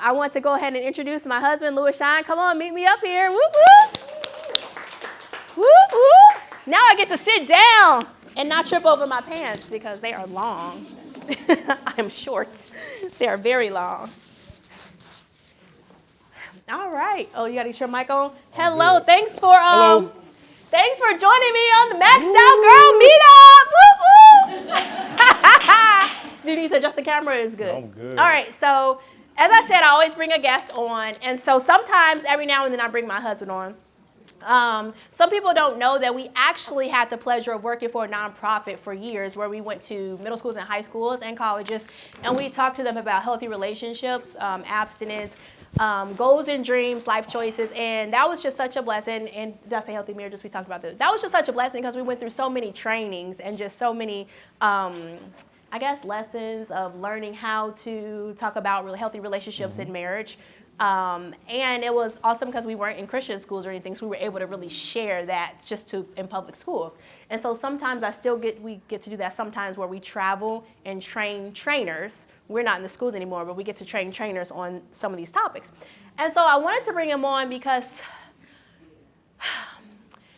I want to go ahead and introduce my husband, Louis Shine. Come on, meet me up here. Whoop, whoop. Whoop, whoop. Now I get to sit down and not trip over my pants because they are long. I'm short. They are very long. All right. Oh, you got to get your mic on? Hello. Thanks for Hello. Thanks for joining me on the Max Out Girl Meetup. Woo, woo. Do you need to adjust the camera? It's good. I'm good. All right. So, as I said, I always bring a guest on, and so sometimes, every now and then, I bring my husband on. Some people don't know that we actually had the pleasure of working for a nonprofit for years where we went to middle schools and high schools and colleges, and we talked to them about healthy relationships, abstinence, goals and dreams, life choices, and that was just such a blessing. And did I say healthy marriages? We talked about that. That was just such a blessing because we went through so many trainings and just so many lessons of learning how to talk about really healthy relationships in marriage. And it was awesome because we weren't in Christian schools or anything, so we were able to really share that just in public schools. And so sometimes we get to do that sometimes where we travel and train trainers. We're not in the schools anymore, but we get to train trainers on some of these topics. And so I wanted to bring him on because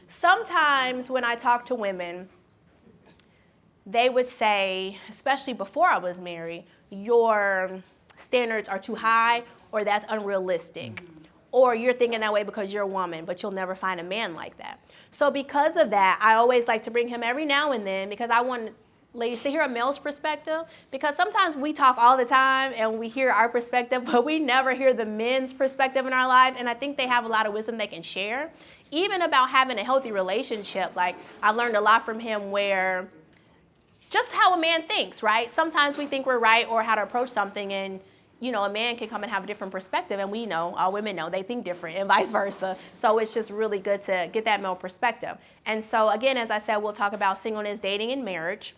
sometimes when I talk to women, they would say, especially before I was married, your standards are too high, or that's unrealistic, or you're thinking that way because you're a woman, but you'll never find a man like that. So because of that, I always like to bring him every now and then because I want ladies to hear a male's perspective, because sometimes we talk all the time and we hear our perspective, but we never hear the men's perspective in our life, and I think they have a lot of wisdom they can share, even about having a healthy relationship. Like, I learned a lot from him where just how a man thinks, right? Sometimes we think we're right or how to approach something, and a man can come and have a different perspective, and we know, all women know, they think different, and vice versa. So it's just really good to get that male perspective. And so again, as I said, we'll talk about singleness, dating, and marriage.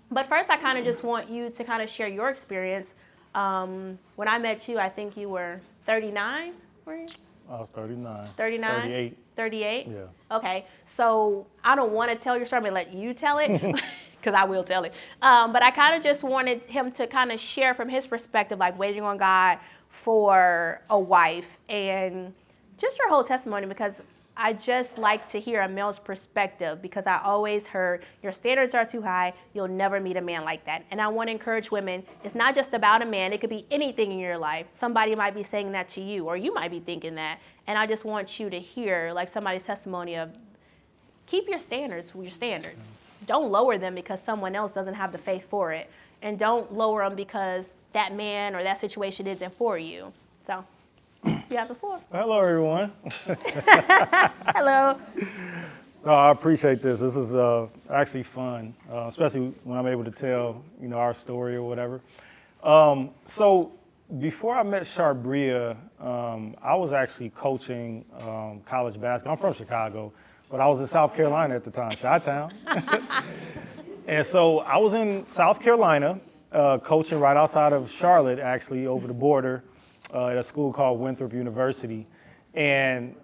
But first, I kind of just want you to kind of share your experience. When I met you, I think you were 39, were you? I was 39. 39? 38. 38? Yeah. Okay, so I don't want to tell your story, I'm going to let you tell it, because I will tell it. But I kind of just wanted him to kind of share from his perspective, like waiting on God for a wife, and just your whole testimony, because I just like to hear a male's perspective, because I always heard your standards are too high, you'll never meet a man like that. And I want to encourage women, it's not just about a man, it could be anything in your life. Somebody might be saying that to you, or you might be thinking that. And I just want you to hear like somebody's testimony of keep your standards. Don't lower them because someone else doesn't have the faith for it. And don't lower them because that man or that situation isn't for you. So, you have the floor. Hello, everyone. Hello. No, I appreciate this. This is actually fun, especially when I'm able to tell, our story or whatever. So before I met Sharbria, I was actually coaching college basketball. I'm from Chicago, but I was in South Carolina at the time, Chi-Town. And so I was in South Carolina, coaching right outside of Charlotte, actually, over the border, at a school called Winthrop University. And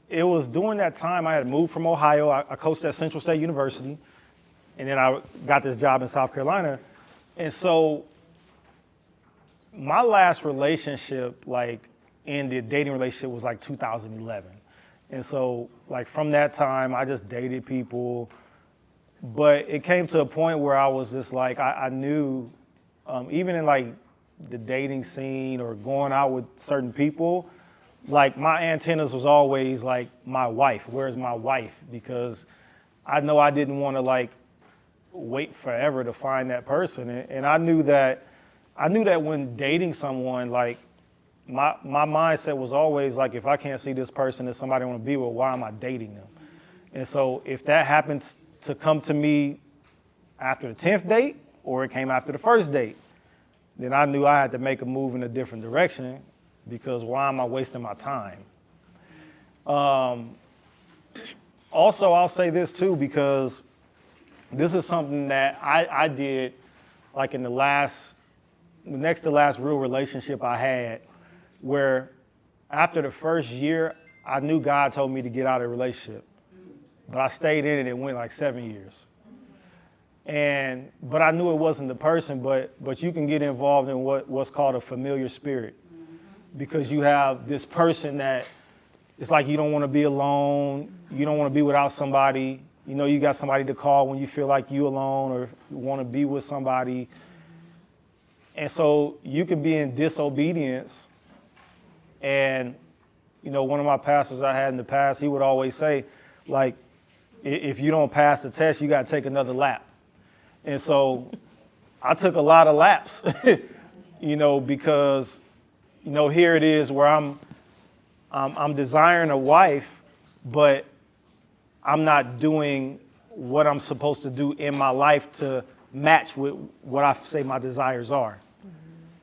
it was during that time I had moved from Ohio. I coached at Central State University, and then I got this job in South Carolina. And so my last relationship, dating relationship, was 2011. And so, from that time, I just dated people. But it came to a point where I was just I knew, even in the dating scene or going out with certain people, my antennas was always my wife. Where's my wife? Because I know I didn't want to wait forever to find that person. And I knew that when dating someone, my mindset was always if I can't see this person as somebody I want to be with, why am I dating them? And so if that happens to come to me after the 10th date, or it came after the first date, then I knew I had to make a move in a different direction, because why am I wasting my time? Also, I'll say this too, because this is something that I did in the next to last real relationship I had, where after the first year, I knew God told me to get out of the relationship. But I stayed in it and went 7 years. But I knew it wasn't the person, but you can get involved in what's called a familiar spirit. because you have this person that it's like you don't want to be alone. You don't want to be without somebody. You know, you got somebody to call when you feel like you alone or you want to be with somebody. And so you can be in disobedience. And, you know, one of my pastors I had in the past, he would always say, like, if you don't pass the test, you got to take another lap. And so I took a lot of laps, you know, because, you know, here it is where I'm desiring a wife, but I'm not doing what I'm supposed to do in my life to match with what I say my desires are.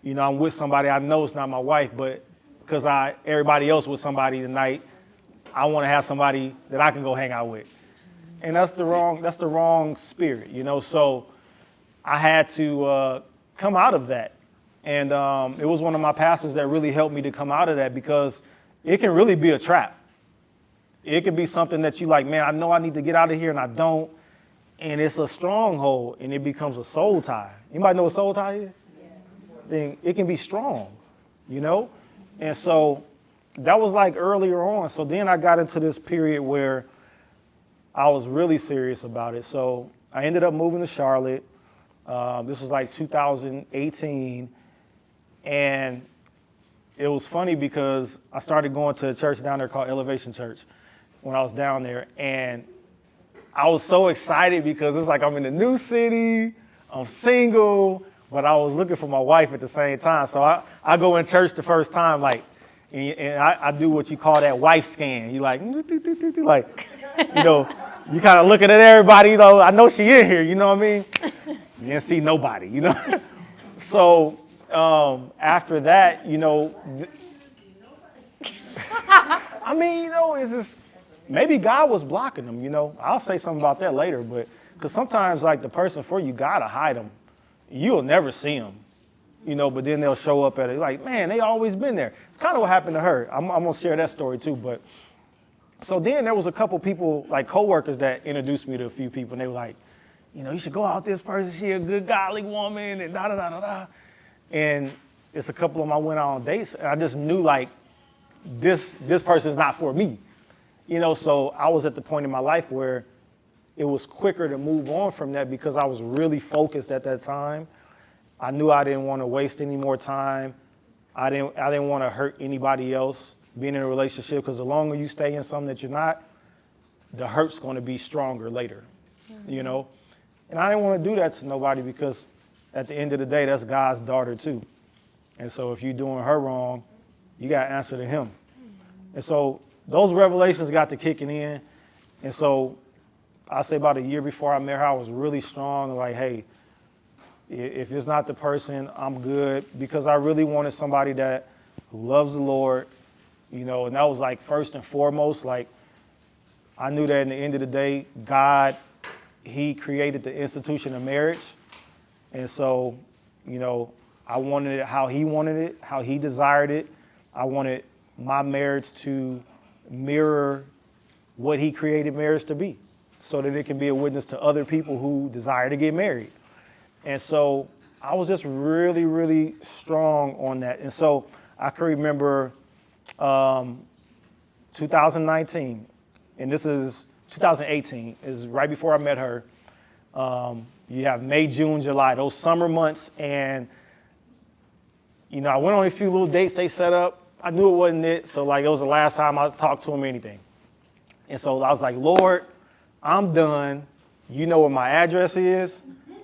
You know, I'm with somebody I know it's not my wife, but because everybody else with somebody tonight, I want to have somebody that I can go hang out with. And that's the wrong spirit, you know. So I had to come out of that. And it was one of my pastors that really helped me to come out of that, because it can really be a trap. It can be something that you like, man, I know I need to get out of here and I don't. And it's a stronghold and it becomes a soul tie. Anybody know what soul tie is? Then it can be strong, you know? And so that was like earlier on. So then I got into this period where I was really serious about it. So I ended up moving to Charlotte. This was like 2018. And it was funny because I started going to a church down there called Elevation Church when I was down there. And I was so excited because it's like I'm in a new city, I'm single, but I was looking for my wife at the same time. So I go in church the first time, like, and I do what you call that wife scan. You like, like, you know, you kind of looking at everybody, though. I know she in here, you know what I mean? You didn't see nobody, you know? So after that, you know, I mean, you know, it's just, maybe God was blocking them, you know? I'll say something about that later, but because sometimes, like, the person for you, God will hide them. You'll never see them, you know, but then they'll show up at it. Like, man, they always been there. It's kind of what happened to her. I'm going to share that story too. But so then there was a couple people, like coworkers, that introduced me to a few people. And they were like, you know, you should go out with this person. She a good, godly woman and da-da-da-da-da. And it's a couple of them I went out on dates. And I just knew, like, this person's not for me. You know, so I was at the point in my life where it was quicker to move on from that because I was really focused at that time. I knew I didn't want to waste any more time. I didn't want to hurt anybody else being in a relationship, because the longer you stay in something that you're not, the hurt's going to be stronger later, you know? And I didn't want to do that to nobody, because at the end of the day, that's God's daughter too. And so if you're doing her wrong, you got to answer to him. And so those revelations got to kicking in. And so I say about a year before I met her, I was really strong, like, hey, if it's not the person, I'm good, because I really wanted somebody who loves the Lord, you know, and that was like first and foremost. Like, I knew that in the end of the day, God, he created the institution of marriage. And so, you know, I wanted it how he wanted it, how he desired it. I wanted my marriage to mirror what he created marriage to be, so that it can be a witness to other people who desire to get married. And so I was just really, really strong on that. And so I can remember 2019, and this is 2018, is right before I met her. You have May, June, July, those summer months. And, you know, I went on a few little dates they set up. I knew it wasn't it. So, like, it was the last time I talked to him or anything. And so I was like, Lord, I'm done. You know where my address is.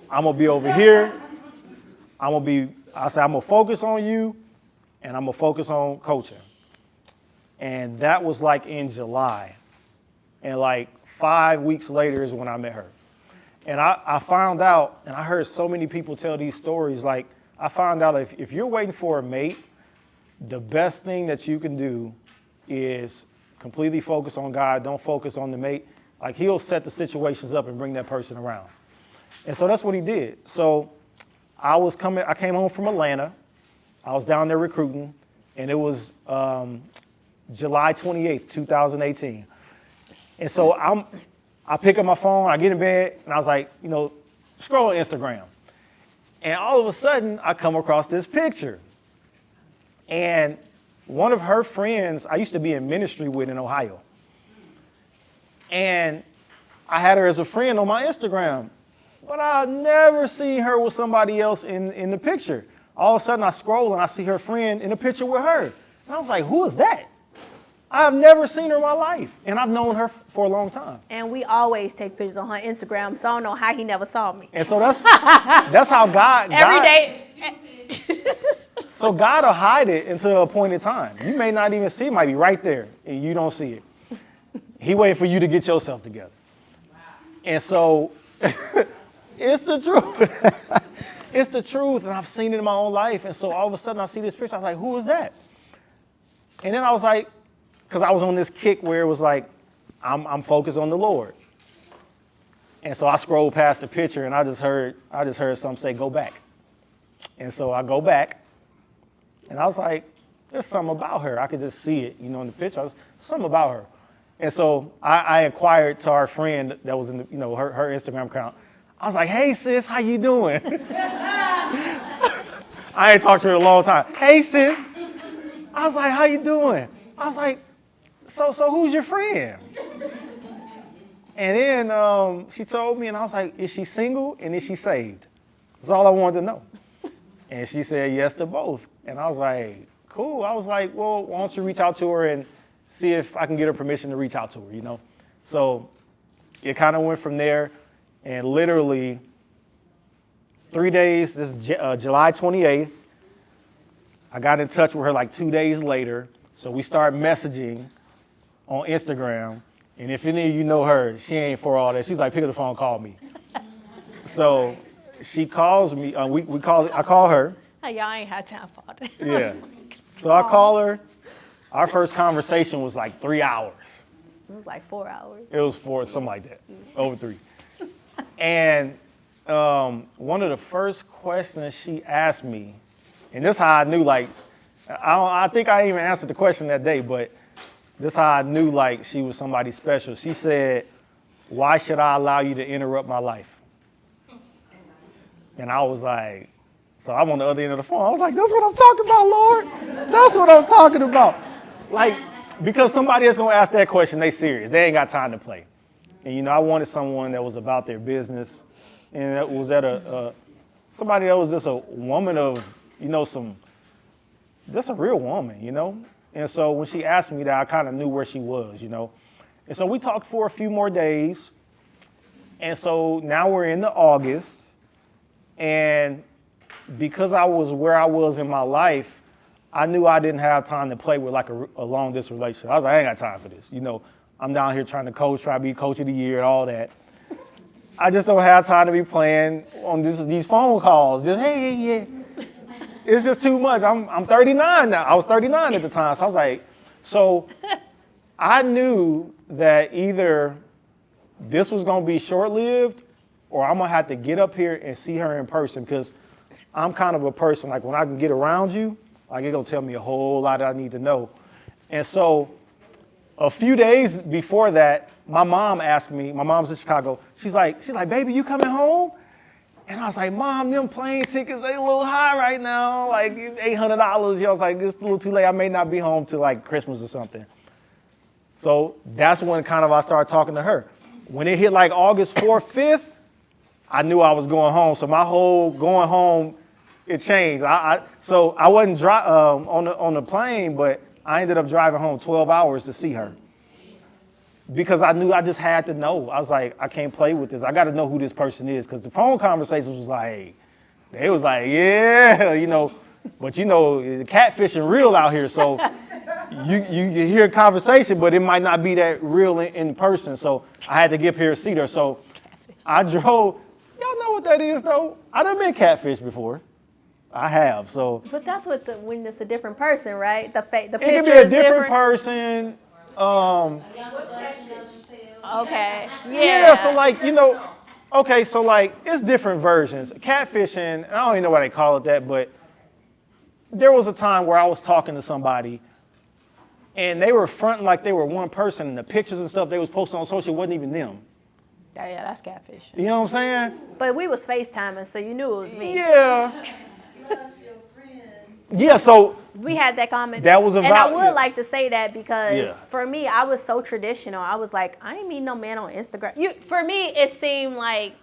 I'm going to be over here. I'm going to focus on you, and I'm going to focus on coaching. And that was like in July. And like 5 weeks later is when I met her. And I found out, and I heard so many people tell these stories, like, I found out if you're waiting for a mate, the best thing that you can do is completely focus on God. Don't focus on the mate. Like, he'll set the situations up and bring that person around. And so that's what he did. So I came home from Atlanta. I was down there recruiting, and it was July 28th, 2018. And so I pick up my phone, I get in bed, and I was like, you know, scroll Instagram. And all of a sudden, I come across this picture. And one of her friends I used to be in ministry with in Ohio. And I had her as a friend on my Instagram, but I never seen her with somebody else in the picture. All of a sudden I scroll and I see her friend in a picture with her. And I was like, who is that? I've never seen her in my life, and I've known her for a long time. And we always take pictures on her Instagram, so I don't know how he never saw me. And so that's how God Every day. So God will hide it until a appointed time. You may not even see it, might be right there, and you don't see it. He waiting for you to get yourself together. And so it's the truth. It's the truth, and I've seen it in my own life. And so all of a sudden I see this picture, I was like, who is that? And then I was like, because I was on this kick where it was like, I'm focused on the Lord. And so I scrolled past the picture and I just heard something say, go back. And so I go back and I was like, there's something about her. I could just see it, in the picture. Something about her. And so I inquired to our friend that was in her Instagram account. I was like, hey sis, how you doing? I ain't talked to her in a long time. Hey sis. I was like, how you doing? I was like, so who's your friend? And then she told me, and I was like, is she single and is she saved? That's all I wanted to know. And she said yes to both. And I was like, cool. I was like, well, why don't you reach out to her and see if I can get her permission to reach out to her, So it kind of went from there. And literally 3 days, this is July 28th, I got in touch with her like 2 days later. So we started messaging on Instagram. And if any of you know her, she ain't for all that. She's like, pick up the phone, call me. So she calls me. I call her. Hey, y'all ain't had time for that. Yeah. So I call her. Our first conversation was like 3 hours. It was like 4 hours. It was 4, something like that, over 3. And one of the first questions she asked me, and this is how I knew, like, I think I even answered the question that day, but this is how I knew, like, she was somebody special. She said, why should I allow you to interrupt my life? And I was like, so I'm on the other end of the phone. I was like, that's what I'm talking about, Lord. That's what I'm talking about. Like, because somebody that's going to ask that question, they serious. They ain't got time to play. And, I wanted someone that was about their business. And that was somebody that was just a woman of, just a real woman, And so when she asked me that, I kind of knew where she was, And so we talked for a few more days. And so now we're into August. And because I was where I was in my life, I knew I didn't have time to play with like a long distance relationship. I was like, I ain't got time for this. I'm down here trying to coach, try to be coach of the year and all that. I just don't have time to be playing on these phone calls. Just, hey, yeah. It's just too much. I'm 39 now. I was 39 at the time. So I was like, so I knew that either this was going to be short-lived or I'm going to have to get up here and see her in person because I'm kind of a person, like when I can get around you, like it's going to tell me a whole lot that I need to know. And so a few days before that, my mom asked me, my mom's in Chicago, she's like, baby, you coming home? And I was like, Mom, them plane tickets, they a little high right now, like $800. I was like, it's a little too late. I may not be home till like Christmas or something. So that's when kind of I started talking to her. When it hit like August 4th, 5th, I knew I was going home. So my whole going home, it changed. So I wasn't on the plane, but I ended up driving home 12 hours to see her. Because I knew I just had to know. I was like, I can't play with this. I got to know who this person is. Because the phone conversations was like, they was like, yeah, but the catfishing real out here. So you hear a conversation, but it might not be that real in person. So I had to get up here and see her. So I drove. Y'all know what that is, though? I done been catfished before. I have. So. But that's when it's a different person, right? The picture it is can be a different different person. Okay. Yeah. So like, okay. So like, it's different versions. Catfishing, I don't even know why they call it that, but there was a time where I was talking to somebody and they were fronting like they were one person and the pictures and stuff they was posting on social wasn't even them. Yeah, that's catfish. You know what I'm saying? But we was FaceTiming, so you knew it was me. Yeah. Yeah, so We had that comment. That was And I about- would yeah. like to say that because Yeah. for me, I was so traditional. I was like, I ain't meeting no man on Instagram. For me, it seemed like,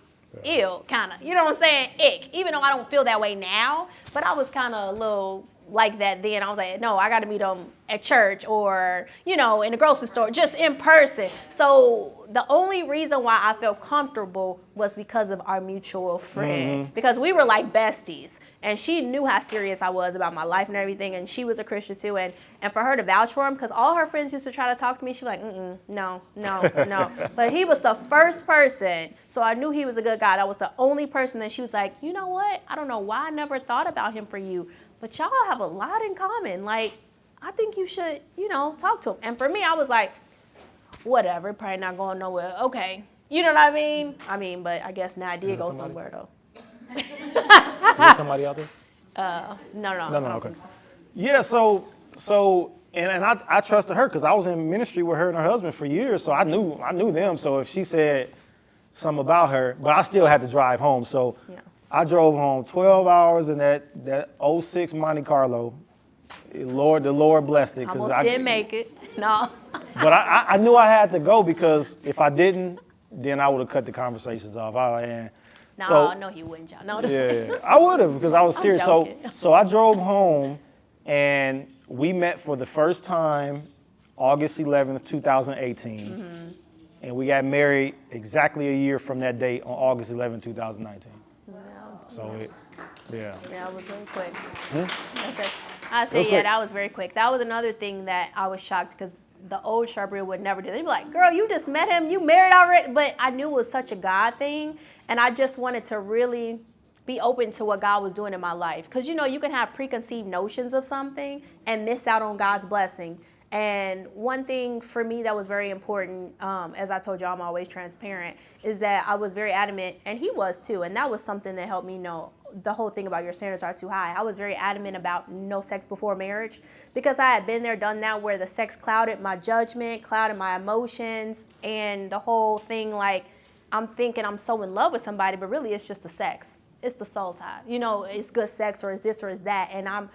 ew, kind of. You know what I'm saying? Ick. Even though I don't feel that way now, but I was kind of a little like that then. I was like, no, I got to meet them at church or, in the grocery store, just in person. So the only reason why I felt comfortable was because of our mutual friend. Because we were like besties. And she knew how serious I was about my life and everything. And she was a Christian too. And for her to vouch for him, because all her friends used to try to talk to me, she was like, no. But he was the first person. So I knew he was a good guy. That was the only person that she was like, you know what? I don't know why I never thought about him for you. But y'all have a lot in common. Like, I think you should, talk to him. And for me, I was like, whatever, probably not going nowhere. Okay. You know what I mean? But I guess now I did go somewhere though. Is there somebody out there? No, I No, don't okay. think so. Yeah, so and I trusted her because I was in ministry with her and her husband for years, so I knew them. So if she said something about her, but I still had to drive home. So Yeah. I drove home 12 hours in that 06 Monte Carlo. The Lord blessed it. Almost didn't make it. No. But I knew I had to go because if I didn't, then I would have cut the conversations off. No, he wouldn't, y'all. No. Yeah, I would have because I was I'm serious. joking. So I drove home, and we met for the first time August 11th, 2018, and we got married exactly a year from that date on August 11th, 2019. No. So yeah. Yeah, it was very quick. Hmm? I say, was yeah, quick. that was very quick. That was another thing that I was shocked because the old Sharbria would never do. They'd be like, girl, you just met him, you married already. But I knew it was such a God thing, and I just wanted to really be open to what God was doing in my life. Because, you can have preconceived notions of something and miss out on God's blessing. And one thing for me that was very important, as I told you, I'm always transparent, is that I was very adamant, and he was too, and that was something that helped me know the whole thing about your standards are too high. I was very adamant about no sex before marriage because I had been there, done that, where the sex clouded my judgment, clouded my emotions, and the whole thing, like, I'm thinking I'm so in love with somebody, but really it's just the sex. It's the soul tie. It's good sex or it's this or it's that, and I'm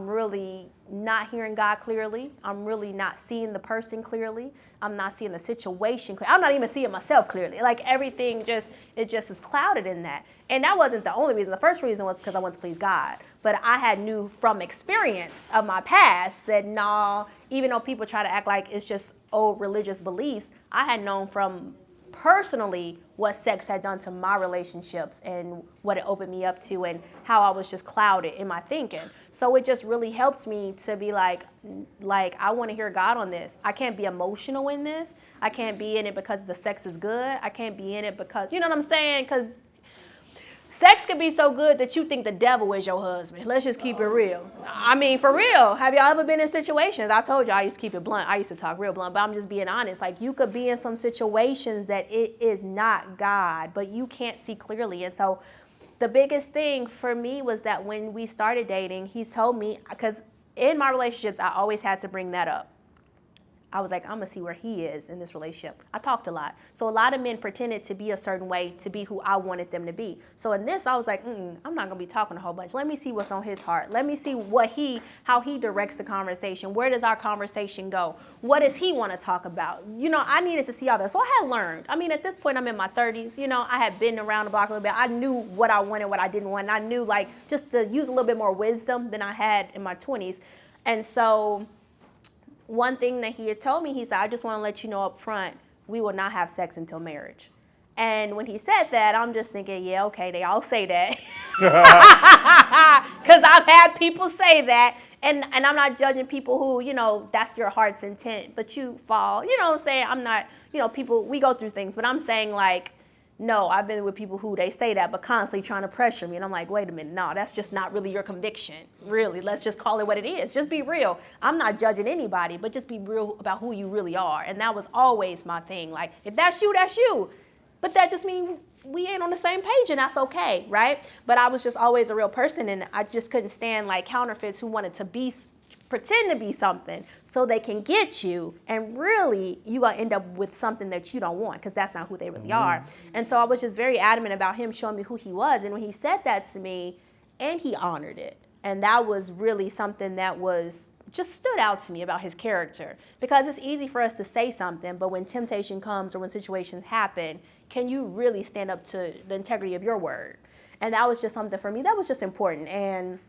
really not hearing God clearly. I'm really not seeing the person clearly. I'm not seeing the situation clearly. I'm not even seeing myself clearly. Like everything just is clouded in that. And that wasn't the only reason. The first reason was because I wanted to please God. But I had knew from experience of my past that even though people try to act like it's just old religious beliefs, I had known from personally what sex had done to my relationships and what it opened me up to and how I was just clouded in my thinking. So it just really helped me to be like I want to hear God on this. I can't be emotional in this. I can't be in it because the sex is good. I can't be in it because, you know what I'm saying? Because sex can be so good that you think the devil is your husband. Let's just keep it real. For real. Have y'all ever been in situations? I told you I used to keep it blunt. I used to talk real blunt, but I'm just being honest. Like, you could be in some situations that it is not God, but you can't see clearly. And so the biggest thing for me was that when we started dating, he told me, because in my relationships, I always had to bring that up. I was like, I'm going to see where he is in this relationship. I talked a lot. So a lot of men pretended to be a certain way to be who I wanted them to be. So in this, I was like, I'm not going to be talking a whole bunch. Let me see what's on his heart. Let me see how he directs the conversation. Where does our conversation go? What does he want to talk about? I needed to see all that. So I had learned. At this point, I'm in my 30s. I had been around the block a little bit. I knew what I wanted, what I didn't want. And I knew, just to use a little bit more wisdom than I had in my 20s. And so one thing that he had told me, he said, I just want to let you know up front, we will not have sex until marriage. And when he said that, I'm just thinking, yeah, okay, they all say that. Because I've had people say that. And I'm not judging people who, that's your heart's intent, but you fall. You know what I'm saying? I'm not, people, we go through things, but I'm saying no, I've been with people who they say that, but constantly trying to pressure me. And I'm like, wait a minute, no, that's just not really your conviction. Really, let's just call it what it is. Just be real. I'm not judging anybody, but just be real about who you really are. And that was always my thing. Like, if that's you, that's you. But that just means we ain't on the same page, and that's okay, right? But I was just always a real person, and I just couldn't stand counterfeits who wanted to pretend to be something so they can get you, and really you gonna end up with something that you don't want because that's not who they really are. And so I was just very adamant about him showing me who he was, and when he said that to me, and he honored it, And that was really something that was just stood out to me about his character, because it's easy for us to say something, but when temptation comes or when situations happen, can you really stand up to the integrity of your word? And that was just something for me that was just important. And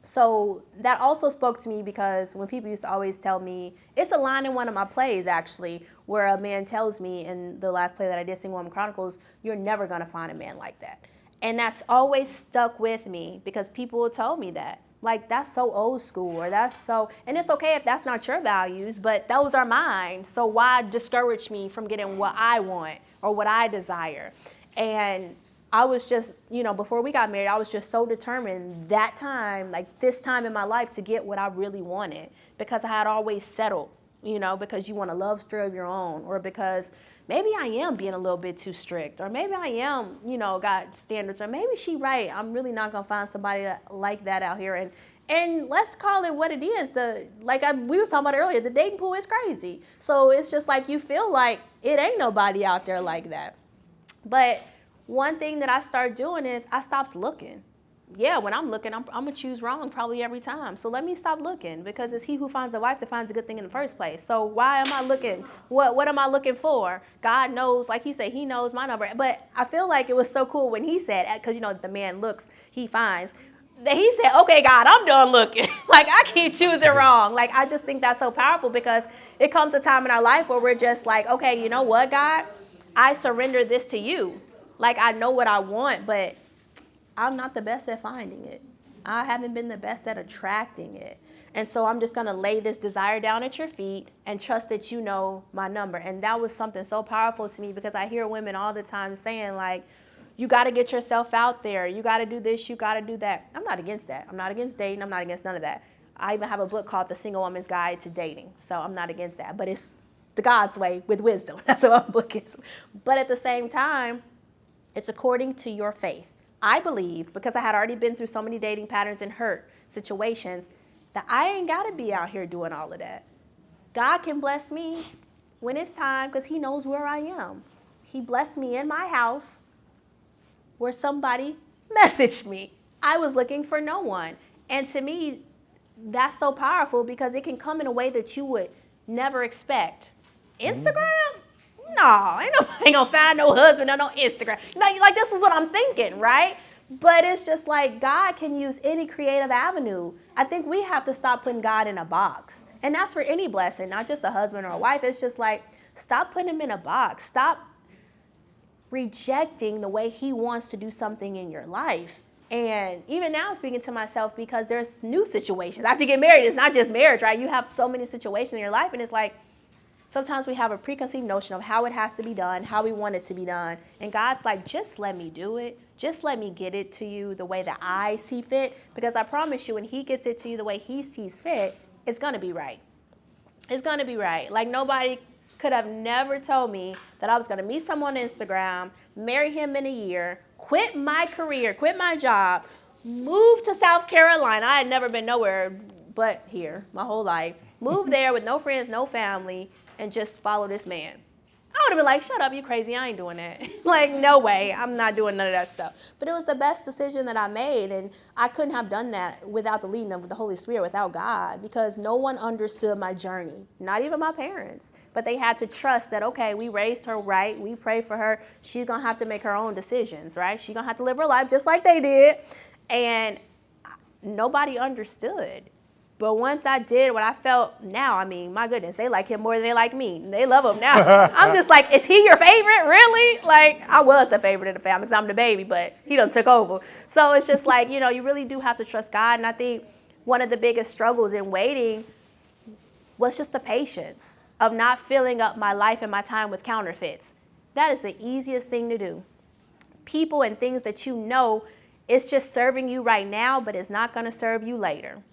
so that also spoke to me, because when people used to always tell me, it's a line in one of my plays actually, where a man tells me in the last play that I did, Single Woman Chronicles, you're never gonna find a man like that. And that's always stuck with me, because people told me that. Like, that's so old school, or that's so, and it's okay if that's not your values, but those are mine. So why discourage me from getting what I want or what I desire? And I was just, before we got married, I was just so determined that time, like this time in my life, to get what I really wanted, because I had always settled, because you want a love story of your own, or because maybe I am being a little bit too strict, or maybe I am, got standards, or maybe she right. I'm really not gonna find somebody like that out here. And let's call it what it is. We were talking about earlier, the dating pool is crazy. So it's just like you feel like it ain't nobody out there like that. But one thing that I started doing is I stopped looking. Yeah, when I'm looking, I'm going to choose wrong probably every time. So let me stop looking, because it's he who finds a wife that finds a good thing in the first place. So why am I looking? What am I looking for? God knows, like he said, he knows my number. But I feel like it was so cool when he said, because, the man looks, he finds. That he said, okay, God, I'm done looking. Like, I keep choosing wrong. Like, I just think that's so powerful, because it comes a time in our life where we're just like, okay, you know what, God? I surrender this to you. Like, I know what I want, but I'm not the best at finding it. I haven't been the best at attracting it. And so I'm just going to lay this desire down at your feet and trust that you know my number. And that was something so powerful to me, because I hear women all the time saying, like, you got to get yourself out there. You got to do this. You got to do that. I'm not against that. I'm not against dating. I'm not against none of that. I even have a book called The Single Woman's Guide to Dating. So I'm not against that. But it's the God's way with wisdom. That's what my book is. But at the same time, it's according to your faith. I believe, because I had already been through so many dating patterns and hurt situations, that I ain't got to be out here doing all of that. God can bless me when it's time, because he knows where I am. He blessed me in my house where somebody messaged me. I was looking for no one. And to me, that's so powerful, because it can come in a way that you would never expect. Instagram? No, ain't nobody gonna find no husband on no Instagram. Like, this is what I'm thinking, right? But it's just like God can use any creative avenue. I think we have to stop putting God in a box. And that's for any blessing, not just a husband or a wife. It's just like, stop putting him in a box. Stop rejecting the way he wants to do something in your life. And even now I'm speaking to myself, because there's new situations. After you get married, it's not just marriage, right? You have so many situations in your life, and it's like, sometimes we have a preconceived notion of how it has to be done, how we want it to be done. And God's like, just let me do it. Just let me get it to you the way that I see fit. Because I promise you, when he gets it to you the way he sees fit, it's going to be right. It's going to be right. Like, nobody could have never told me that I was going to meet someone on Instagram, marry him in a year, quit my career, quit my job, move to South Carolina. I had never been nowhere but here my whole life. Move there with no friends, no family, and just follow this man. I would have been like, shut up, you crazy, I ain't doing that. Like, no way, I'm not doing none of that stuff. But it was the best decision that I made, and I couldn't have done that without the leading of the Holy Spirit, without God, because no one understood my journey, not even my parents. But they had to trust that, okay, we raised her right, we prayed for her, she's gonna have to make her own decisions, right? She's gonna have to live her life just like they did. And nobody understood. But once I did what I felt now, I mean, my goodness, they like him more than they like me. They love him now. I'm just like, is he your favorite? Really? Like, I was the favorite of the family because I'm the baby, but he done took over. So it's just like, you really do have to trust God. And I think one of the biggest struggles in waiting was just the patience of not filling up my life and my time with counterfeits. That is the easiest thing to do. People and things that you know, it's just serving you right now, but it's not going to serve you later.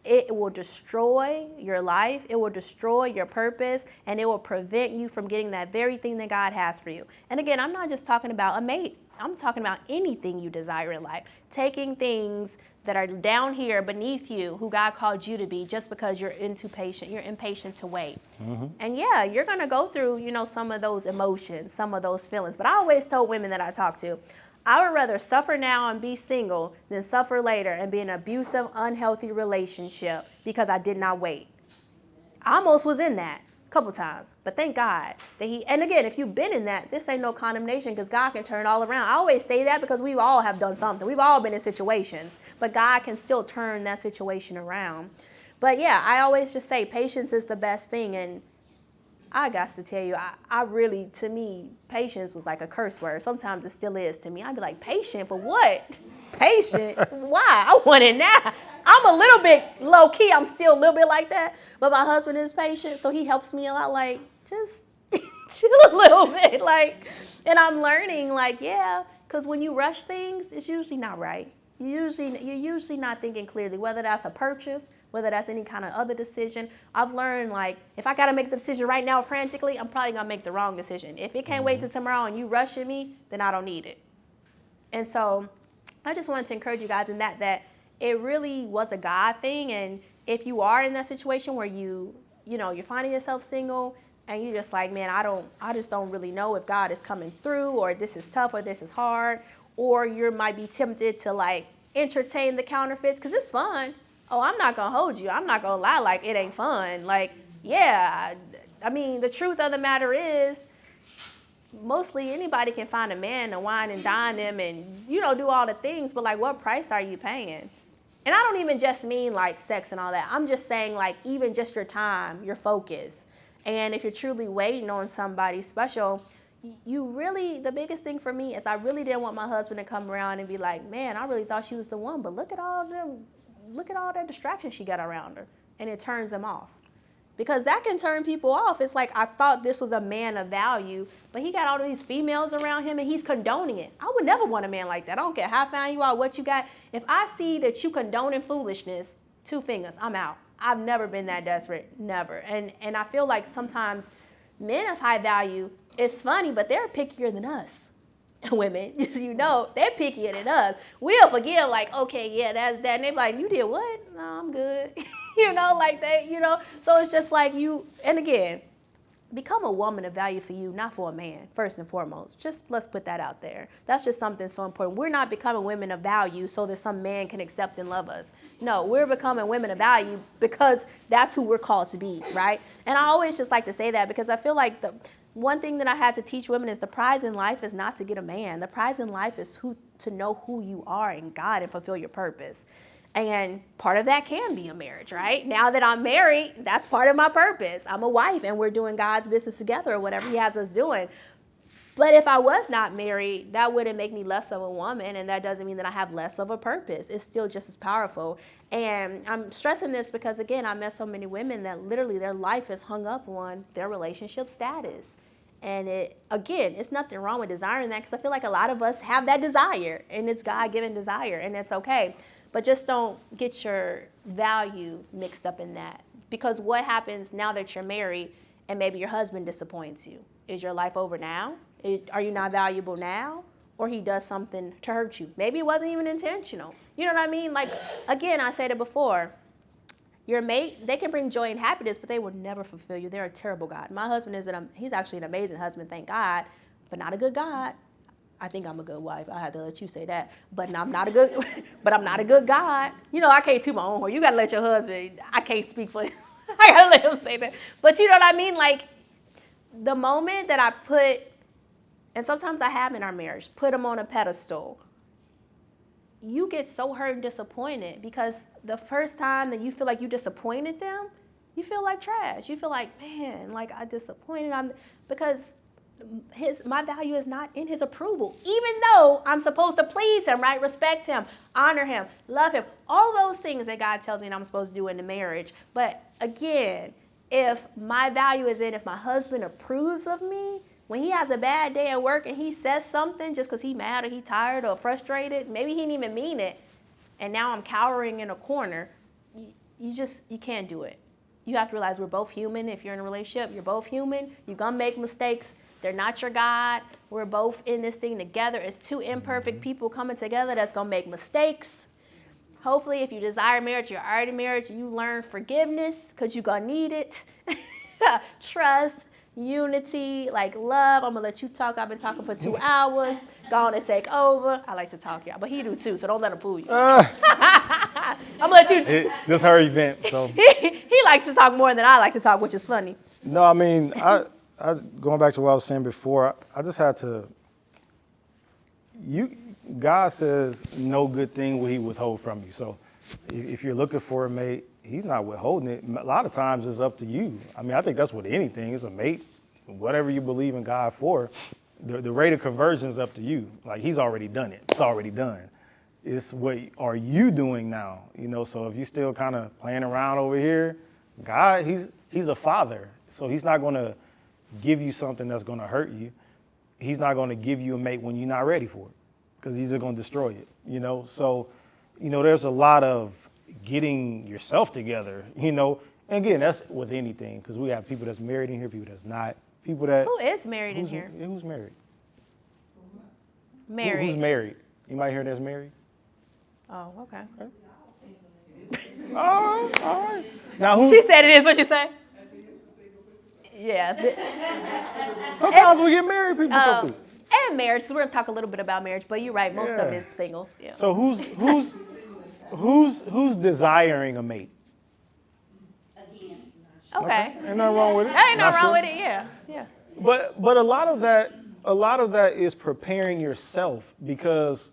It will destroy your life, it will destroy your purpose, and it will prevent you from getting that very thing that God has for you. And again, I'm not just talking about a mate. I'm talking about anything you desire in life. Taking things that are down here beneath you, who God called you to be, just because you're impatient to wait. Mm-hmm. And yeah, you're gonna go through, some of those emotions, some of those feelings. But I always told women that I talk to, I would rather suffer now and be single than suffer later and be in an abusive, unhealthy relationship because I did not wait. I almost was in that a couple times, but thank God that and again, if you've been in that, this ain't no condemnation because God can turn it all around. I always say that because we all have done something. We've all been in situations, but God can still turn that situation around. But yeah, I always just say patience is the best thing. And I got to tell you, I really, to me, patience was like a curse word. Sometimes it still is to me. I'd be like, patient for what? Patient? Why? I want it now. I'm a little bit low key. I'm still a little bit like that. But my husband is patient, so he helps me a lot. Like, just chill a little bit. Like, and I'm learning, like, yeah, because when you rush things, it's usually not right. You're usually not thinking clearly, whether that's a purchase, whether that's any kind of other decision. I've learned, like, if I got to make the decision right now frantically, I'm probably going to make the wrong decision. If it can't wait till tomorrow and you rushing me, then I don't need it. And so I just wanted to encourage you guys in that it really was a God thing. And if you are in that situation where you're finding yourself single and you're just like, man, I just don't really know if God is coming through, or this is tough, or this is hard, or you might be tempted to like entertain the counterfeits because it's fun. Oh, I'm not going to hold you. I'm not going to lie like it ain't fun. Like, yeah, I mean, the truth of the matter is mostly anybody can find a man to wine and dine them and, do all the things. But like, what price are you paying? And I don't even just mean like sex and all that. I'm just saying like even just your time, your focus. And if you're truly waiting on somebody special, the biggest thing for me is I really didn't want my husband to come around and be like, man, I really thought she was the one, but look at all that distraction she got around her. And it turns him off. Because that can turn people off. It's like, I thought this was a man of value, but he got all of these females around him and he's condoning it. I would never want a man like that. I don't care how fine you are, what you got. If I see that you condoning foolishness, 2 fingers, I'm out. I've never been that desperate, never. And I feel like sometimes men of high value, it's funny, but they're pickier than us. Women, they're pickier than us. We'll forgive, like, okay, yeah, that's that. And they're like, you did what? No, I'm good. Like that, So it's just like and again, become a woman of value for you, not for a man, first and foremost. Just let's put that out there. That's just something so important. We're not becoming women of value so that some man can accept and love us. No, we're becoming women of value because that's who we're called to be, right? And I always just like to say that because I feel like the one thing that I had to teach women is the prize in life is not to get a man. The prize in life is to know who you are in God and fulfill your purpose. And part of that can be a marriage, right? Now that I'm married, that's part of my purpose. I'm a wife and we're doing God's business together or whatever he has us doing. But if I was not married, that wouldn't make me less of a woman, and that doesn't mean that I have less of a purpose. It's still just as powerful. And I'm stressing this because, again, I met so many women that literally their life is hung up on their relationship status. And it's nothing wrong with desiring that because I feel like a lot of us have that desire, and it's God-given desire, and it's okay. But just don't get your value mixed up in that. Because what happens now that you're married and maybe your husband disappoints you? Is your life over now? Are you not valuable now? Or he does something to hurt you? Maybe it wasn't even intentional. You know what I mean? Like, again, I said it before. Your mate, they can bring joy and happiness, but they will never fulfill you. They're a terrible God. My husband he's actually an amazing husband, thank God, but not a good God. I think I'm a good wife. I had to let you say that. But I'm not a good God. I can't toot my own horn. You got to let your husband, I can't speak for him. I got to let him say that. But you know what I mean? Like, the moment that I and sometimes I have in our marriage, put him on a pedestal, you get so hurt and disappointed because the first time that you feel like you disappointed them, you feel like trash. You feel like, man, like I disappointed him because my value is not in his approval, even though I'm supposed to please him, right? Respect him, honor him, love him, all those things that God tells me that I'm supposed to do in the marriage. But again, if my value is in if my husband approves of me, when he has a bad day at work and he says something just because he's mad or he's tired or frustrated, maybe he didn't even mean it, and now I'm cowering in a corner, you can't do it. You have to realize we're both human. If you're in a relationship, you're both human. You're going to make mistakes. They're not your God. We're both in this thing together. It's 2 imperfect people coming together that's going to make mistakes. Hopefully, if you desire marriage, you're already married, you learn forgiveness because you're going to need it. Trust, unity, like love. I'm gonna let you talk. I've been talking for 2 hours. Go on and take over. I like to talk, y'all, but he do too, so don't let him fool you. I'm gonna let you. This is her event, so. He likes to talk more than I like to talk, which is funny. No, I mean, I going back to what I was saying before, I just had to, God says no good thing will he withhold from you. So if you're looking for a mate, he's not withholding it. A lot of times it's up to you. I mean, I think that's with anything. It's a mate, whatever you believe in God for, the rate of conversion is up to you. Like, he's already done it. It's already done. It's what are you doing now? You know, so if you're still kind of playing around over here, God, he's a father. So he's not going to give you something that's going to hurt you. He's not going to give you a mate when you're not ready for it, because he's just going to destroy it, you know? So, you know, there's a lot of getting yourself together, you know? And again, that's with anything, because we have people that's married in here, people that's not, people that... Who is married in here? Who's married? Married. Who's married? Anybody here that's married? Oh, okay. All right. Now, who... She said it is. What you say? Yeah. Sometimes we get married, people come through. And marriage. So we're gonna talk a little bit about marriage, but you're right. Most of it is singles. Yeah. So who's desiring a mate? Okay. Ain't nothing wrong with it. Ain't Not nothing wrong sure. with it. Yeah. Yeah. But a lot of that is preparing yourself, because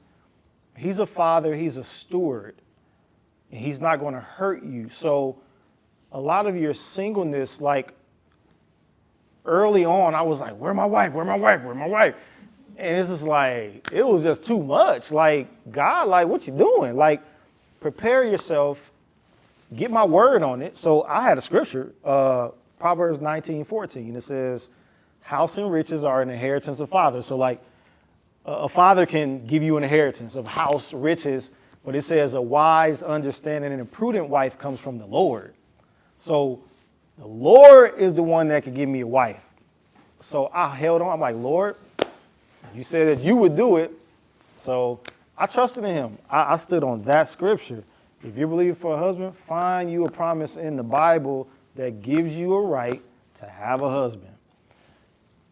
he's a father, he's a steward, and he's not going to hurt you. So a lot of your singleness, like early on, I was like, where my wife? Where my wife? Where my wife? And it's just like, it was just too much. Like, God, like, what you doing? Like, prepare yourself, get my word on it. So I had a scripture, Proverbs 19:14. It says, house and riches are an inheritance of fathers. So like, a father can give you an inheritance of house, riches, but it says a wise, understanding, and a prudent wife comes from the Lord. So the Lord is the one that could give me a wife. So I held on. I'm like, Lord, you said that you would do it. So I trusted in him. I stood on that scripture. If you're believing for a husband, find you a promise in the Bible that gives you a right to have a husband.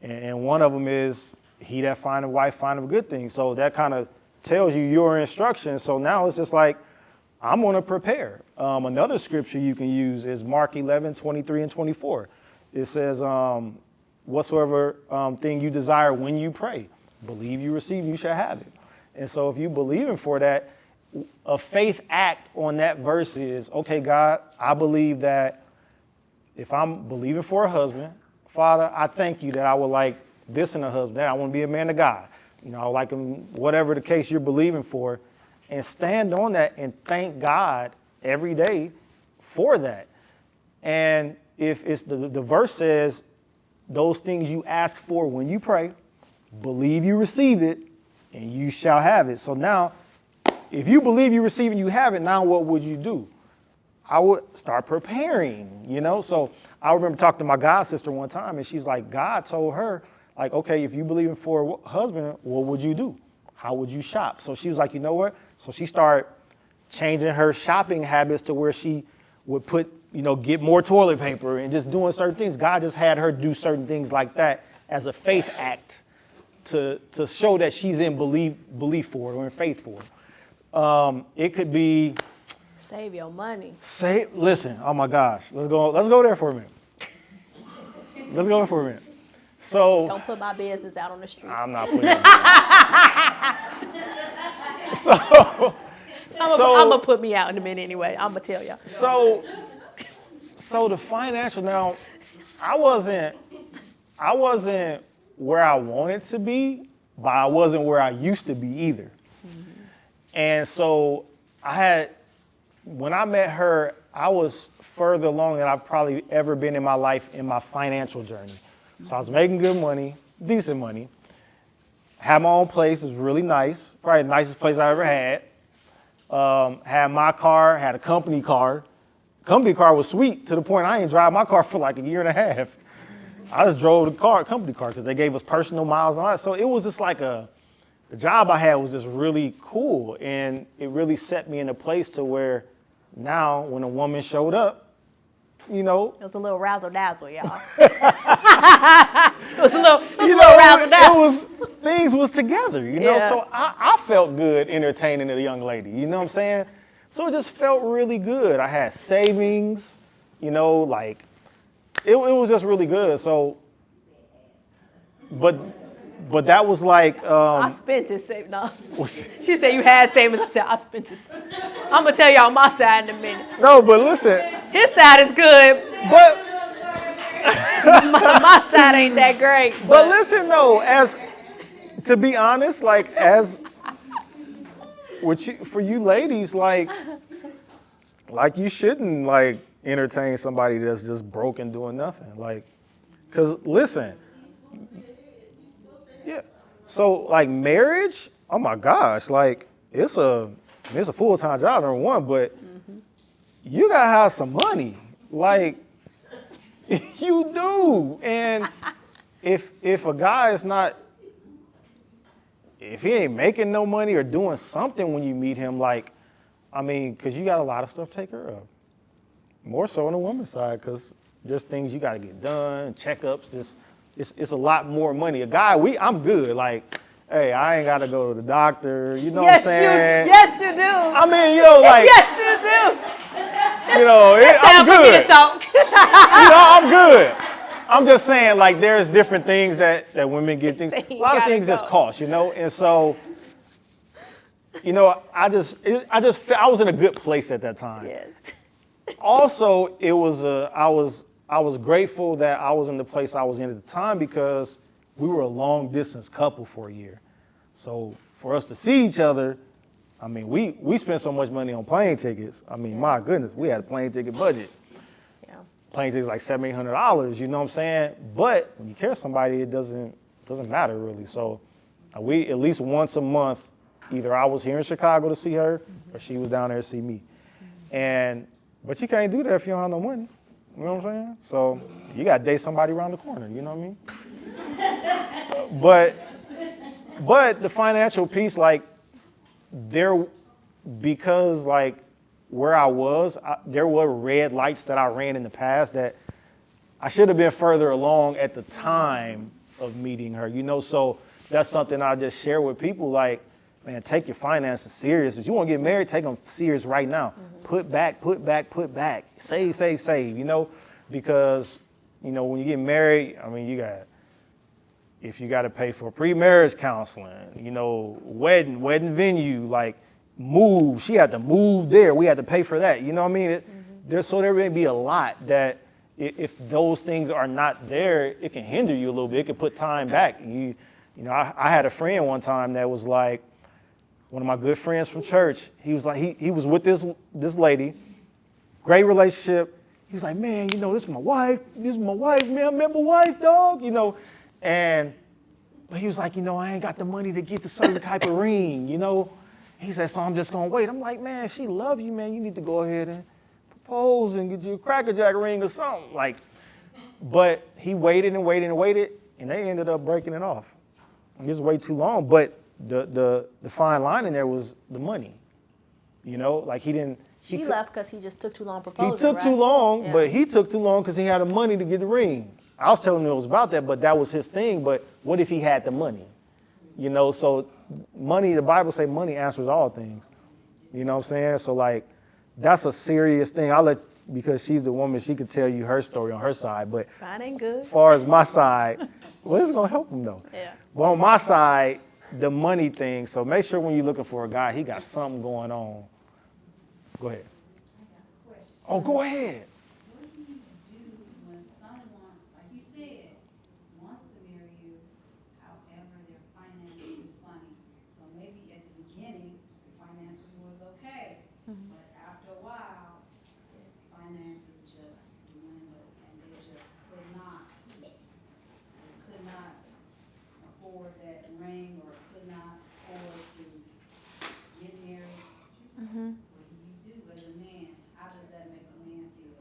And one of them is, he that find a wife findeth a good thing. So that kind of tells you your instructions. So now it's just like, I'm going to prepare. Another scripture you can use is Mark 11:23 and 24. It says, whatsoever thing you desire when you pray, believe you receive, you shall have it. And so if you believing for that, a faith act on that verse is, okay, God, I believe that if I'm believing for a husband, Father, I thank you that I would like this in a husband. I want to be a man of God. You know, I like him, whatever the case you're believing for, and stand on that and thank God every day for that. And if it's the verse says, those things you ask for when you pray, believe you receive it, and you shall have it. So now, if you believe you receive and you have it, now what would you do? I would start preparing, you know? So I remember talking to my god sister one time, and she's like, God told her, like, okay, if you believe in for a husband, what would you do? How would you shop? So she was like, you know what? So she started changing her shopping habits to where she would put, you know, get more toilet paper and just doing certain things. God just had her do certain things like that as a faith act to show that she's in belief for it, or in faith for it. It could be Save your money. listen, oh my gosh, let's go there for a minute. Let's go there for a minute. So Don't put my business out on the street. I'm not putting it. I'm gonna put me out in a minute anyway. I'm gonna tell y'all. So the financial, now I wasn't where I wanted to be, but I wasn't where I used to be either. Mm-hmm. And so when I met her, I was further along than I've probably ever been in my life in my financial journey. So I was making good money, decent money, had my own place, it was really nice, probably the nicest place I ever had. Had my car, had a company car. Company car was sweet to the point I ain't drive my car for like a year and a half. I just drove the company car, because they gave us personal miles and all that. So it was just like the job I had was just really cool, and it really set me in a place to where now when a woman showed up, you know. It was a little razzle dazzle, y'all. It was a little razzle dazzle. Things was together, you know. Yeah. So I felt good entertaining a young lady, you know what I'm saying? So it just felt really good. I had savings, you know, like it was just really good. So, but that was like, I spent it saving. No. She said you had savings. I said I spent it. I'm gonna tell y'all my side in a minute. no, but listen, His side is good. but My side ain't that great. But listen though, to be honest, like for you ladies, like you shouldn't like entertain somebody that's just broke and doing nothing. Like, cause listen, yeah. So like marriage, oh my gosh, like it's a full-time job, number one, but you gotta have some money. Like you do. And if a guy is not, if he ain't making no money or doing something when you meet him, like, I mean, because you got a lot of stuff to take care of. More so on the woman's side, because there's things you got to get done, checkups, it's a lot more money. A guy, I'm good. Like, hey, I ain't got to go to the doctor, you know what I'm saying? Yes, you do. I mean, you know, like, Yes, you do. you know, It's I'm time for me to good. talk. You know, I'm good. I'm just saying, like, there's different things that women get things. A lot of things just cost, you know? And so, you know, I was in a good place at that time. Yes. Also, I was grateful that I was in the place I was in at the time because we were a long distance couple for a year. So for us to see each other, I mean, we spent so much money on plane tickets. I mean, my goodness, we had a plane ticket budget. Plane tickets like $700-800, you know what I'm saying? But when you care somebody, it doesn't matter really. So we at least once a month, either I was here in Chicago to see her or she was down there to see me. But you can't do that if you don't have no money. You know what I'm saying? So you got to date somebody around the corner, you know what I mean? But the financial piece, like because like where I was, there were red lights that I ran in the past that I should have been further along at the time of meeting her, you know? So that's something I just share with people, like, man, take your finances serious. If you want to get married, take them serious right now. Put back. Save, you know? Because, you know, when you get married, I mean, if you got to pay for pre-marriage counseling, you know, wedding venue, like, move. She had to move there. We had to pay for that. You know what I mean? There may be a lot that if those things are not there, it can hinder you a little bit. It can put time back. You know, I had a friend one time that was like, one of my good friends from church. He was like, he was with this lady, great relationship. He was like, man, you know, this is my wife, man. I met my wife, dog. You know, but he was like, you know, I ain't got the money to get the certain type of ring, you know. He said, so I'm just gonna wait. I'm like, man, if she love you, man, you need to go ahead and propose and get you a Cracker Jack ring or something. Like, but he waited, and they ended up breaking it off. It was way too long. But the fine line in there was the money. You know, like She left because he just took too long proposing. He took too long, but he took too long because he had the money to get the ring. I was telling him it was about that, but that was his thing. But what if he had the money? You know, so money, the Bible say money answers all things. You know what I'm saying? So like, that's a serious thing. Because she's the woman, she could tell you her story on her side. But Mine ain't good. as far as my side, well, it's gonna help him though. Yeah. But on my side, the money thing. So make sure when you're looking for a guy, he got something going on. Go ahead. Oh, go ahead. What do you do when someone, like you said, wants to marry you, however their finances is funny? So maybe at the beginning, the finances was okay, but after a while, finances just dwindled and they just could not afford that ring or could not afford to get married. What do you do as a man? How does that make a man feel?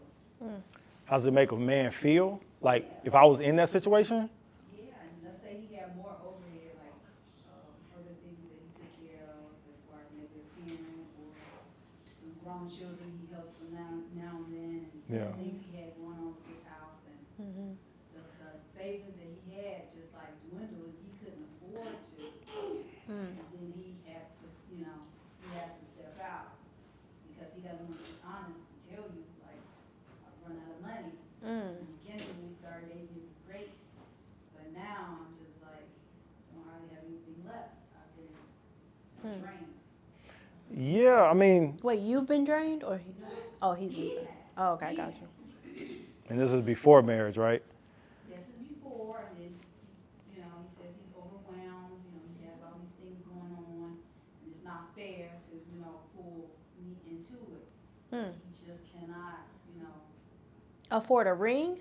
How does it make a man feel? Like if I was in that situation? Yeah, and let's say he had more overhead, like other things that he took care of, as far as maybe a parent or some grown children he helped them now and then, and Yeah. things he had going Yeah, I mean, Wait, you've been drained or he? Oh, he's been drained. Oh, okay, got you. and this is before marriage, right? This is before, and then, you know, he says he's overwhelmed, you know, he has all these things going on, and it's not fair to, you know, pull me into it. Hmm. He just cannot, you know, Afford a ring?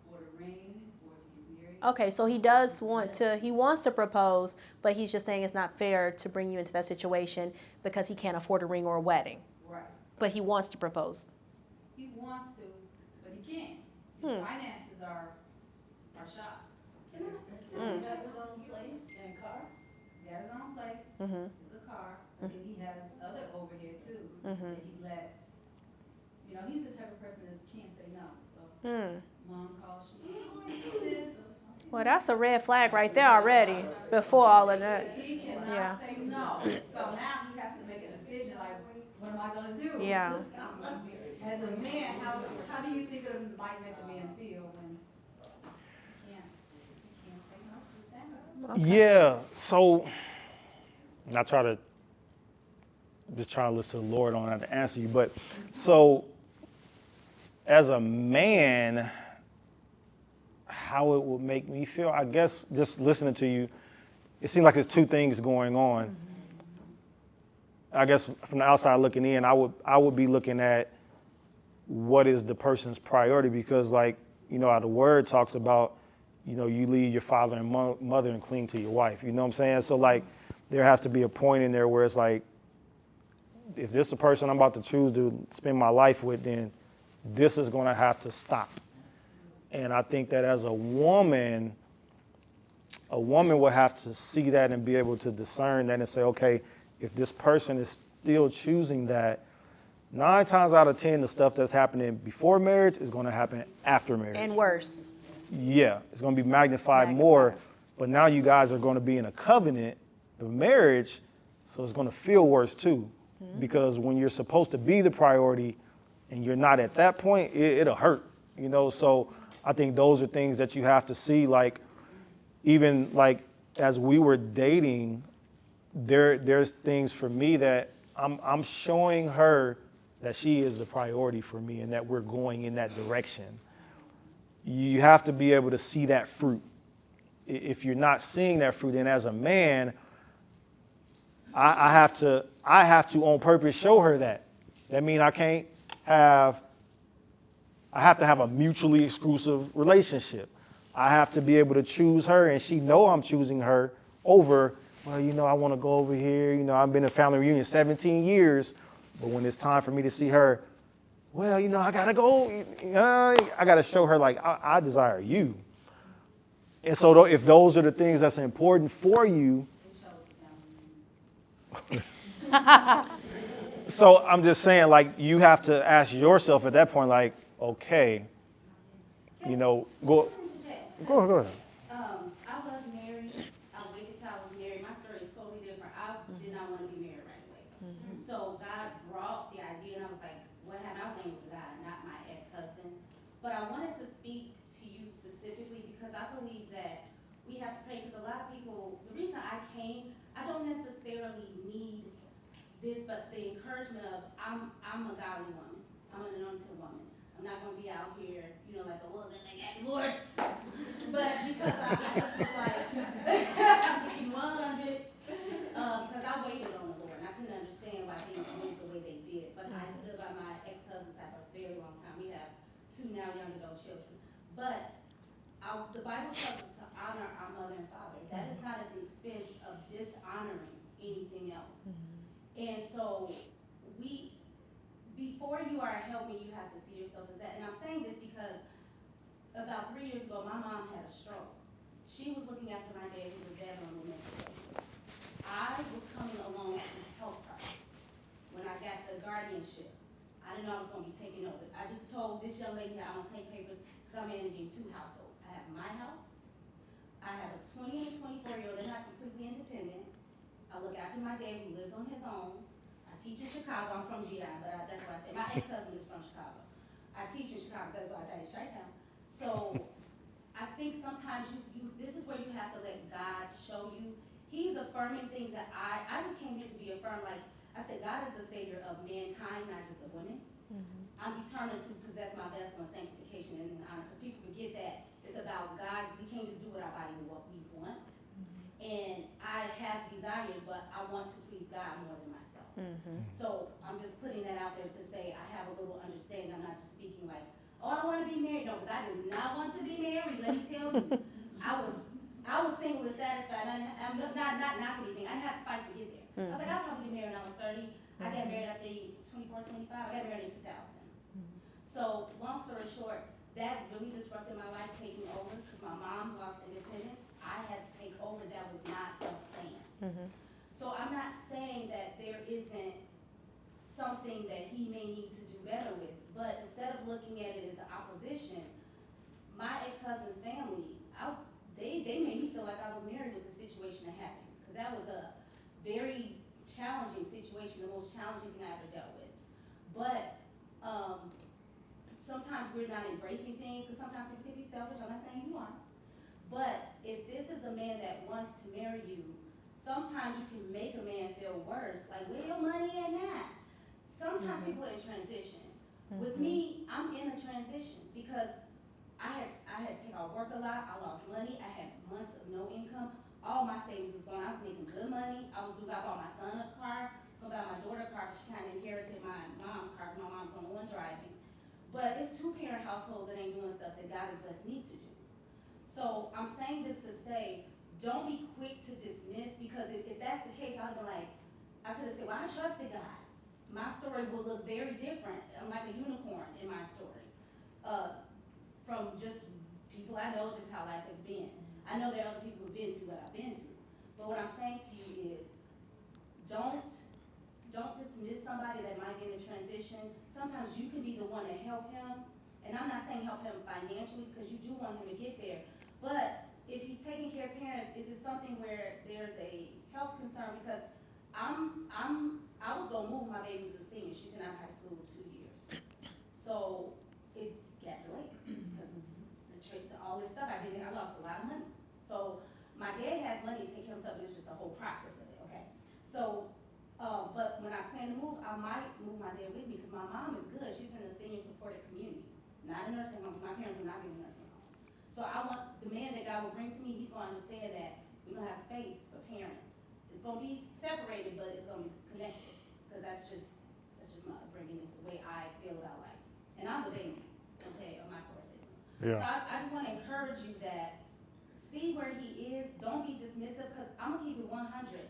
afford a ring, or to get married. Okay, so he wants to propose, but he's just saying it's not fair to bring you into that situation because he can't afford a ring or a wedding. Right. But he wants to propose. He wants to, but he can't. His finances are shot. Mm. He got his own place and car. He's got his own place, Mm-hmm. his car, but then he has other overhead too, Mhm. that he lets. You know, he's the type of person that can't say no, so Mm. mom calls, she, oh, I do this. Well, that's a red flag right there already. Before all of that. He cannot Yeah. say no, so now he has to make a decision, like, what am I gonna do? Yeah. As a man, how do you think it might make a man feel when he can't say no to his family? Okay. Yeah. So, and I try to just try to listen to the Lord on how to answer you, but so as a man, how it would make me feel, I guess just listening to you, it seems like there's two things going on. I guess from the outside looking in, I would be looking at what is the person's priority, because like, you know, how the word talks about, you know, you leave your father and mother and cling to your wife. You know what I'm saying? So like, there has to be a point in there where it's like, if this is the person I'm about to choose to spend my life with, then this is going to have to stop. And I think that as a woman will have to see that and be able to discern that and say, okay, if this person is still choosing that, 9 times out of 10, the stuff that's happening before marriage is going to happen after marriage. And worse. Yeah, it's going to be magnified more. But now you guys are going to be in a covenant of marriage, so it's going to feel worse too. Because when you're supposed to be the priority and you're not at that point, it'll hurt, you know? So I think those are things that you have to see, like, even like as we were dating, there's things for me that I'm showing her that she is the priority for me and that we're going in that direction. You have to be able to see that fruit. If you're not seeing that fruit, then as a man, I have to on purpose show her that. That means I have to have a mutually exclusive relationship. I have to be able to choose her, and she know I'm choosing her over, well, you know, I want to go over here. You know, I've been in family reunion 17 years, but when it's time for me to see her, well, you know, I got to go. I got to show her, like, I desire you. And so if those are the things that's important for you, so I'm just saying, like, you have to ask yourself at that point, like, okay, you know, go ahead. I was married. I waited till I was married. My story is totally different. I did not want to be married right away. So God brought the idea, and I was like, what happened? I was angry with God, not my ex-husband. But I wanted to speak to you specifically because I believe that we have to pray. Because a lot of people, the reason I came, I don't necessarily need this, but the encouragement of I'm a godly woman. I'm an anointed woman. I'm not gonna be out here, you know, like the ones that they got divorced. But because I just was like, I'm taking 100, because I waited on the Lord, and I couldn't understand why things went the way they did. But I stood by my ex-husband's side for a very long time. We have 2 now young adult children. But the Bible tells us to honor our mother and father. That is not at the expense of dishonoring anything else. And so before you are a helpmate, you have to see yourself as that. And I'm saying this because about 3 years ago, my mom had a stroke. She was looking after my dad, who was battling with mental illness. I was coming along to help her when I got the guardianship. I didn't know I was going to be taking over. I just told this young lady I don't take papers because I'm managing 2 households. I have my house. I have a 20 and 24-year-old. They're not completely independent. I look after my dad, who lives on his own. I teach in Chicago. I'm from GI, but that's why I say my ex-husband is from Chicago. I teach in Chicago, so that's why I say it's Chi-Town. So I think sometimes this is where you have to let God show you. He's affirming things that I just came here to be affirmed. Like, I I said, God is the savior of mankind, not just of women. I'm determined to possess my vessel in sanctification and in honor, because people forget that it's about God. We can't just do with our body what we want. And I have desires, but I want to please God more than myself. So I'm just putting that out there to say I have a little understanding. I'm not just speaking like, oh, I want to be married. No, because I did not want to be married. Let me tell you, I was single and satisfied. I'm not knocking anything. I didn't have to fight to get there. I was like, I'll probably get married when I was 30. I got married at the 24, 25. I got married in 2000. So long story short, that really disrupted my life, taking over, because my mom lost independence. I had to take over. That was not the plan. So I'm not saying that there isn't something that he may need to do better with, but instead of looking at it as an opposition, my ex-husband's family, they made me feel like I was married with the situation that happened, because that was a very challenging situation, the most challenging thing I ever dealt with. But sometimes we're not embracing things, because sometimes people can be selfish. I'm not saying you are. But if this is a man that wants to marry you, sometimes you can make a man feel worse, like, where your money at now? Sometimes people are in transition. With me, I'm in a transition, because I had to take out work a lot. I lost money. I had months of no income. All my savings was gone. I was making good money. I bought my son a car. So I bought my daughter a car. She kind of inherited my mom's car, because my mom's the only one driving. But it's two-parent households that ain't doing stuff that God has blessed me to do. So I'm saying this to say, don't be quick to dismiss, because if that's the case, I'd be like, I could have said, well, I trusted God. My story will look very different. I'm like a unicorn in my story. From just people I know, just how life has been. I know there are other people who've been through what I've been through. But what I'm saying to you is, don't dismiss somebody that might be in a transition. Sometimes you can be the one to help him. And I'm not saying help him financially, because you do want him to get there. But if he's taking care of parents, is it something where there's a health concern? Because I was gonna move, my baby's a senior. She's been out of high school 2 years. So it got delayed because of the trip, all this stuff I did. I lost a lot of money. So my dad has money to take care of himself. It's just a whole process of it, okay? So, but when I plan to move, I might move my dad with me, because my mom is good. She's in a senior supported community, not a nursing home. My parents were not in a nursing home. So I want the man that God will bring to me, he's gonna understand that we're gonna have space for parents. It's gonna be separated, but it's gonna be connected, because that's just my upbringing. It's the way I feel about life. And I'm the baby, okay, of my four siblings. So I just wanna encourage you that see where he is. Don't be dismissive, because I'm gonna keep it 100.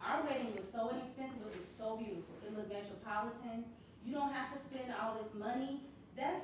Our wedding was so inexpensive, it was so beautiful. It looked metropolitan. You don't have to spend all this money. That's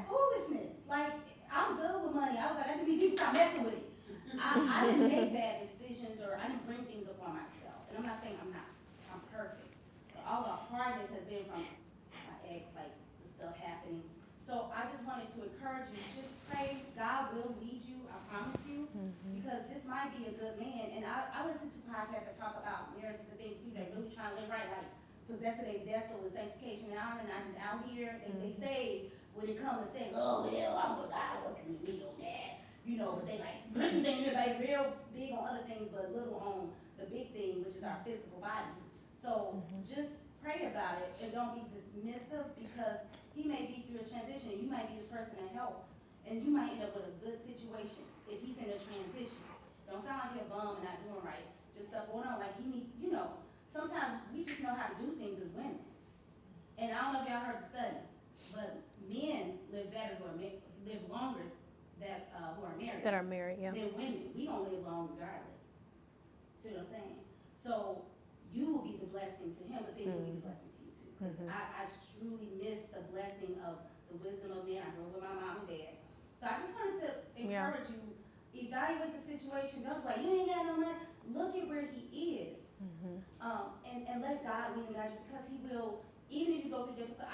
foolishness. Like, I'm good with money. I was like, I just need people to stop messing with it. I didn't make bad decisions, or I didn't bring things upon myself. And I'm not saying I'm not. I'm perfect. But all the hardness has been from my ex, like the stuff happening. So I just wanted to encourage you, just pray. God will lead you, I promise you, because this might be a good man. And I listen to podcasts that talk about marriages and things, people that really trying to live right, like possessing a vessel with sanctification and honor, not just out here. They say, when it comes to saying, oh, well, I'm with God, what can we read on that? You know, but they like, Christians ain't everybody real big on other things, but little on the big thing, which is our physical body. So just pray about it, and don't be dismissive, because he may be through a transition, and you might be his person to help, and you might end up with a good situation if he's in a transition. Don't sound like you're a bum and not doing right. Just stuff going on, like he needs, you know, sometimes we just know how to do things as women. And I don't know if y'all heard the study, but men live better live longer who are married. That are married, yeah. Than women. We don't live long regardless. See what I'm saying? So you will be the blessing to him, but then he'll be the blessing to you too. Because I truly miss the blessing of the wisdom of men. I grew up with my mom and dad. So I just wanted to encourage you, evaluate the situation. Don't just like, you ain't got no money. Look at where he is. And let God lead and guide you, because he will, even if you go through difficult,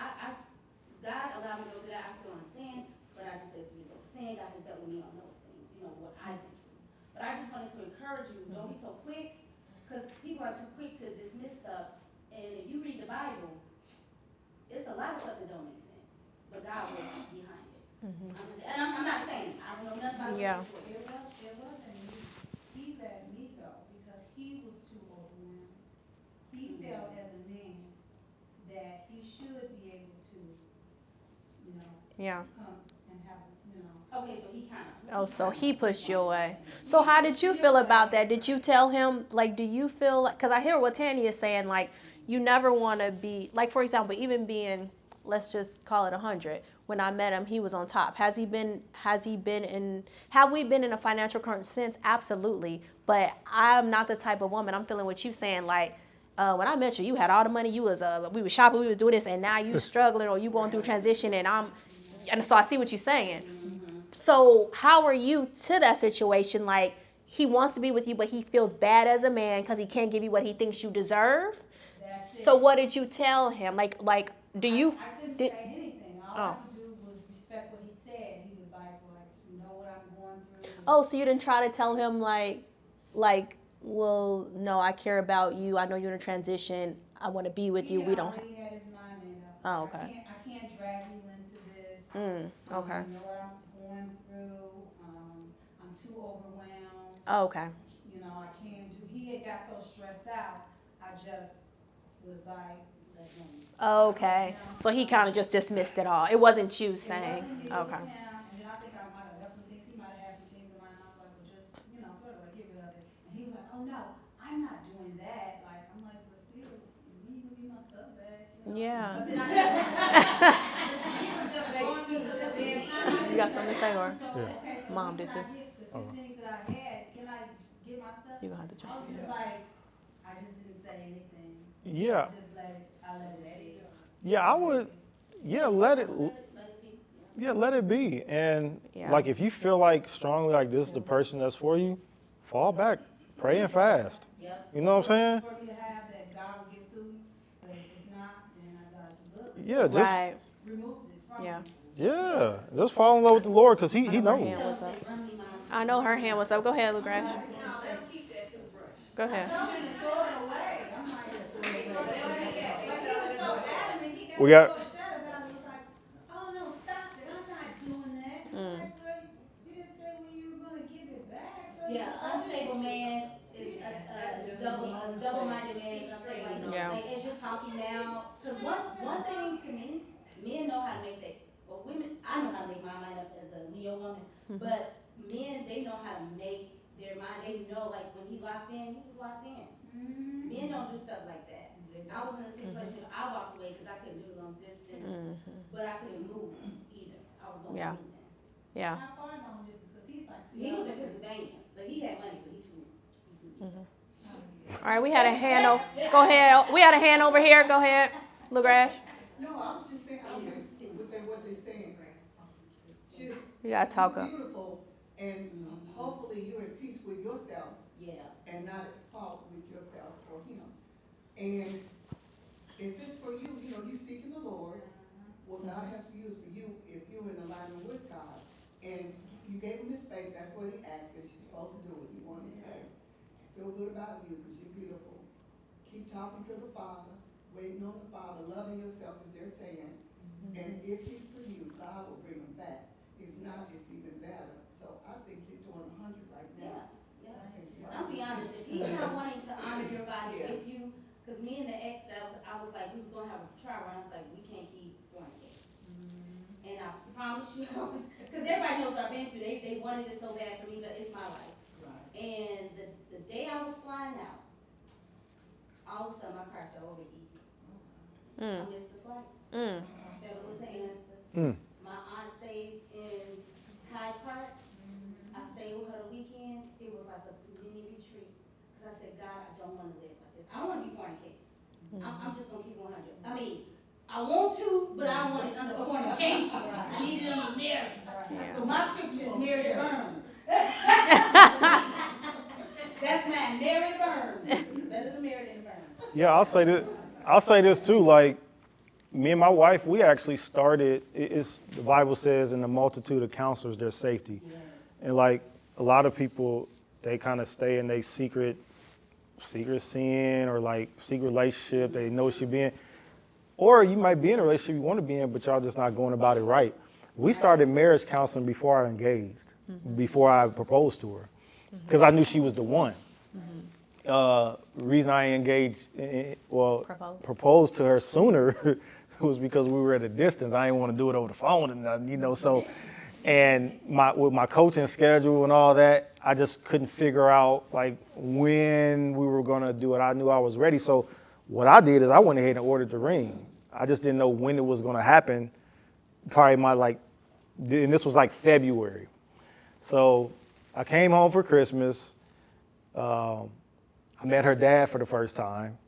God allowed me to go through that. I still understand, but I just said it's a result of sin. God has dealt with me on those things, you know, what I've been through. But I just wanted to encourage you, don't be so quick, because people are too quick to dismiss stuff. And if you read the Bible, it's a lot of stuff that don't make sense, but God was behind it. I'm not saying, I don't know nothing about Yeah. it. There was a need. He let me go because he was too overwhelmed. He felt as a that he should be able to, you know, Yeah. come and have, you know. Okay, so he kind of. Oh, so he pushed you away. So how did you feel about that? Did you tell him, like, do you feel like, because I hear what Tanya is saying, like, you never want to be, like, for example, even being, let's just call it 100. When I met him, he was on top. Have we been in a financial crunch since? Absolutely. But I'm not the type of woman, I'm feeling what you're saying, like, when I met you, you had all the money, we was shopping, we was doing this, and now you struggling or you going through transition, and so I see what you're saying. So how are you to that situation? Like, he wants to be with you, but he feels bad as a man because he can't give you what he thinks you deserve. That's it. So what did you tell him? Like, do you? I couldn't Did, say anything. All I could do was respect what he said. He was like, well, you know what I'm going through. oh, so you didn't try to tell him like, well, no, I care about you. I know you're in a transition. I want to be with you. We don't. He already had his mind made up. Oh, okay. I can't drag you into this. Okay. You know what I'm going through. I'm too overwhelmed. Oh, okay. You know, I can't do. He had got so stressed out. I just was like, let him. Okay. So he kind of just dismissed it all. It wasn't you saying. It wasn't Okay. me, it was him, and then I think I might have left some things. He might have had some things in mind. And I was like, well, just put it away, get rid of it. And he was like, oh no, I'm not doing that. Like I'm like, but still, when you give me my stuff back. Yeah. But then he was just going through such a bad time. You got something to say, or? So, okay, so Mom when did too. I get the few things that I had, can I get my stuff? You gonna have to check. I was just like, I just didn't say anything. Yeah, Just I let it be. yeah, I would, yeah, let it be. And Yeah. like, if you feel like strongly like this is the person that's for you, fall back, pray and fast. Yep. You know what I'm saying? For me to have that God will give to me, but if it's not, then I got to look, Yeah, just Right. removed it from Yeah. me. yeah, just fall in love with the Lord because He Her knows. hand was up. I know her hand was up. Go ahead, LaGrash. Go ahead. Throw it away. I'm like, he was so adamant, he got We got- so upset about it. He was like, oh no, stop it, I'm not doing that. I'm like, well, you didn't say when you were gonna give it back, so. Yeah, unstable man is a double-minded man is unstable. Yeah. Like, as you're talking now, so one thing to me, men know how to make women, I know how to make my mind up as a Leo woman, but men, they know how to make their mind, they know, like, when he locked in, he was locked in. Men don't do stuff like that. I was in a situation, I walked away because I couldn't do long distance, but I couldn't move either. I was going Yeah. to move now. Yeah. How far long distance, cause he's like 2 He was in hours. Pennsylvania, but he had money, so he flew. All right, we had a hand over. Go ahead. We had a hand over here. Go ahead, LaGrash. No, I was just saying, I was with what they're saying. Just You gotta talk up. beautiful, and hopefully you're at peace with yourself Yeah. and not at fault with yourself or him. And if it's for you, you seeking the Lord, what God has for you is for you, if you're in alignment with God. And you gave him his space, that's what he asked, and she's supposed to do it, he wanted his space. Feel good about you, because you're beautiful. Keep talking to the Father, waiting on the Father, loving yourself, as they're saying. And if he's for you, God will bring him back. If not, it's even better. So I think you're doing 100 right now. Yeah. I think you're I'll be honest, if he's not wanting to honor your body Yeah. with you, because me and the ex, I was like, we was gonna have a trial run, I was like, we can't keep fornicating. And I promise you, because everybody knows what I've been through, they wanted it so bad for me, but it's my life. And the day I was flying out, all of a sudden my car started overheating. I missed the flight. That was the answer. My aunt stays in Hyde Park. I stayed with her the weekend. It was like a mini retreat. Because I said, God, I don't want to live like this. I don't want to be fornicating. I'm just going to keep 100. I mean, I want to, but I don't want it under fornication. I need it under marriage. So my scripture is marry to burn. That's mine, marry to burn. Better to marry than to burn. Yeah, I'll say this too. Like, me and my wife, we actually started. It's the Bible says, "In the multitude of counselors, there's safety." And like a lot of people, they kind of stay in their secret sin or like secret relationship. They know what you're being, or you might be in a relationship you want to be in, but y'all just not going about it right. We started marriage counseling before I engaged, before I proposed to her, because I knew she was the one. reason I engaged, Proposed. proposed to her sooner was because we were at a distance. I didn't want to do it over the phone and nothing, so. And with my coaching schedule and all that, I just couldn't figure out like when we were gonna do it. I knew I was ready, so what I did is I went ahead and ordered the ring. I just didn't know when it was gonna happen. Probably and this was like February. So I came home for Christmas. I met her dad for the first time,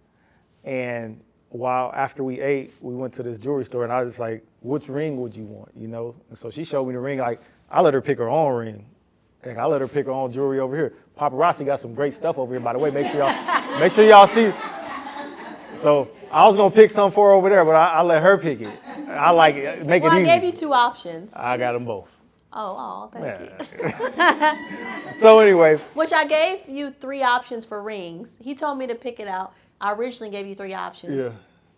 and after we ate, we went to this jewelry store, and I was like, which ring would you want, And so she showed me the ring. Like, I let her pick her own ring. Heck, I let her pick her own jewelry over here. Paparazzi got some great stuff over here, by the way. Make sure y'all see. So I was gonna pick some for her over there, but I let her pick it. I like it, make it easy. I gave you 2 options. I got them both. Thank you. So anyway. Which I gave you 3 options for rings. He told me to pick it out. I originally gave you 3 options. Yeah.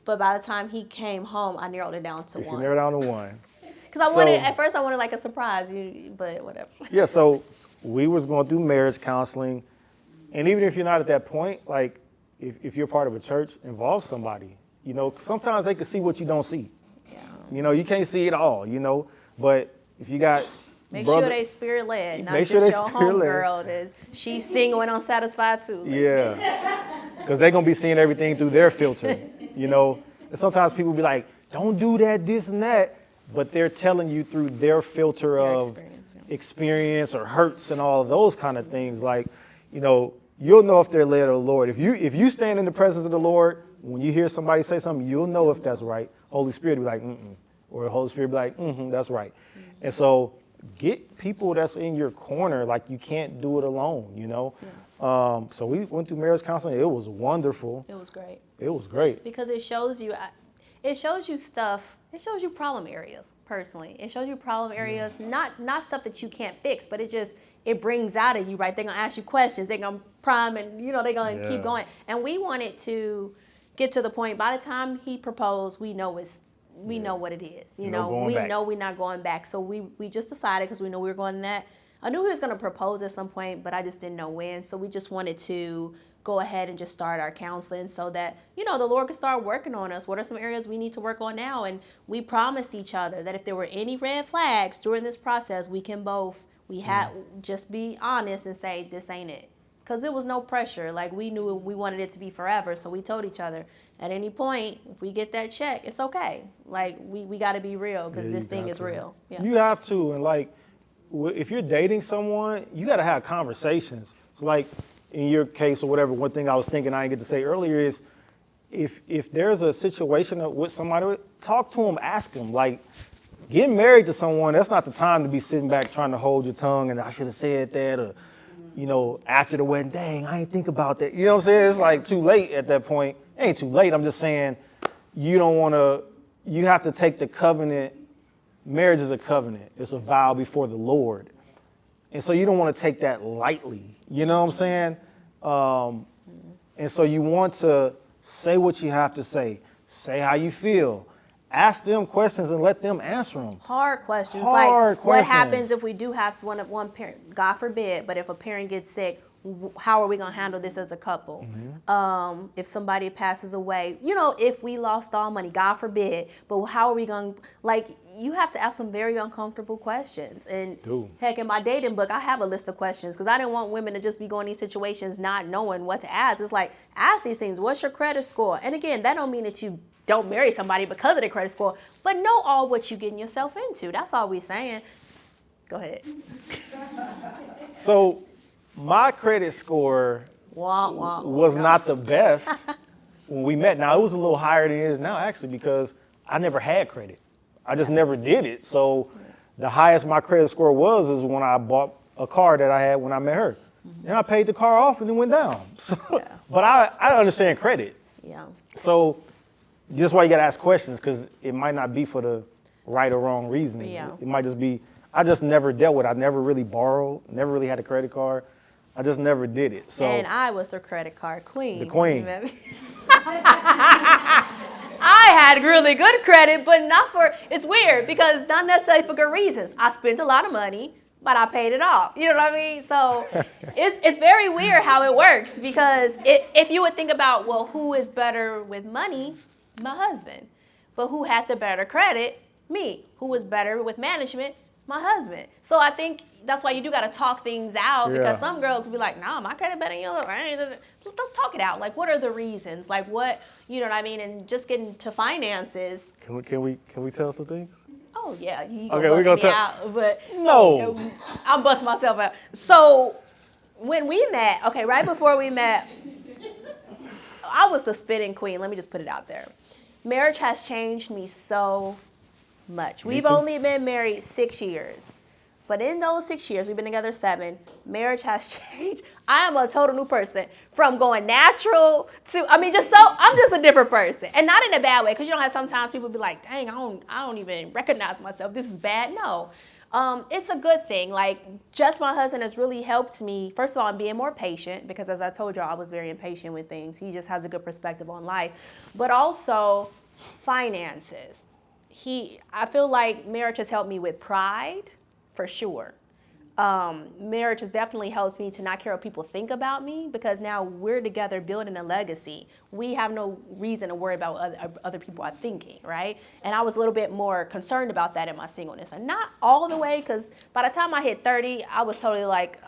But by the time he came home, I narrowed it down to 1. She narrowed down to 1. Because at first I wanted like a surprise, but whatever. Yeah, so we was going through marriage counseling. And even if you're not at that point, like if you're part of a church, involve somebody. Sometimes they can see what you don't see. Yeah. You can't see it all, But if you got Make sure they spirit led, not just your homegirl. She's single and unsatisfied too. Yeah, because they're gonna be seeing everything through their filter, And sometimes people be like, "Don't do that, this and that," but they're telling you through their filter of experience or hurts and all of those kind of things. Like, you'll know if they're led of the Lord. If you stand in the presence of the Lord, when you hear somebody say something, you'll know if that's right. Holy Spirit will be like, or the Holy Spirit will be like, that's right. And so get people that's in your corner. Like, you can't do it alone, Yeah. So we went through marriage counseling. It was wonderful. It was great. It was great. Because it shows you stuff. It shows you problem areas, personally. It shows you problem areas, not stuff that you can't fix, but it brings out of you, right? They're going to ask you questions. They're going to prime and, they're going to keep going. And we wanted to get to the point, by the time he proposed, we know what it is. We know we're not going back. So we just decided, because we know we were going that. I knew he was going to propose at some point, but I just didn't know when. So we just wanted to go ahead and just start our counseling so that, the Lord could start working on us. What are some areas we need to work on now? And we promised each other that if there were any red flags during this process, we can just be honest and say, this ain't it. Because there was no pressure. Like, we knew we wanted it to be forever. So we told each other, at any point, if we get that check, it's okay. Like, we got to be real, because this thing is real. Yeah. You have to. And, like, if you're dating someone, you got to have conversations. So, like, in your case or whatever, one thing I was thinking I didn't get to say earlier is, if there's a situation with somebody, talk to them, ask them. Like, getting married to someone, that's not the time to be sitting back trying to hold your tongue and I should have said that, or, after the wedding, dang, I didn't think about that. You know what I'm saying? It's like too late at that point. It ain't too late. I'm just saying you have to take the covenant. Marriage is a covenant. It's a vow before the Lord. And so you don't want to take that lightly. You know what I'm saying? And so you want to say what you have to say. Say how you feel. Ask them questions and let them answer them. Hard questions. What happens if we do have one parent, God forbid, but if a parent gets sick, how are we going to handle this as a couple? Mm-hmm. If somebody passes away, if we lost all money, God forbid, but how are we going to, you have to ask some very uncomfortable questions. And heck, in my dating book, I have a list of questions, because I didn't want women to just be going in these situations not knowing what to ask. It's like, ask these things. What's your credit score? And again, that don't mean that you don't marry somebody because of their credit score, but know all what you're getting yourself into. That's all we're saying. Go ahead. So my credit score was not the best when we met. Now, it was a little higher than it is now, actually, because I never had credit. I just never did it. So the highest my credit score was is when I bought a car that I had when I met her. Mm-hmm. And I paid the car off and it went down. So, but I understand credit. Yeah. So that's why you got to ask questions, because it might not be for the right or wrong reason. Yeah. It might just be, I just never dealt with it. I never really borrowed, never really had a credit card. I just never did it. So and I was the credit card queen. The queen. I had really good credit, but it's weird, because not necessarily for good reasons. I spent a lot of money. but I paid it off. You know what I mean? So it's very weird how it works, because if you would think about, well, who is better with money? My husband. But who had the better credit? Me. Who was better with management? My husband. So I think that's why you do got to talk things out, because some girl could be like, nah, my credit better than yours. Let's talk it out. Like, what are the reasons? Like, what, you know what I mean? And just getting to finances. Can we tell some things? Oh yeah, you Okay, gonna we bust gonna me out, but No. I'll bust myself out. So when we met, okay, right before we met, I was the spinning queen. Let me just put it out there. Marriage has changed me so much. We've too. only been married 6 years. But in those 6 years, we've been together 7, marriage has changed. I am a total new person, from going natural to, I'm just a different person. And not in a bad way, because you know how sometimes people be like, dang, I don't even recognize myself. This is bad. No, it's a good thing. Like, just my husband has really helped me, first of all, in being more patient, because as I told you, I was very impatient with things. He just has a good perspective on life. But also finances. I feel like marriage has helped me with pride, for sure. Marriage has definitely helped me to not care what people think about me, because now we're together building a legacy. We have no reason to worry about what other people are thinking, right? And I was a little bit more concerned about that in my singleness. And not all the way, because by the time I hit 30, I was totally like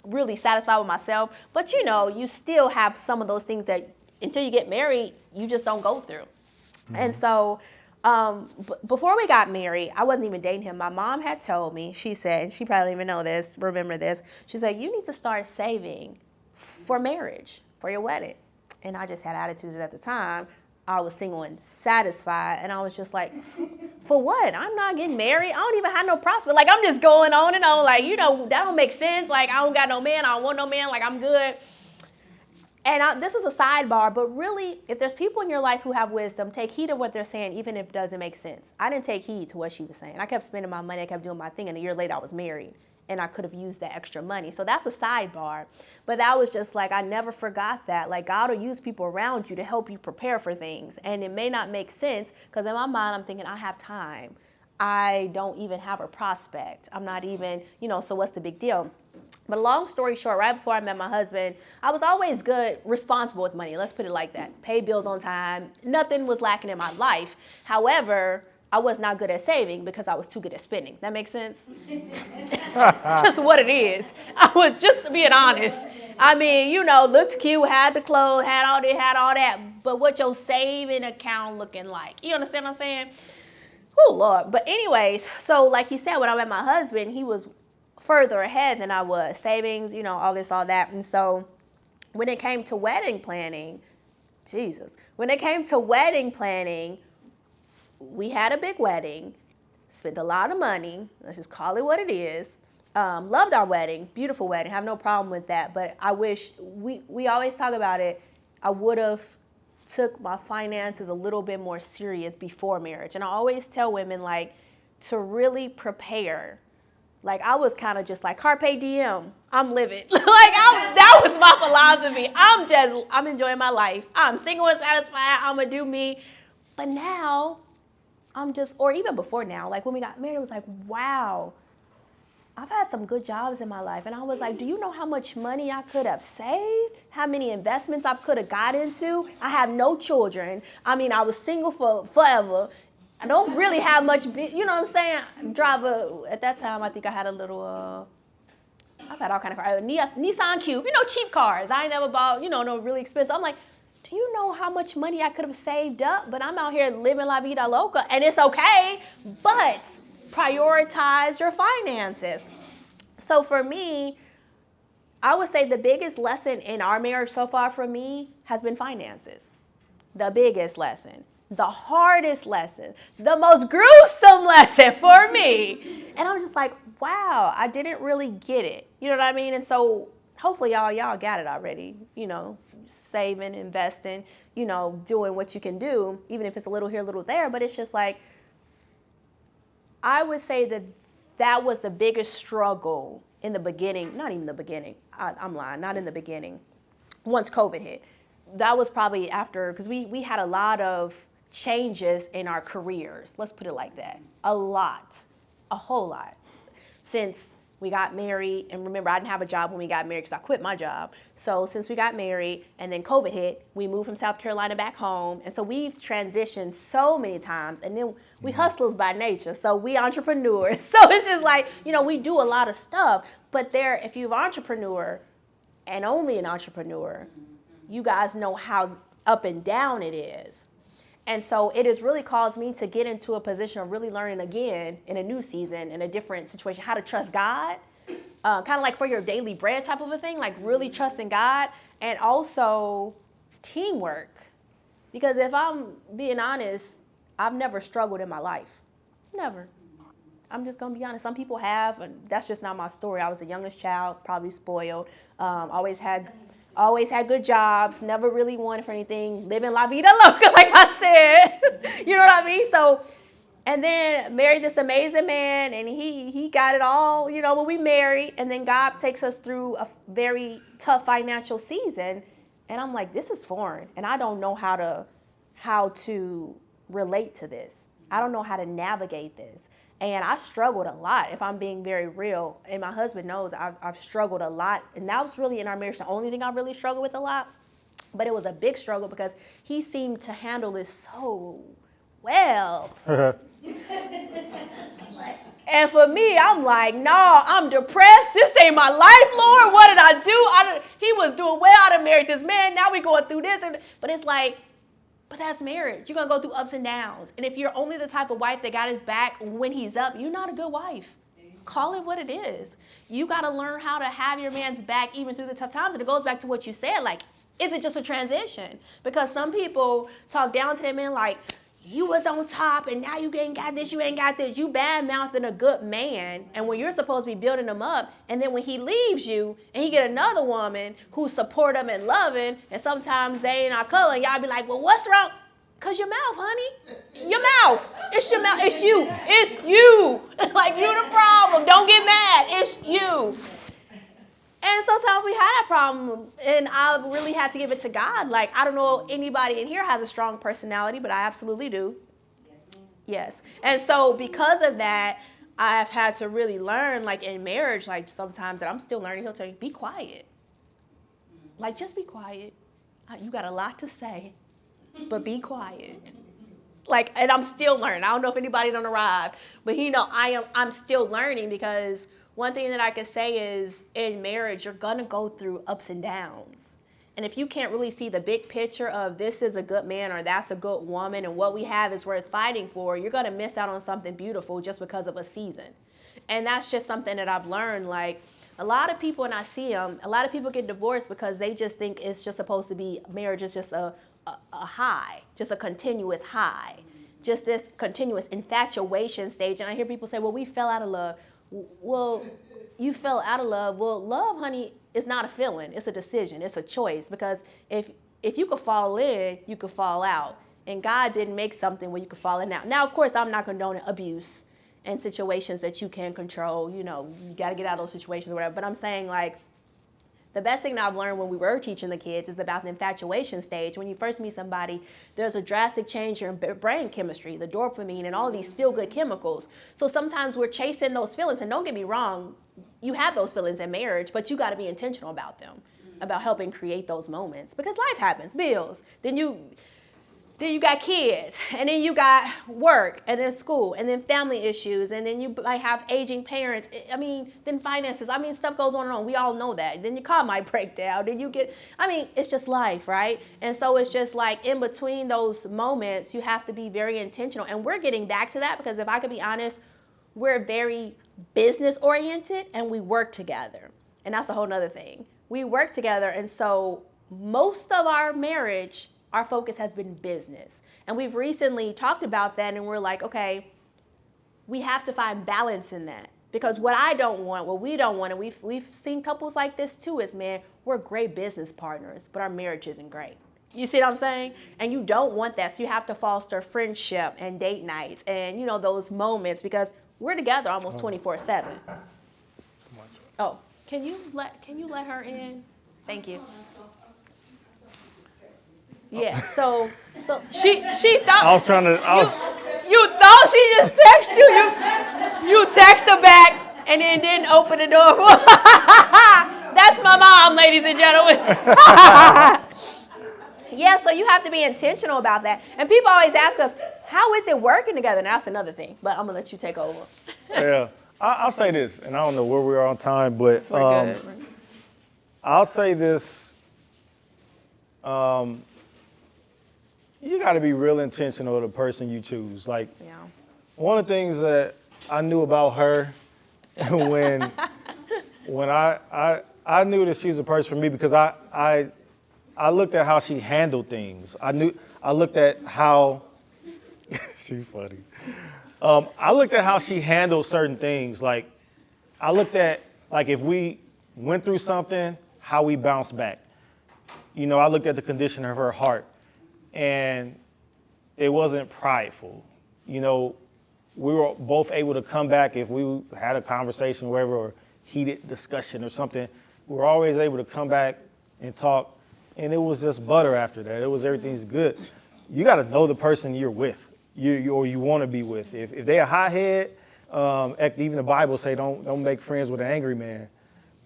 really satisfied with myself. But you know, you still have some of those things that until you get married, you just don't go through. Mm-hmm. And so before we got married, I wasn't even dating him. My mom had told me, she said, and she probably don't even know this, remember this. She said, you need to start saving for marriage, for your wedding. And I just had attitudes at the time. I was single and satisfied. And I was just like, for what? I'm not getting married. I don't even have no prospect. Like, I'm just going on and on. Like, you know, that don't make sense. Like, I don't got no man. I don't want no man. Like, I'm good. And this is a sidebar, but really, if there's people in your life who have wisdom, take heed of what they're saying, even if it doesn't make sense. I didn't take heed to what she was saying. I kept spending my money, I kept doing my thing, and a year later I was married, and I could have used that extra money. So that's a sidebar. But that was just like, I never forgot that. Like, God will use people around you to help you prepare for things. And it may not make sense, because in my mind, I'm thinking, I have time. I don't even have a prospect. I'm not even, so what's the big deal? But long story short, right before I met my husband, I was always good, responsible with money. Let's put it like that. Paid bills on time. Nothing was lacking in my life. However, I was not good at saving because I was too good at spending. That makes sense? Just what it is. I was just being honest. Looked cute, had the clothes, had all that. But what your saving account looking like? You understand what I'm saying? Oh, Lord. But anyways, so like he said, when I met my husband, he was further ahead than I was. Savings, all this, all that. And so when it came to wedding planning, we had a big wedding, spent a lot of money. Let's just call it what it is. Loved our wedding, beautiful wedding, have no problem with that. But I wish, we always talk about it, I would have took my finances a little bit more serious before marriage. And I always tell women, like, to really prepare. Like, I was kind of just like, carpe diem, I'm living. That was my philosophy. I'm enjoying my life. I'm single and satisfied. I'm going to do me. But now, or even before now, like when we got married, it was like, wow, I've had some good jobs in my life. And I was like, do you know how much money I could have saved? How many investments I could have got into? I have no children. I was single for forever. I don't really have much, you know what I'm saying? At that time, I think I had a little, I've had all kind of cars, Nissan Cube, cheap cars. I ain't never bought, no really expensive. I'm like, do you know how much money I could have saved up? But I'm out here living la vida loca, and it's okay, but prioritize your finances. So for me, I would say the biggest lesson in our marriage so far for me has been finances. The biggest lesson. The hardest lesson, the most gruesome lesson for me. And I was just like, wow, I didn't really get it. You know what I mean? And so hopefully y'all got it already, saving, investing, doing what you can do, even if it's a little here, a little there. But it's just like, I would say that was the biggest struggle in the beginning. Not even the beginning. I'm lying, not in the beginning. Once COVID hit. That was probably after, because we had a lot of changes in our careers. Let's put it like that. A whole lot. Since We got married, and remember, I didn't have a job when we got married because I quit my job. So since we got married and then COVID hit, we moved from South Carolina back home. And so we've transitioned so many times. And then we hustlers by nature, so we entrepreneurs. So it's just like, we do a lot of stuff. But if you're an entrepreneur and only an entrepreneur, you guys know how up and down it is. And so it has really caused me to get into a position of really learning again in a new season, in a different situation, how to trust God, kind of like for your daily bread type of a thing, like really trusting God, and also teamwork. Because if I'm being honest, I've never struggled in my life. Never. I'm just going to be honest. Some people have, and that's just not my story. I was the youngest child, probably spoiled, always had good jobs, never really wanted for anything, living la vida loca, like I said. You know what I mean? So, and then married this amazing man, and he got it all, when we married. And then God takes us through a very tough financial season. And I'm like, this is foreign. And I don't know how to relate to this. I don't know how to navigate this. And I struggled a lot, if I'm being very real. And my husband knows I've struggled a lot. And that was really in our marriage the only thing I really struggled with a lot. But it was a big struggle because he seemed to handle this so well. And for me, I'm like, no, I'm depressed. This ain't my life, Lord. What did I do? He was doing well. I done married this man. Now we going through this. But it's like, but that's marriage. You're going to go through ups and downs. And if you're only the type of wife that got his back when he's up, you're not a good wife. Call it what it is. You got to learn how to have your man's back even through the tough times. And it goes back to what you said, like, is it just a transition? Because some people talk down to their men like, you was on top and now you ain't got this, you ain't got this. You bad-mouthing a good man, and when you're supposed to be building him up, and then when he leaves you and he get another woman who support him and loving, and sometimes they ain't our color, and y'all be like, well, what's wrong? Because your mouth, honey. Your mouth. It's your mouth. It's you. It's you. Like, you the problem. Don't get mad. It's you. And sometimes we had that problem, and I really had to give it to God. Like, I don't know anybody in here has a strong personality, but I absolutely do. Yes. And so because of that, I've had to really learn, like in marriage, like sometimes that I'm still learning, he'll tell you, be quiet. Like, just be quiet. You got a lot to say, but be quiet. Like, and I'm still learning. I don't know if anybody done arrived, but I'm still learning, because one thing that I can say is in marriage, you're going to go through ups and downs. And if you can't really see the big picture of this is a good man or that's a good woman and what we have is worth fighting for, you're going to miss out on something beautiful just because of a season. And that's just something that I've learned. Like, a lot of people, and I see them, a lot of people get divorced because they just think it's just supposed to be, marriage is just a high, just a continuous high, just this continuous infatuation stage. And I hear people say, well, we fell out of love. Well, you fell out of love. Well, love, honey, is not a feeling. It's a decision. It's a choice. Because if you could fall in, you could fall out. And God didn't make something where you could fall in and out. Now, of course, I'm not condoning abuse and situations that you can control. You got to get out of those situations or whatever. But I'm saying, like, the best thing that I've learned when we were teaching the kids is about the infatuation stage. When you first meet somebody, there's a drastic change in brain chemistry, the dopamine and all these feel-good chemicals. So sometimes we're chasing those feelings. And don't get me wrong, you have those feelings in marriage, but you got to be intentional about them, about helping create those moments. Because life happens, bills. Then you got kids, and then you got work, and then school, and then family issues, and then you might have aging parents. Then finances. Stuff goes on and on. We all know that. Then your car might break down. Then it's just life, right? And so it's just like in between those moments, you have to be very intentional. And we're getting back to that because if I could be honest, we're very business oriented and we work together. And that's a whole nother thing. We work together, and so most of our marriage, our focus has been business. And we've recently talked about that, and we're like, okay, we have to find balance in that. Because what I don't want, what we don't want, and we've seen couples like this too, is, man, we're great business partners, but our marriage isn't great. You see what I'm saying? And you don't want that. So you have to foster friendship and date nights and, those moments, because we're together almost 24/7. Oh, can you let her in? Thank you. Yeah, so she thought I was trying to. you thought she just texted you. You text her back. and then didn't open the door. That's my mom, ladies and gentlemen. Yeah, so you have to be intentional about that. And people always ask us, how is it working together? And that's another thing, but I'm going to let you take over. Yeah, I'll say this, and I don't know where we are on time, but We're good. I'll say this. You got to be real intentional with the person you choose. Like, Yeah. one of the things that I knew about her when I knew that she was a person for me because I looked at how she handled things. I looked at how she's funny. I looked at how she handled certain things. Like, I looked at, like, if we went through something, how we bounced back. You know, I looked at the condition of her heart, and it wasn't prideful. You know, we were both able to come back if we had a conversation, wherever, or heated discussion or something. We were always able to come back and talk, and it was just butter after that. It was everything's good. You got to know the person you're with, or you want to be with. If they're a hothead, even the Bible say don't make friends with an angry man.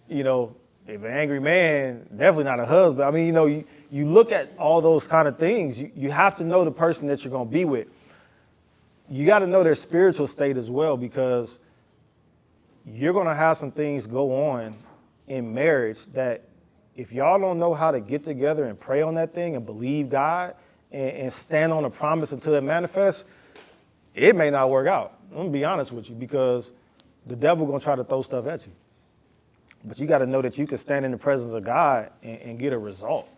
You know, if an angry man, definitely not a husband. I mean, you know, you look at all those kind of things. You have to know the person that you're going to be with. You got to know their spiritual state as well, because you're going to have some things go on in marriage that if y'all don't know how to get together and pray on that thing and believe God and stand on a promise until it manifests, it may not work out. I'm going to be honest with you, because the devil going to try to throw stuff at you. But you got to know that you can stand in the presence of God and get a result.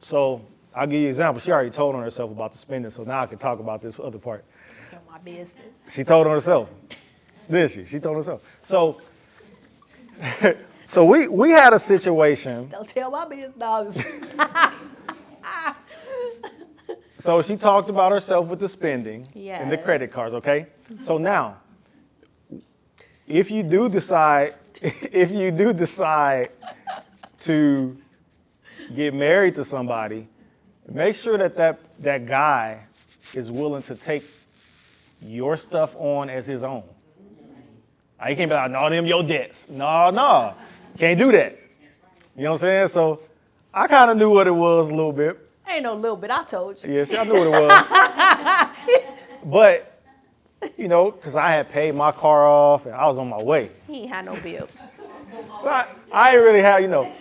So I'll give you an example. She already told on herself about the spending, so now I can talk about this other part. Tell my business. She told on herself. Did she? She told herself. So, so we had a situation. Don't tell my business, dogs. So she talked about herself with the spending and the Yes. credit cards, okay? So now, if you do decide to get married to somebody, make sure that guy is willing to take your stuff on as his own. You can't be like, no, them your debts. No, can't do that. You know what I'm saying? So I kind of knew what it was a little bit. Ain't no little bit, I told you. Yes, I knew what it was. But, you know, because I had paid my car off and I was on my way. He ain't had no bills. So I didn't really have, you know.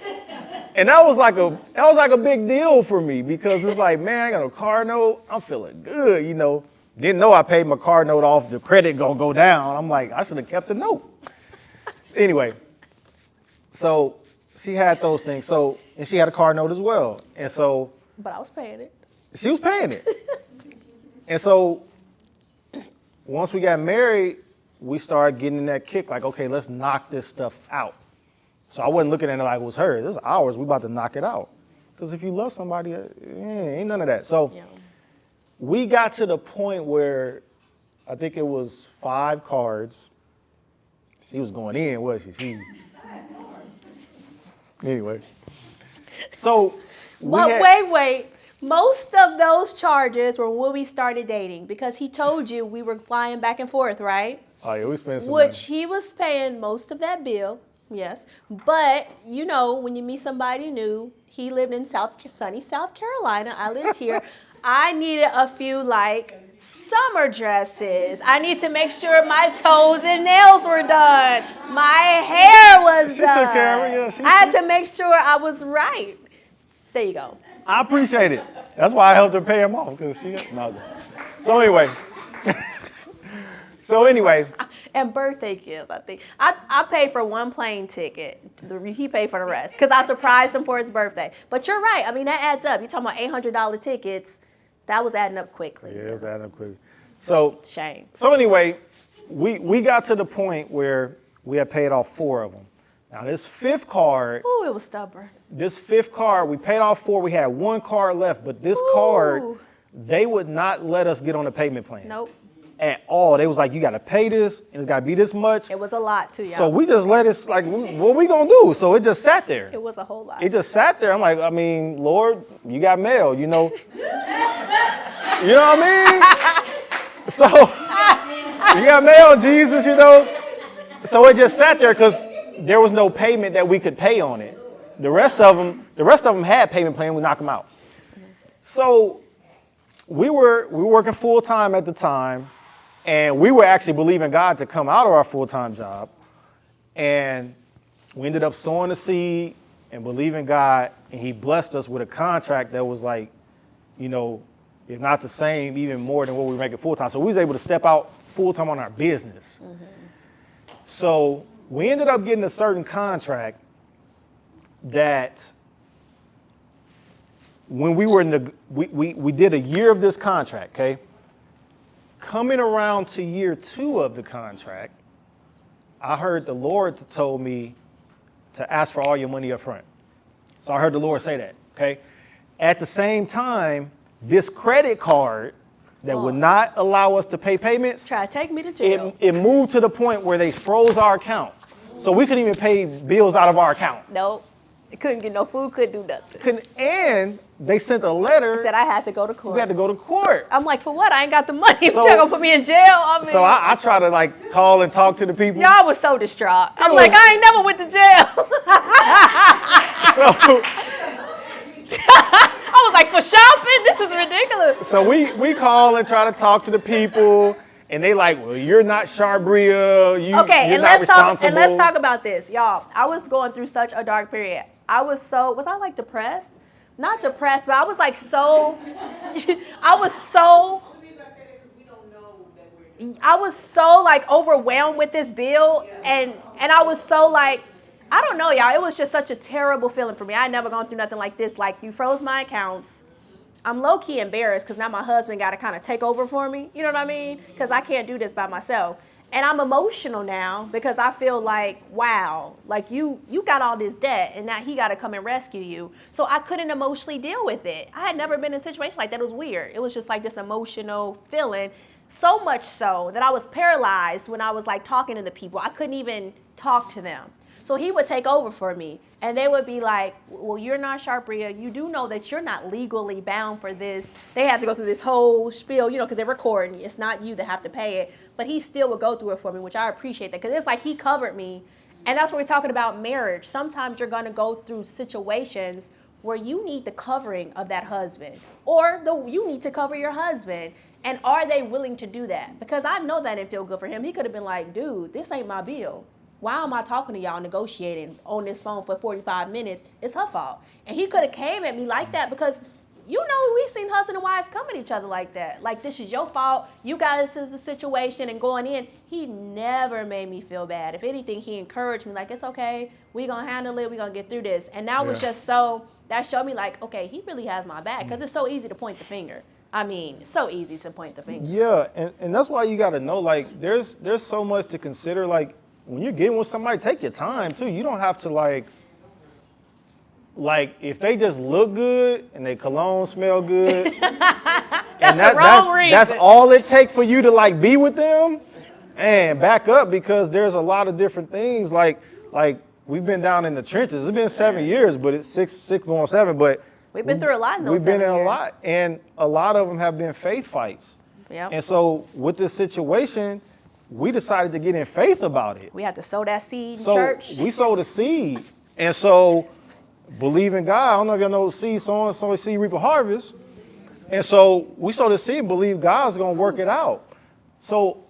And that was like a big deal for me, because it's like, man, I got a car note. I'm feeling good, you know. Didn't know I paid my car note off. The credit gonna go down. I'm like, I should have kept the note. Anyway, so she had those things. So, and she had a car note as well. And so But I was paying it. she was paying it. And so once we got married, we started getting in that kick, like, okay, let's knock this stuff out. So I wasn't looking at it like it was her. This is ours. We about to knock it out. Because if you love somebody, ain't none of that. So Yeah. we got to the point where I think it was 5 cards. She was going in, wasn't she? Anyway. So But wait. Most of those charges were when we started dating, because he told you we were flying back and forth, right? Oh yeah, we spent some Which he was paying most of that bill, yes. But, you know, when you meet somebody new, he lived in sunny South Carolina. I lived here. I needed a few, like, summer dresses. I need to make sure my toes and nails were done. My hair was She done. took care of it, yeah, she I had to make sure I was right. There you go. I appreciate it. That's why I helped her pay him off, because she. No. So anyway. And birthday gifts, I think. I paid for one plane ticket. He paid for the rest, because I surprised him for his birthday. But you're right. I mean, that adds up. You're talking about $800 tickets. That was adding up quickly. Yeah, it was adding up quickly. So Shame. anyway, we got to the point where we had paid off 4 of them. Now this 5th card, Ooh, it was stubborn. we paid off 4. We had 1 card left, but this card, they would not let us get on the payment plan. Nope. At all. They was like, you got to pay this, and it's got to be this much. It was a lot too, y'all. So we just let it, like, what we gonna do? So it just sat there. It was a whole lot. It just sat there. I'm like, I mean, Lord, you got mail, you know. You know what I mean? So you got mail, Jesus, you know. So it just sat there because there was no payment that we could pay on it. The rest of them had payment plan. We knocked them out. So we were working full time at the time, and we were actually believing God to come out of our full time job, and we ended up sowing the seed and believing God, and He blessed us with a contract that was like, you know, if not the same, even more than what we were making full time. So we was able to step out full time on our business. So we ended up getting a certain contract that when we were we did a year of this contract, okay? Coming around to year 2 of the contract, I heard the Lord told me to ask for all your money up front. So I heard the Lord say that, okay? At the same time, this credit card that would not allow us to pay payments, Try to take me to jail. it moved to the point where they froze our account. So we couldn't even pay bills out of our account. Nope. I couldn't get no food, couldn't do nothing. And they sent a letter. Said I had to go to court. We had to go to court. I'm like, for what? I ain't got the money. So- You're gonna put me in jail? I mean, So I try to like call and talk to the people. y'all was so distraught. I'm It like, was- I ain't never went to jail. So, I was like, for shopping? This is ridiculous. so we call and try to talk to the people, and they like, well, you're not Sharbria. Okay, you're and not let's responsible. talk about this, y'all. I was going through such a dark period. Was I like depressed? Not depressed, but I was like so. I was so like overwhelmed with this bill, and I was so like, I don't know, y'all. It was just such a terrible feeling for me. I had never gone through nothing like this. Like, you froze my accounts. I'm low-key embarrassed because now my husband got to kind of take over for me. You know what I mean? Because I can't do this by myself. And I'm emotional now because I feel like, wow, like you got all this debt and now he got to come and rescue you. So I couldn't emotionally deal with it. I had never been in a situation like that. It was weird. It was just like this emotional feeling. So much so that I was paralyzed when I was like talking to the people. I couldn't even talk to them. So he would take over for me, and they would be like, well, you're not Sharbria. You do know that you're not legally bound for this. They had to go through this whole spiel, you know, because they're recording. It's not you that have to pay it. But he still would go through it for me, which I appreciate that, because it's like he covered me. And that's what we're talking about marriage. Sometimes you're going to go through situations where you need the covering of that husband, or you need to cover your husband. And are they willing to do that? Because I know that didn't feel good for him. He could have been like, dude, this ain't my bill. Why am I talking to y'all negotiating on this phone for 45 minutes? It's her fault. And he could have came at me like that because, you know, we've seen husband and wives come at each other like that. Like, this is your fault. You got into the situation and going in. He never made me feel bad. If anything, he encouraged me like, it's okay. We're going to handle it. We're going to get through this. And that was just so, that showed me like, okay, he really has my back, because it's so easy to point the finger. I mean, it's so easy to point the finger. Yeah, and that's why you got to know, like, there's so much to consider. Like, when you're getting with somebody, take your time too. You don't have to like if they just look good and they cologne smell good, That's the wrong reason. That's all it takes for you to like be with them, and back up, because there's a lot of different things. Like we've been down in the trenches. It's been 7 years, but it's six going 7. But We've been through a lot in those We've been 7 in years. a lot, and a lot of them have been faith fights. Yep. And so with this situation, we decided to get in faith about it. We had to sow that seed in So church. we sowed a seed, and so believe in God. I don't know if y'all know seed sowing, sow a seed, reap a harvest. And so we sowed a seed, believe God's gonna work it out. So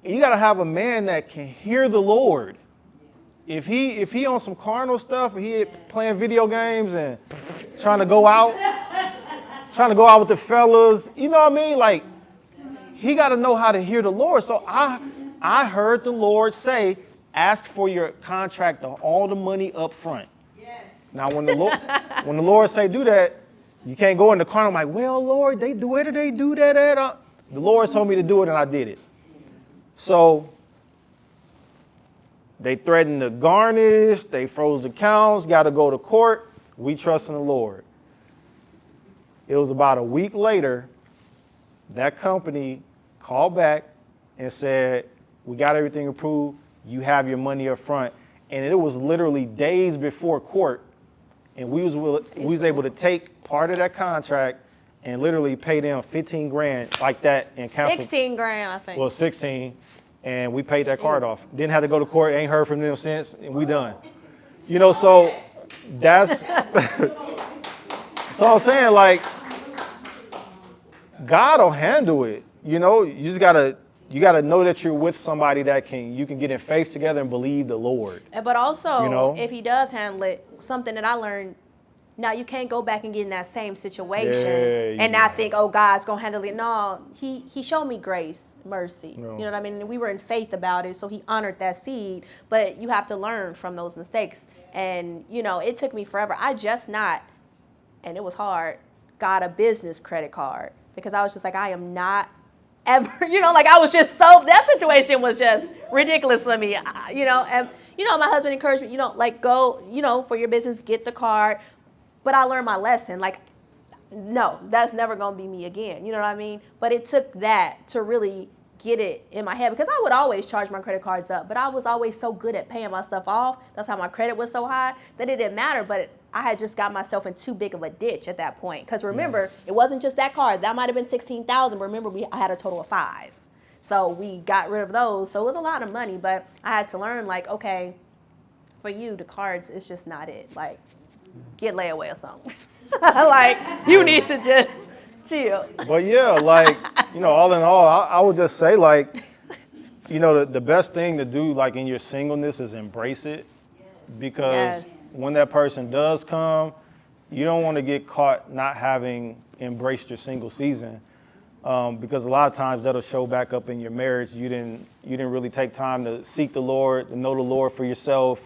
you gotta have a man that can hear the Lord. If he on some carnal stuff, or he playing video games and trying to go out with the fellas, you know what I mean? Like, he got to know how to hear the Lord. So I heard the Lord say, ask for your contract all the money up front. Yes. Now, when the Lord say do that, you can't go in the car. I'm like, well, Lord, where do they do that at? The Lord told me to do it, and I did it. So they threatened to garnish. They froze accounts. Got to go to court. We trust in the Lord. It was about a week later, that company called back and said, we got everything approved. You have your money up front. And it was literally days before court. And we was able to take part of that contract and literally pay them 15 grand like that and cancel. 16 grand, I think. Well, 16. and we paid that card off. Didn't have to go to court, ain't heard from them since, and we done. You know, so that's, so I'm saying, like, God will handle it. You know, you just gotta know that you're with somebody that you can get in faith together and believe the Lord. But also, You know? if he does handle it, something that I learned, now you can't go back and get in that same situation Yeah, and not think, oh, God's gonna handle it. No, he showed me grace, mercy. No. You know what I mean? And we were in faith about it, so he honored that seed. But you have to learn from those mistakes. And you know, it took me forever. I just not, and it was hard, got a business credit card because I was just like, I am not ever, you know, like I was just so, that situation was just ridiculous for me, you know. And you know, my husband encouraged me, you know, like go, you know, for your business, get the card. But I learned my lesson, like, no, that's never gonna be me again, you know what I mean? But it took that to really get it in my head, because I would always charge my credit cards up, but I was always so good at paying my stuff off. That's how my credit was so high that it didn't matter. But I had just got myself in too big of a ditch at that point. Because remember, it wasn't just that card. That might have been $16,000. Remember, I had a total of 5. So we got rid of those. So it was a lot of money, but I had to learn, like, okay, for you, the cards is just not it. Like, get layaway or something. Like, you need to just chill. But yeah, like, you know, all in all, I would just say, like, you know, the best thing to do, like, in your singleness is embrace it. Because Yes. when that person does come, you don't want to get caught not having embraced your single season. Because a lot of times that'll show back up in your marriage. You didn't really take time to seek the Lord, to know the Lord for yourself,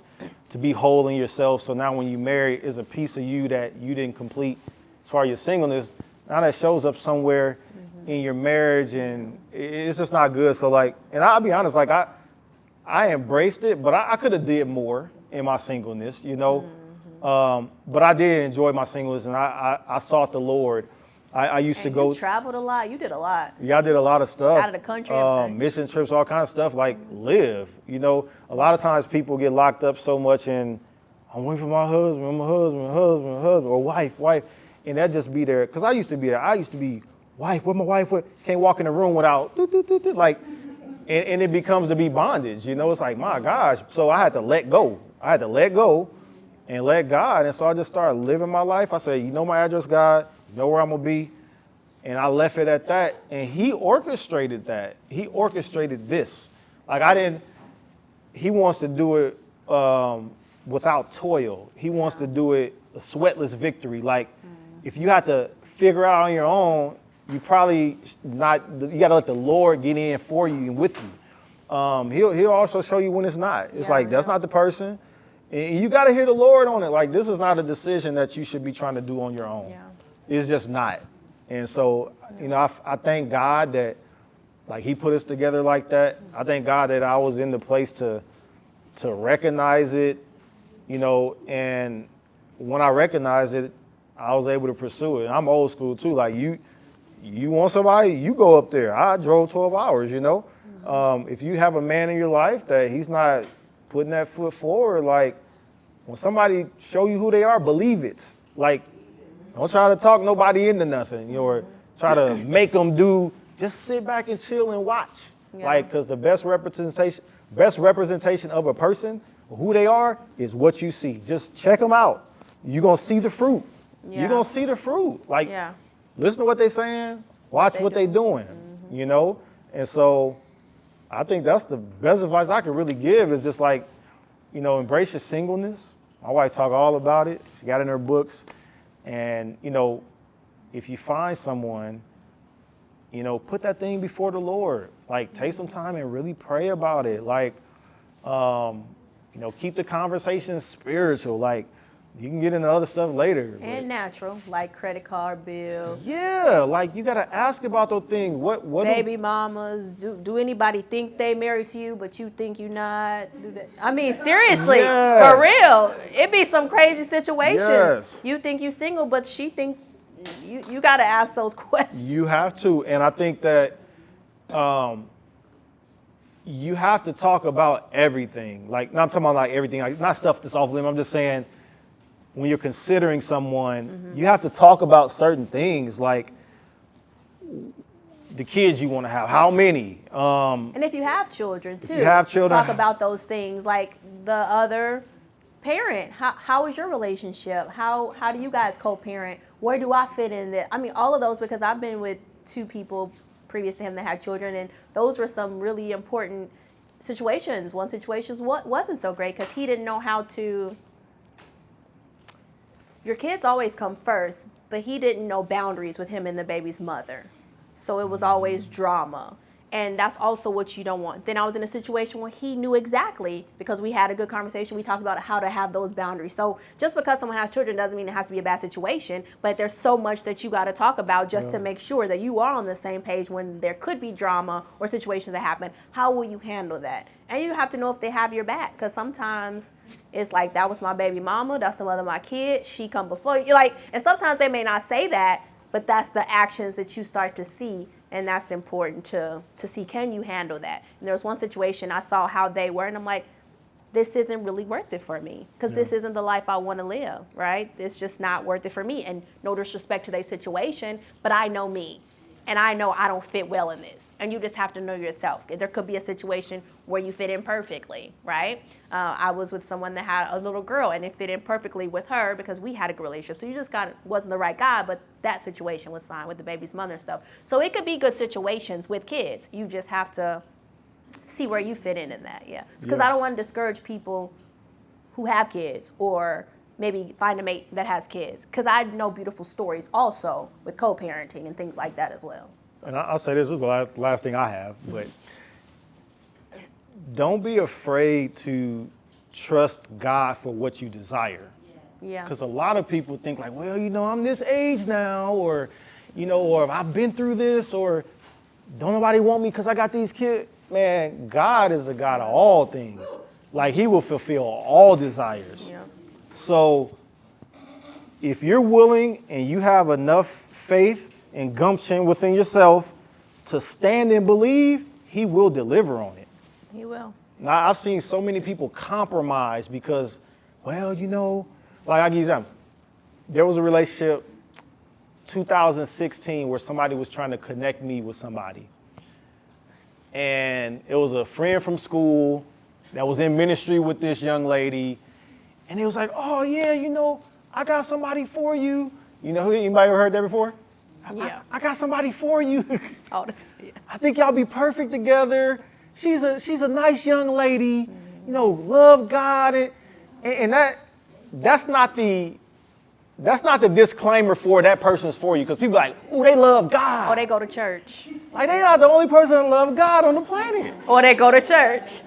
to be whole in yourself. So now when you marry, is a piece of you that you didn't complete as far as your singleness. Now that shows up somewhere in your marriage, and it's just not good. So like, and I'll be honest, like I embraced it, but I could have did more in my singleness, you know. But I did enjoy my singleness, and I sought the Lord. I used to go. You traveled a lot. You did a lot. Yeah, I did a lot of stuff. Out of the country, everything. Mission trips, all kinds of stuff, like live. You know, a lot of times people get locked up so much in, I'm waiting for my husband, or wife. And that just be there. Because I used to be there. I used to be, wife, where my wife? Can't walk in the room without, like, and it becomes to be bondage. You know, it's like, my gosh. So I had to let go. And let God. And so I just started living my life. I said, you know my address, God. You know where I'm going to be. And I left it at that. And he orchestrated that. He orchestrated this. Like he wants to do it without toil. He wants to do it a sweatless victory. Like if you have to figure out on your own, you probably not, you got to let the Lord get in for you and with you. He'll also show you when it's not. It's like, that's not the person. And you got to hear the Lord on it. Like, this is not a decision that you should be trying to do on your own. Yeah. It's just not. And so, you know, I thank God that, like, he put us together like that. I thank God that I was in the place to recognize it, you know, and when I recognized it, I was able to pursue it. And I'm old school too. Like, you want somebody, you go up there. I drove 12 hours, you know. If you have a man in your life that he's not putting that foot forward, like, when somebody show you who they are, believe it. Like, don't try to talk nobody into nothing, you know, or try to make them do, just sit back and chill and watch. Yeah. Like, because the best representation of a person, who they are, is what you see. Just check them out. You're going to see the fruit. Yeah. You're going to see the fruit. Like, Yeah. listen to what they're saying, watch what they're doing, you know? And so I think that's the best advice I could really give, is just like, you know, embrace your singleness. My wife talked all about it. She got in her books. And, you know, if you find someone, you know, put that thing before the Lord. Like, take some time and really pray about it. Like, you know, keep the conversation spiritual. Like, you can get into other stuff later. And natural, like credit card bill, Yeah, like, you got to ask about those things. What baby mamas. Do anybody think they married to you, but you think you not? I mean, seriously, Yes. for real. It be some crazy situations. Yes. You think you single, but she think you got to ask those questions. You have to. And I think that you have to talk about everything. Like, not I'm talking about like everything, like, not stuff that's off limit. I'm just saying, when you're considering someone, you have to talk about certain things. Like, the kids you want to have, how many. And if you have children too, you have children- talk about those things like the other parent. How is your relationship? How do you guys co-parent? Where do I fit in that? I mean, all of those, because I've been with 2 people previous to him that had children, and those were some really important situations. One situation wasn't so great because he didn't know how to. Your kids always come first, but he didn't know boundaries with him and the baby's mother. So it was always drama. And that's also what you don't want. Then I was in a situation where he knew exactly, because we had a good conversation. We talked about how to have those boundaries. So just because someone has children doesn't mean it has to be a bad situation, but there's so much that you got to talk about just to make sure that you are on the same page when there could be drama or situations that happen. How will you handle that? And you have to know if they have your back, because sometimes it's like, that was my baby mama, that's the mother of my kid, she come before you. Like, and sometimes they may not say that, but that's the actions that you start to see, and that's important to see, can you handle that? And there was one situation I saw how they were, and I'm like, this isn't really worth it for me, because this isn't the life I want to live, right? It's just not worth it for me. And no disrespect to their situation, but I know me, and I know I don't fit well in this. And you just have to know yourself. There could be a situation where you fit in perfectly, right? I was with someone that had a little girl, and it fit in perfectly with her because we had a good relationship. So you just wasn't the right guy, but that situation was fine with the baby's mother and stuff. So it could be good situations with kids. You just have to see where you fit in that, yeah. Because I don't want to discourage people who have kids, or maybe find a mate that has kids. Because I know beautiful stories also with co-parenting and things like that as well. And I'll say this is the last thing I have, but don't be afraid to trust God for what you desire. Yeah. Because a lot of people think like, well, I'm this age now, or, or I've been through this, or don't nobody want me because I got these kids. Man, God is a God of all things. Like, he will fulfill all desires. Yeah. So if you're willing and you have enough faith and gumption within yourself to stand and believe, he will deliver on it. He will. Now, I've seen so many people compromise because, well, like I'll give you an example. There was a relationship 2016 where somebody was trying to connect me with somebody. And it was a friend from school that was in ministry with this young lady. And he was like, oh, yeah, I got somebody for you. Anybody ever heard that before? Yeah. I got somebody for you. All the time. Yeah. I think y'all be perfect together. She's a nice young lady, love God. And that's not the disclaimer for that person's for you, because people are like, oh, they love God. Or they go to church. Like, they not the only person that love God on the planet. Or they go to church.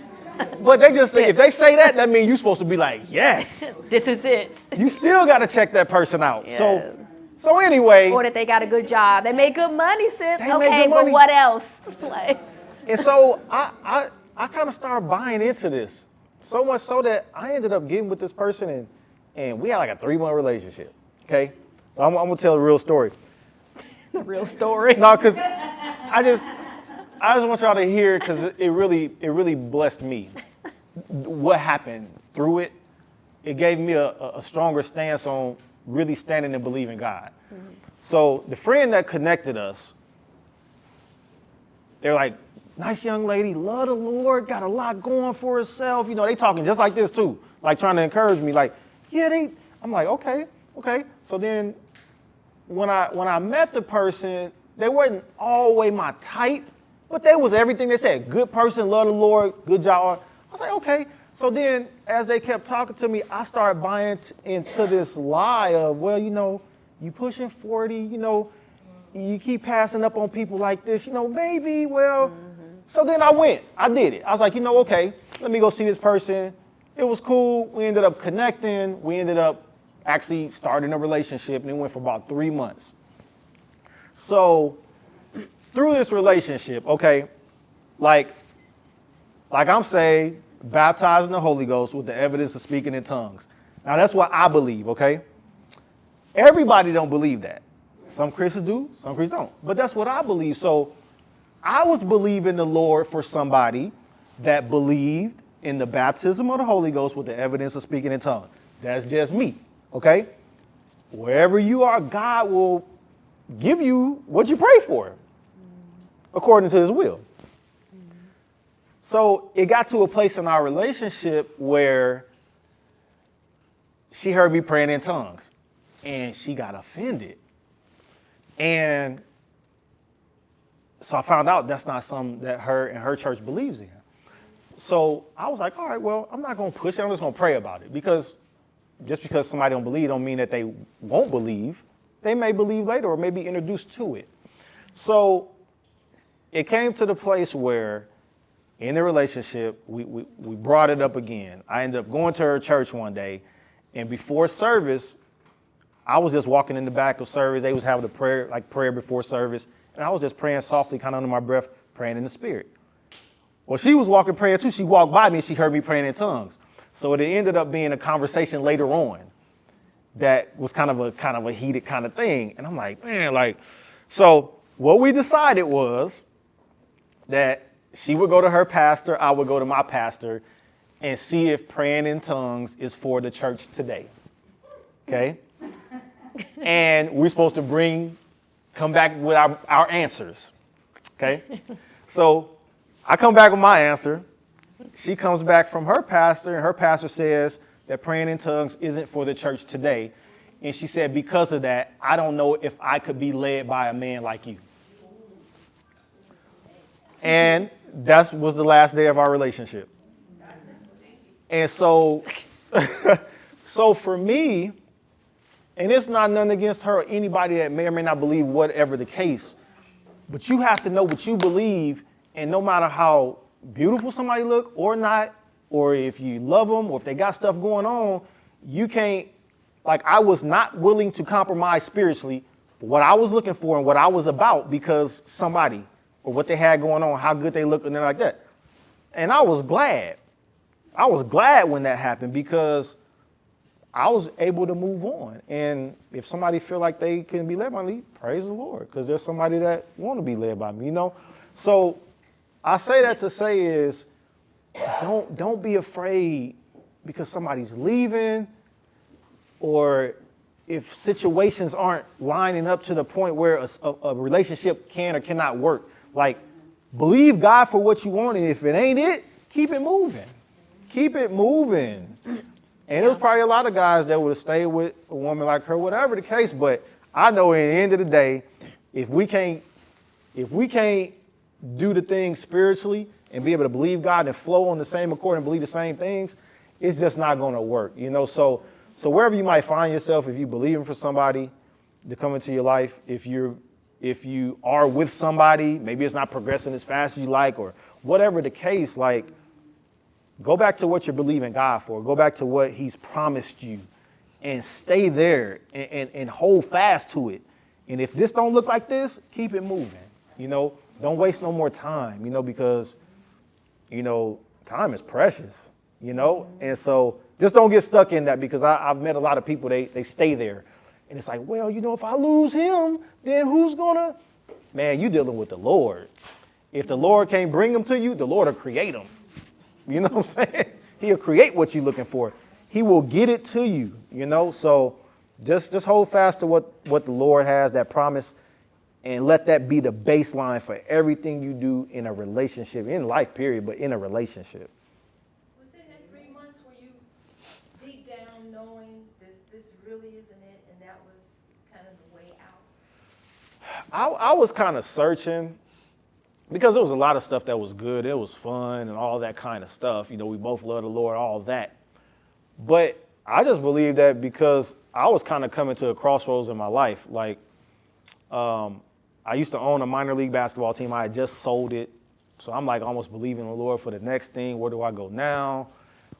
But they just say, if they say that means you're supposed to be like, yes. This is it. You still got to check that person out. Yeah. So anyway. Or that they got a good job. They make good money, sis. They make Okay, good but money. what else? Like, And so I kind of started buying into this, so much so that I ended up getting with this person, and we had like a 3-month relationship. Okay, so I'm gonna tell a real story. the real story. No, because I just want y'all to hear, because it really blessed me. What happened through it, it gave me a stronger stance on really standing and believing God. Mm-hmm. So the friend that connected us, they're like, nice young lady, love the Lord, got a lot going for herself. They talking just like this too, like trying to encourage me. Like, yeah, I'm like, okay. So then when I met the person, they wasn't all the way my type, but they was everything they said. Good person, love the Lord, good job. I was like, okay. So then as they kept talking to me, I started buying into this lie of, well, you pushing 40, you keep passing up on people like this, maybe, well. Mm-hmm. So then I did it. I was like, okay, let me go see this person. It was cool. We ended up connecting. We ended up actually starting a relationship, and it went for about 3 months. So through this relationship, okay, like I'm saved, baptized in the Holy Ghost with the evidence of speaking in tongues. Now that's what I believe, okay? Everybody don't believe that. Some Christians do, some Christians don't. But that's what I believe. So I was believing the Lord for somebody that believed in the baptism of the Holy Ghost with the evidence of speaking in tongues. That's just me, okay? Wherever you are, God will give you what you pray for. according to his will. So it got to a place in our relationship where she heard me praying in tongues and she got offended. And so I found out that's not something that her and her church believes in. So I was like, all right, well, I'm not going to push it. I'm just going to pray about it, because just because somebody don't believe don't mean that they won't believe. They may believe later or may be introduced to it. So it came to the place where in the relationship, we brought it up again. I ended up going to her church one day, and before service, I was just walking in the back of service. They was having a prayer, like prayer before service, and I was just praying softly, kind of under my breath, praying in the spirit. Well, she was walking praying too. She walked by me and she heard me praying in tongues. So it ended up being a conversation later on that was kind of a heated kind of thing. And I'm like, man, like, so what we decided was that she would go to her pastor, I would go to my pastor, and see if praying in tongues is for the church today. Okay? And we're supposed to come back with our answers. Okay? So I come back with my answer. She comes back from her pastor, and her pastor says that praying in tongues isn't for the church today. And she said, because of that, I don't know if I could be led by a man like you. And that was the last day of our relationship. And so, so for me, and it's not nothing against her or anybody that may or may not believe whatever the case, but you have to know what you believe, and no matter how beautiful somebody look or not, or if you love them, or if they got stuff going on, you can't, like, I was not willing to compromise spiritually for what I was looking for and what I was about because somebody or what they had going on, how good they look, and they're like that. And I was glad. I was glad when that happened, because I was able to move on. And if somebody feel like they can be led by me, praise the Lord, because there's somebody that want to be led by me, you know? So I say that to say is, don't be afraid because somebody's leaving, or if situations aren't lining up to the point where a relationship can or cannot work. Like, believe God for what you want, and if it ain't it, keep it moving. Keep it moving. And there was probably a lot of guys that would have stayed with a woman like her, whatever the case. But I know at the end of the day, if we can't do the things spiritually and be able to believe God and flow on the same accord and believe the same things, it's just not going to work, you know. So wherever you might find yourself, if you believing for somebody to come into your life, if you are with somebody, maybe it's not progressing as fast as you like, or whatever the case, like, go back to what you're believing God for. Go back to what he's promised you and stay there and hold fast to it. And if this don't look like this, keep it moving. You know, don't waste no more time, you know, because, you know, time is precious, you know. And so just don't get stuck in that, because I've met a lot of people, they stay there. And it's like, well, you know, if I lose him, then who's gonna? Man, you dealing with the Lord. If the Lord can't bring them to you, the Lord will create them. You know what I'm saying? He'll create what you're looking for. He will get it to you, you know? So just hold fast to what the Lord has, that promise, and let that be the baseline for everything you do in a relationship, in life, period, but in a relationship. Within that 3 months, were you deep down knowing this really isn't it, and that was kind of the way out? I was kind of searching, because there was a lot of stuff that was good. It was fun and all that kind of stuff. You know, we both love the Lord, all that. But I just believe that because I was kind of coming to a crossroads in my life. Like, I used to own a minor league basketball team. I had just sold it. So I'm like almost believing the Lord for the next thing. Where do I go now?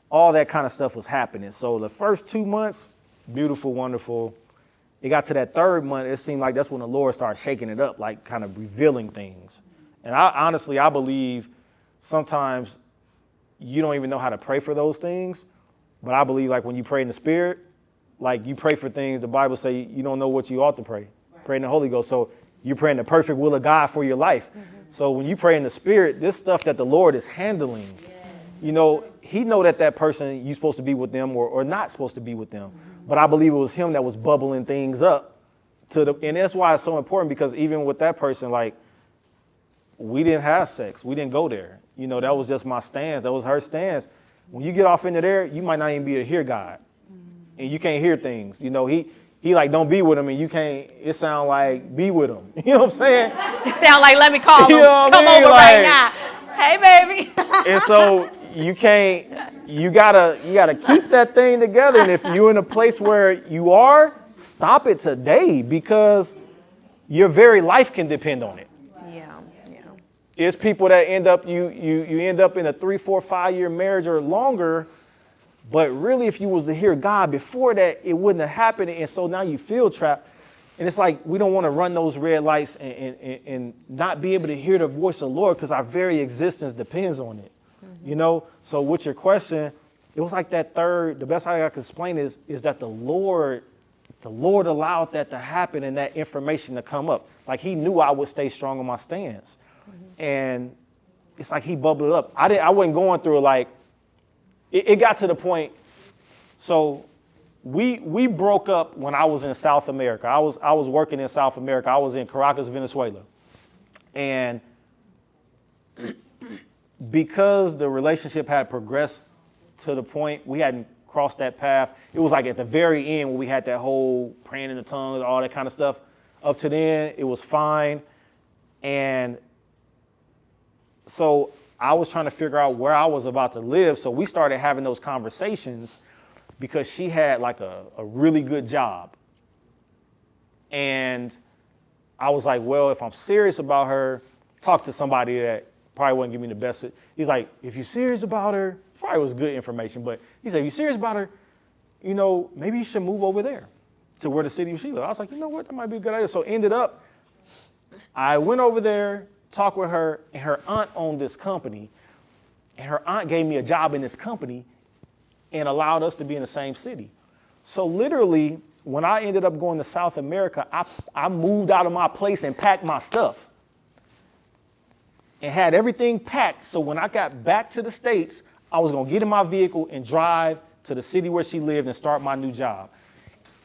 All that kind of stuff was happening. So the first 2 months, beautiful, wonderful. It got to that third month, it seemed like that's when the Lord started shaking it up, like kind of revealing things. And I believe sometimes you don't even know how to pray for those things. But I believe, like, when you pray in the Spirit, like, you pray for things, the Bible say you don't know what you ought to pray. Right. Pray in the Holy Ghost. So you're praying the perfect will of God for your life. Mm-hmm. So when you pray in the Spirit, this stuff that the Lord is handling, you know, he know that person, you're supposed to be with them or not supposed to be with them. Mm-hmm. But I believe it was him that was bubbling things up and that's why it's so important, because even with that person, like, we didn't have sex. We didn't go there. You know, that was just my stance. That was her stance. When you get off into there, you might not even be able to hear God. And you can't hear things. You know, he like, don't be with him, and you can't, it sound like be with him. You know what I'm saying? It sound like, let me call him. You know what I Come mean? over right Like- now. Hey, baby. And so you gotta keep that thing together. And if you're in a place where you are, stop it today, because your very life can depend on it. Yeah, yeah. It's people that end up, you end up in a 3, 4, 5-year marriage or longer, but really if you was to hear God before that, it wouldn't have happened. And so now you feel trapped. And it's like, we don't want to run those red lights and not be able to hear the voice of the Lord, because our very existence depends on it. You know? So with your question, it was like that third, the best way I can explain is that the Lord allowed that to happen and that information to come up. Like, he knew I would stay strong on my stance. And it's like he bubbled it up. I wasn't going through it like, it got to the point. So we broke up when I was in South America. I was working in South America. I was in Caracas, Venezuela. And because the relationship had progressed to the point we hadn't crossed that path, it was like at the very end when we had that whole praying in the tongues, all that kind of stuff. Up to then, it was fine. And so I was trying to figure out where I was about to live. So we started having those conversations because she had like a really good job. And I was like, well, if I'm serious about her, talk to somebody that probably wouldn't give me the best. He's like, if you're serious about her, probably was good information, but he said, if you're serious about her, you know, maybe you should move over there to where the city of Sheila. I was like, you know what, that might be a good idea. So ended up, I went over there, talked with her, and her aunt owned this company. And her aunt gave me a job in this company and allowed us to be in the same city. So literally, when I ended up going to South America, I moved out of my place and packed my stuff and had everything packed. So when I got back to the States, I was going to get in my vehicle and drive to the city where she lived and start my new job.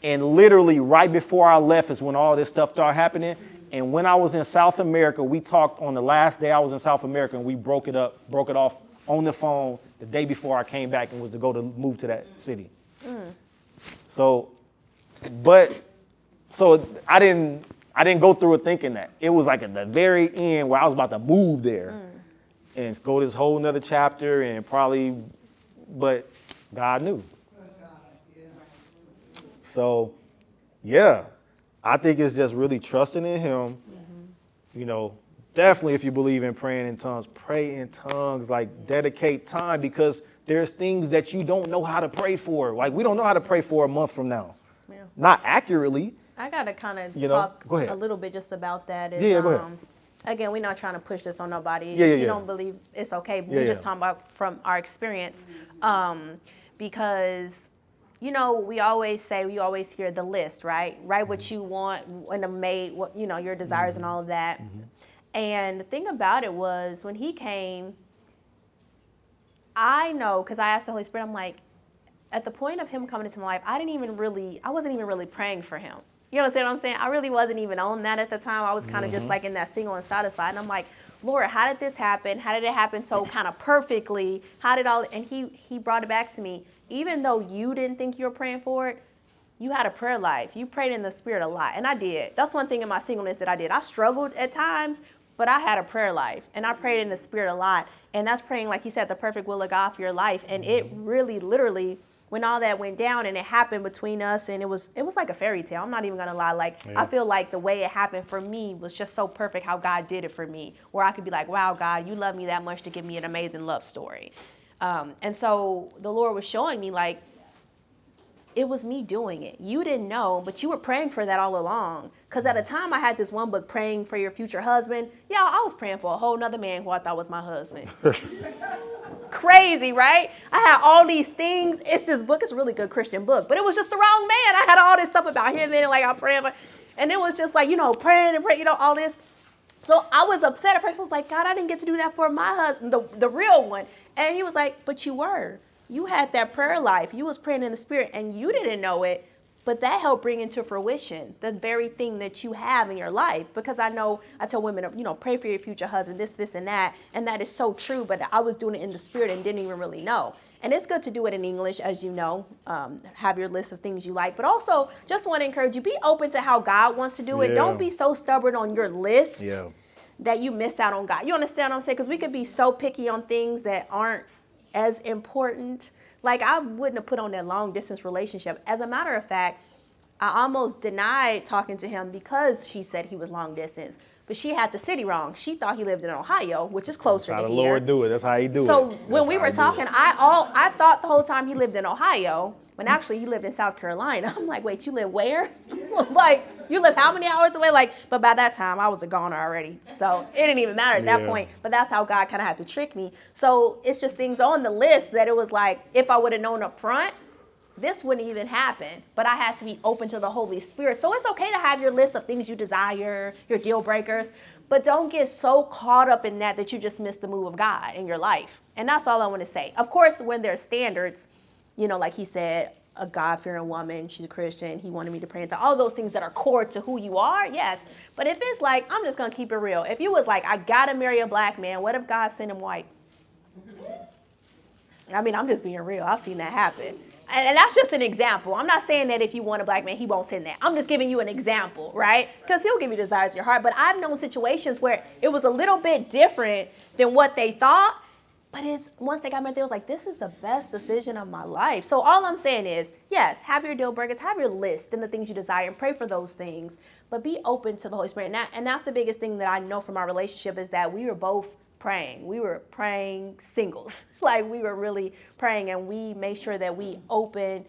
And literally right before I left is when all this stuff started happening. And when I was in South America, we talked on the last day I was in South America, and we broke it off on the phone the day before I came back and was to go to move to that city. So I didn't go through it thinking that. It was like at the very end where I was about to move there and go this whole nother chapter and but God knew. So, yeah, I think it's just really trusting in him. You know, definitely if you believe in praying in tongues, pray in tongues, like dedicate time, because there's things that you don't know how to pray for. Like, we don't know how to pray for a month from now. Yeah. Not accurately. I got to kind of You know, talk go ahead. a little bit just about that. Yeah, go ahead. Again, we're not trying to push this on nobody. Yeah, if you yeah. don't believe, it's okay. But Yeah, we're just yeah. talking about from our experience. Because, you know, we always hear the list, right? Write what you want in a mate, what, you know, your desires and all of that. And the thing about it was when he came, I know, because I asked the Holy Spirit, I'm like, at the point of him coming into my life, I wasn't even really praying for him. You understand what I'm saying? I really wasn't even on that at the time. I was kind of just like in that single and satisfied. And I'm like, Lord, how did this happen? How did it happen so kind of perfectly? And he brought it back to me. Even though you didn't think you were praying for it, you had a prayer life. You prayed in the Spirit a lot. And I did. That's one thing in my singleness that I did. I struggled at times, but I had a prayer life. And I prayed in the Spirit a lot. And that's praying, like he said, the perfect will of God for your life. And it really, literally, when all that went down and it happened between us, and it was like a fairy tale. I'm not even gonna lie. Like, I feel like the way it happened for me was just so perfect how God did it for me, where I could be like, wow, God, you love me that much to give me an amazing love story. And so the Lord was showing me, like, it was me doing it. You didn't know, but you were praying for that all along. Because at a time I had this one book, Praying for Your Future Husband. Yeah, I was praying for a whole nother man who I thought was my husband. Crazy, right? I had all these things. This book is a really good Christian book, but it was just the wrong man. I had all this stuff about him in it, like I'm praying for, and it was just like, you know, praying and praying, you know, all this. So I was upset at first. I was like, God, I didn't get to do that for my husband, the real one. And he was like, but you were. You had that prayer life. You was praying in the Spirit, and you didn't know it, But that helped bring into fruition the very thing that you have in your life. Because I tell women, pray for your future husband, this, and that. And that is so true. But I was doing it in the spirit and didn't even really know. And it's good to do it in English, as you know, have your list of things you like. But also, just want to encourage you, be open to how God wants to do it. Yeah. Don't be so stubborn on your list Yeah. that you miss out on God. You understand what I'm saying? Because we could be so picky on things that aren't as important. Like, I wouldn't have put on that long distance relationship. As a matter of fact, I almost denied talking to him because she said he was long distance. But she had the city wrong. She thought he lived in Ohio, which is closer How to the here. Lord do it. That's how he do it. So That's when we how were he do talking, it. I thought the whole time he lived in Ohio, when actually he lived in South Carolina. I'm like, wait, you live where? Like, you live how many hours away? Like, but by that time I was a goner already. So it didn't even matter at that Yeah. point. But that's how God kind of had to trick me. So it's just things on the list that it was like, if I would have known up front, this wouldn't even happen. But I had to be open to the Holy Spirit. So it's okay to have your list of things you desire, your deal breakers, but don't get so caught up in that you just miss the move of God in your life. And that's all I want to say. Of course, when there's standards, like he said, a God-fearing woman, she's a Christian, he wanted me to pray into all those things that are core to who you are, yes. But if it's like, I'm just going to keep it real. If you was like, I got to marry a black man, what if God sent him white? I mean, I'm just being real. I've seen that happen. And that's just an example. I'm not saying that if you want a black man, he won't send that. I'm just giving you an example, right? Because he'll give you desires of your heart. But I've known situations where it was a little bit different than what they thought. But once they got married, they was like, this is the best decision of my life. So all I'm saying is, yes, have your deal breakers, have your list and the things you desire, and pray for those things. But be open to the Holy Spirit. And that's the biggest thing that I know from our relationship is that we were both praying. We were praying singles. Like, we were really praying, and we made sure that we opened,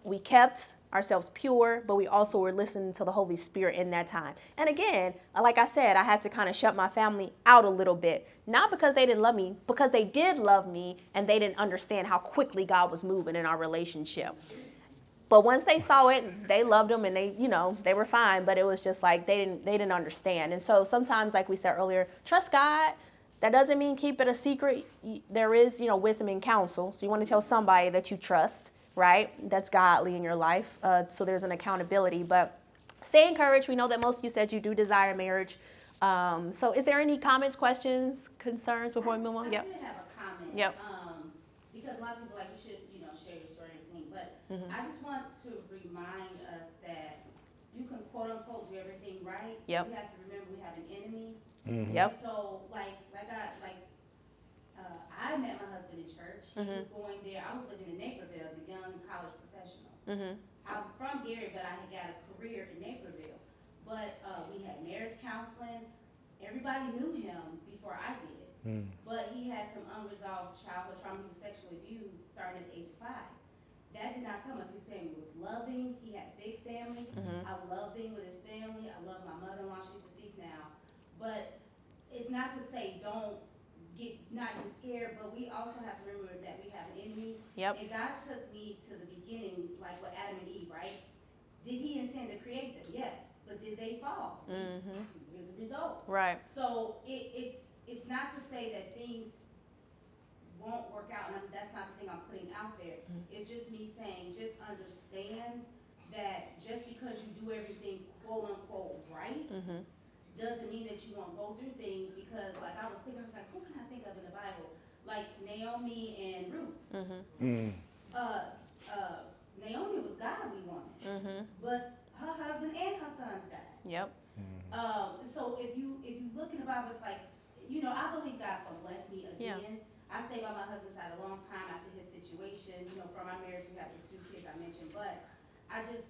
we kept ourselves pure, but we also were listening to the Holy Spirit in that time. And again, like I said, I had to kind of shut my family out a little bit. Not because they didn't love me, because they did love me, and they didn't understand how quickly God was moving in our relationship. But once they saw it, they loved him, and they were fine. But it was just like they didn't understand. And so sometimes, like we said earlier, trust God. That doesn't mean keep it a secret. There is, wisdom and counsel. So you want to tell somebody that you trust, right? That's godly in your life. So there's an accountability. But stay encouraged. We know that most of you said you do desire marriage. So is there any comments, questions, concerns before we move on? I Yep. did have a comment. Yep. Because a lot of people like, you should, share your story and everything, but I just want to remind us that you can quote unquote do everything right. Yep. We have to remember we have an enemy. Yep. So I met my husband in church. He was going there. I was living in Naperville as a young college professional. I'm from Gary, but I had got a career in Naperville. But we had marriage counseling. Everybody knew him before I did. But he had some unresolved childhood trauma. He was sexually abused starting at age 5. That did not come up. His family was loving. He had a big family. I love being with his family. I love my mother-in-law. She's deceased now. But it's not to say don't get scared, but we also have to remember that we have an enemy. Yep. And God took me to the beginning, like with Adam and Eve, right? Did he intend to create them? Yes. But did they fall? With the result. Right. So it's not to say that things won't work out, and that's not the thing I'm putting out there. It's just me saying, just understand that just because you do everything quote unquote right, doesn't mean that you won't go through things, because like I was like, who can I think of in the Bible? Like Naomi and Ruth. Naomi was godly woman, but her husband and her sons died. Yep. So if you look in the Bible, it's like, I believe God's gonna bless me again. Yeah. I stayed by my husband's side a long time after his situation. From our marriage, we have the 2 kids I mentioned, but I just,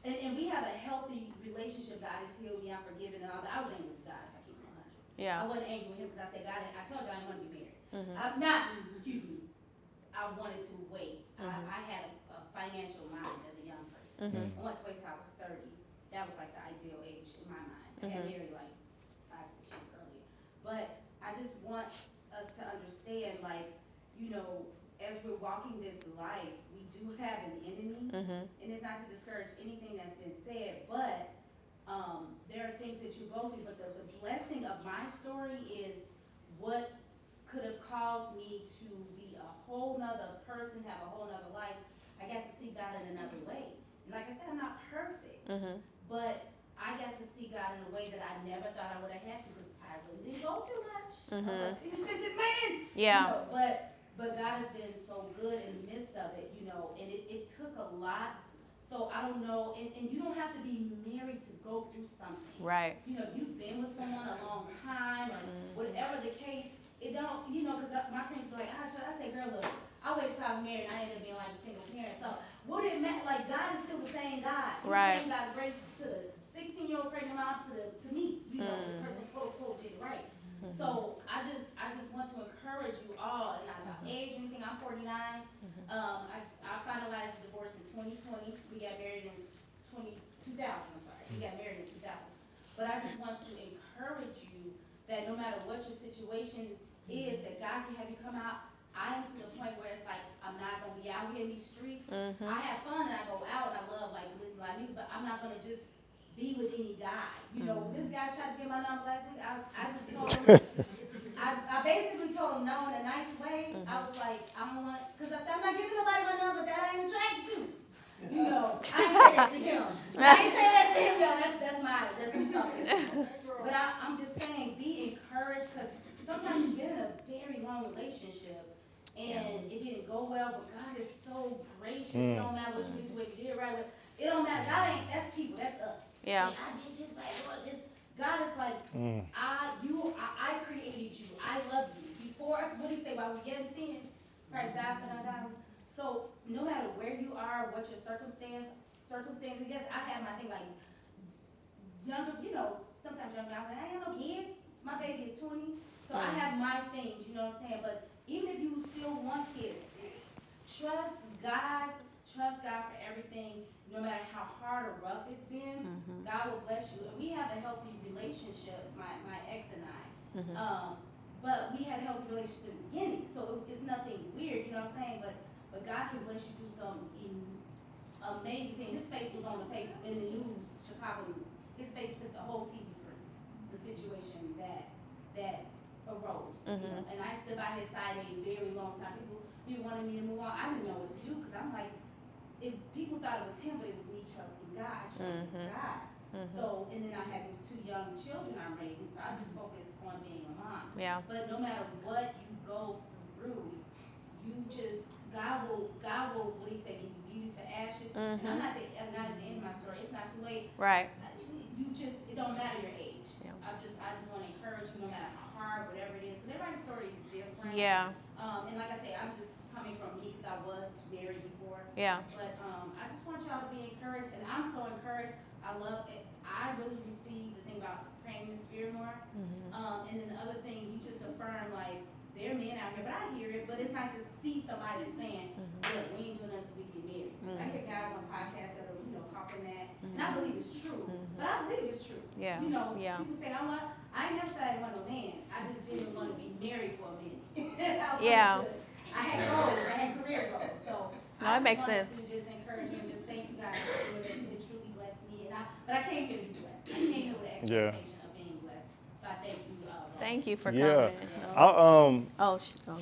and we have a healthy relationship. God has healed me, I've forgiven, and all that. I was angry with God, if I keep it 100. Yeah. I wasn't angry with him because I said, God, I told you I didn't want to be married. I wanted to wait. I had a financial mind as a young person. I wanted to wait till I was 30. That was like the ideal age in my mind. I got married like 5-6 years earlier. But I just want us to understand, as we're walking this life, we do have an enemy. And it's not to discourage anything that's been said, but there are things that you go through. But the blessing of my story is what could have caused me to be a whole nother person, have a whole nother life. I got to see God in another way. And But I got to see God in a way that I never thought I would have had to, because I really didn't go through much. I was like, "You sent this man." Yeah. You know, but God has been so good in the midst of it, you know, and it took a lot. So I don't know, and you don't have to be married to go through something. Right. You know, you've been with someone a long time, or whatever the case, it don't, you know, because my friends are like, I say, girl, look, I wait till I was married, and I ended up being like a single parent. So what it meant, like, God is still the same God. He's Right. the same God grace to the 16-year-old pregnant mom to me, you know, the person quote unquote did right. So I just want to encourage you all, and not about age or anything. I'm 49. I finalized the divorce in 2020. We got married in 2000. I'm sorry. We got married in 2000. But I just want to encourage you that no matter what your situation is, that God can have you come out. I am to the point where it's like, I'm not gonna be out here in these streets. I have fun and I go out and I love like listening to live music, but I'm not gonna just be with any guy. You know, this guy tried to get my number last week. I just told him, I basically told him no in a nice way. I was like, I don't want, because I said, I'm not giving nobody my number that I ain't attracted to. You know, I ain't say that to him. I ain't say that to him, y'all. That's me talking. But I'm just saying, be encouraged, because sometimes you've been in a very long relationship and it didn't go well, but God is so gracious. It don't matter what you did right. It don't matter. God ain't, that's people, that's us. Yeah. I did this right, Lord, this. God is like, I created you. I love you. Before, what did he say, while we yet in sin, Christ died for our die. So no matter where you are, what your circumstances, yes, I have my thing like younger, you know, sometimes younger, I was like, I have no kids. My baby is 20. So I have my things, you know what I'm saying? But even if you still want kids, trust God for everything. No matter how hard or rough it's been, God will bless you. And we have a healthy relationship, my ex and I. But we had a healthy relationship in the beginning, so it's nothing weird, you know what I'm saying? But God can bless you through some amazing things. His face was on the paper, in the news, Chicago news. His face took the whole TV screen, the situation that arose. You know? And I stood by his side a very long time. People wanted me to move on. I didn't know what to do, because I'm like, if people thought it was him, but it was me trusting God. I trusted God. So, and then I had these 2 young children I'm raising, so I just focused on being a mom. Yeah. But no matter what you go through, God will, what he said, give you beauty for ashes. And I'm not at the end of my story. It's not too late. Right. It don't matter your age. Yeah. I just want to encourage you, no matter how hard, whatever it is, because everybody's story is different. Yeah. And like I say, I'm just coming from me, because I was married before. Yeah. But I just want y'all to be encouraged, and I'm so encouraged. I love it. I really received the thing about praying in the spirit more. And then the other thing, you just affirm, like, there are men out here, but I hear it, but it's nice to see somebody that's saying, look, we ain't doing nothing until we get married. 'Cause I hear guys on podcasts that are, you know, talking that, and I believe it's true. But I believe it's true. Yeah. You know, Yeah. people say, I ain't never said I didn't want no man. I just didn't want to be married for a minute. Yeah. I had goals. I had career goals. So No, I it makes just wanted sense. to just encourage you and just thank you guys for doing this. It truly blessed me. But I came here to be blessed. I came here with an expectation of being blessed. So I thank you. Thank you for Yeah. coming. I,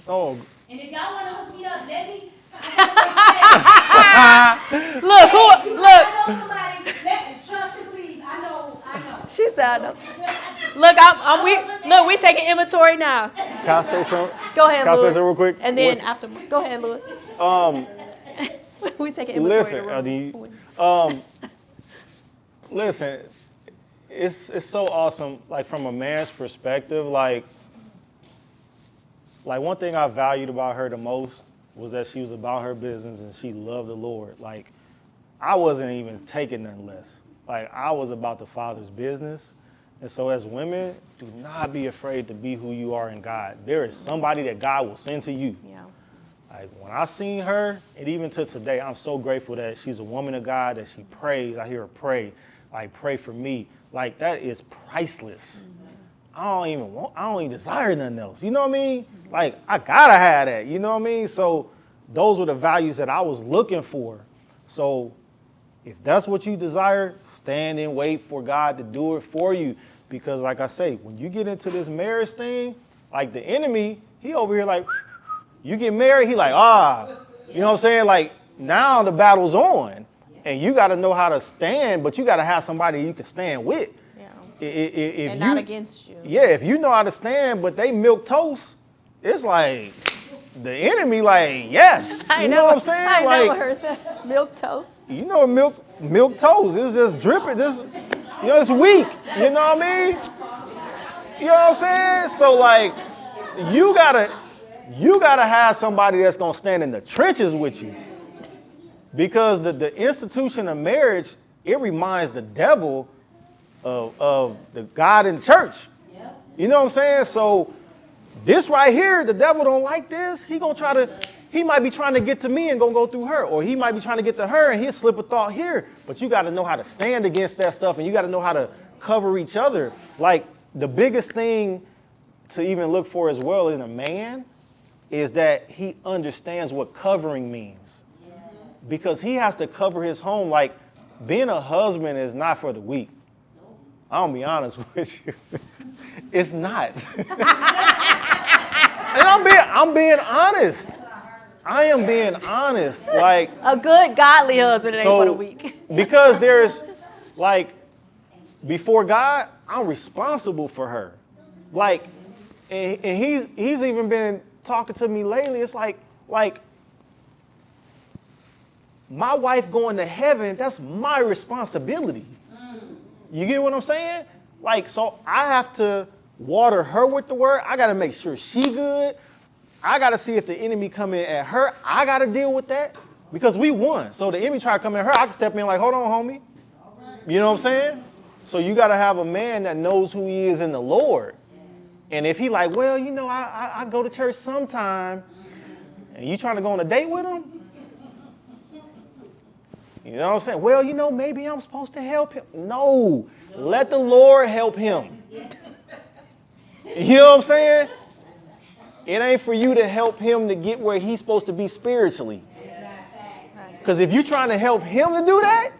Oh. And if y'all want to hook me up, let me. Look, I know somebody. Trust and believe. I know. She said, I know. Look, we taking inventory now. can I say something? Go ahead, Can I say Louis. something real quick? And then after, go ahead, Louis. We taking inventory. Listen, of the room. Listen, it's so awesome, like from a man's perspective, like one thing I valued about her the most was that she was about her business and she loved the Lord. Like, I wasn't even taking nothing less. Like, I was about the Father's business. And so as women, do not be afraid to be who you are in God. There is somebody that God will send to you. Yeah. Like, when I seen her, and even to today, I'm so grateful that she's a woman of God, that she prays. I hear her pray, like, pray for me. Like, that is priceless. I don't even desire nothing else. You know what I mean? Like, I gotta have that. You know what I mean? So those were the values that I was looking for. So if that's what you desire, stand and wait for God to do it for you. Because like I say, when you get into this marriage thing, like the enemy, he over here like, you get married, he like, you know what I'm saying? Like, now the battle's on. And you got to know how to stand, but you got to have somebody you can stand with. Yeah. If And you, not against you. Yeah, if you know how to stand, but they milk toast, it's like the enemy, like, yes. You know what I'm saying? I like, never heard that. Milk toast. you know, milk toast. It's just dripping. It's weak. You know what I mean? You know what I'm saying? So like, you gotta have somebody that's gonna stand in the trenches with you, because the institution of marriage, it reminds the devil of the God in church. You know what I'm saying? So this right here, the devil don't like this. He might be trying to get to me and gonna go through her, or he might be trying to get to her and he'll slip a thought here. But you got to know how to stand against that stuff, and you got to know how to cover each other. Like, the biggest thing to even look for as well in a man is that he understands what covering means, because he has to cover his home. Like, being a husband is not for the weak. I'll be honest with you. It's not. And I'm being honest. I am being honest. Like, A good, godly husband, it ain't for the weak. because there's, like, before God, I'm responsible for her. Like, and he's even been talking to me lately. It's like my wife going to heaven, that's my responsibility. You get what I'm saying? Like, so I have to water her with the word. I got to make sure she good. I got to see if the enemy come in at her. I got to deal with that, because we won. So the enemy try to come at her, I can step in like, hold on, homie. You know what I'm saying? So you got to have a man that knows who he is in the Lord. And if he like, well, you know, I go to church sometime, and you trying to go on a date with him? You know what I'm saying? Well, you know, maybe I'm supposed to help him. No, let the Lord help him. You know what I'm saying? It ain't for you to help him to get where he's supposed to be spiritually. Because if you're trying to help him to do that,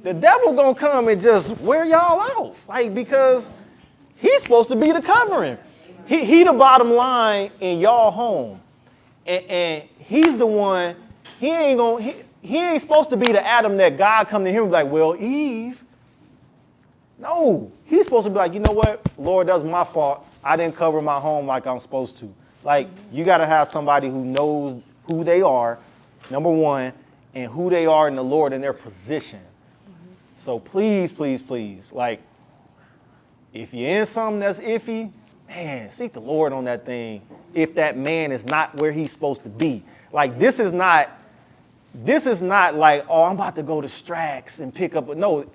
the devil gonna come and just wear y'all out. Like, because he's supposed to be the covering. He the bottom line in y'all home. And he's the one, he ain't supposed to be the Adam that God come to him and be like, well, Eve. No, he's supposed to be like, you know what, Lord, that's my fault. I didn't cover my home like I'm supposed to. Like, you got to have somebody who knows who they are, number one, and who they are in the Lord and their position. So please, please, please, like, if you're in something that's iffy, man, seek the Lord on that thing. If that man is not where he's supposed to be. Like, this is not like, oh, I'm about to go to Strax and pick up. No,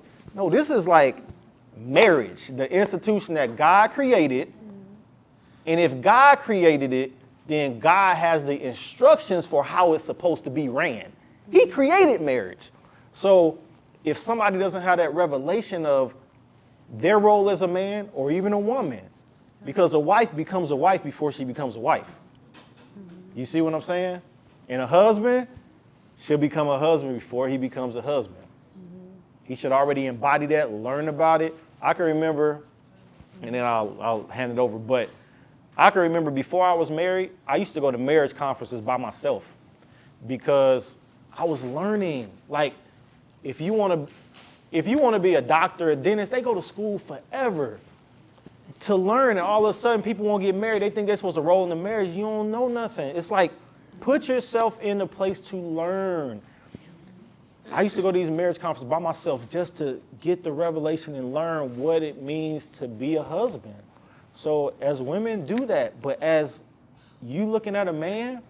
this is like marriage, the institution that God created. And if God created it, then God has the instructions for how it's supposed to be ran. He created marriage. So if somebody doesn't have that revelation of their role as a man or even a woman, because a wife becomes a wife before she becomes a wife. You see what I'm saying? And a husband should become a husband before he becomes a husband. He should already embody that, learn about it. I can remember, and then I'll hand it over, but I can remember before I was married, I used to go to marriage conferences by myself, because I was learning. Like, if you want to be a doctor, a dentist, they go to school forever to learn, and all of a sudden people won't get married. They think they're supposed to roll into marriage. You don't know nothing. It's like, put yourself in a place to learn. I used to go to these marriage conferences by myself just to get the revelation and learn what it means to be a husband. So as women, do that. But as you looking at a man,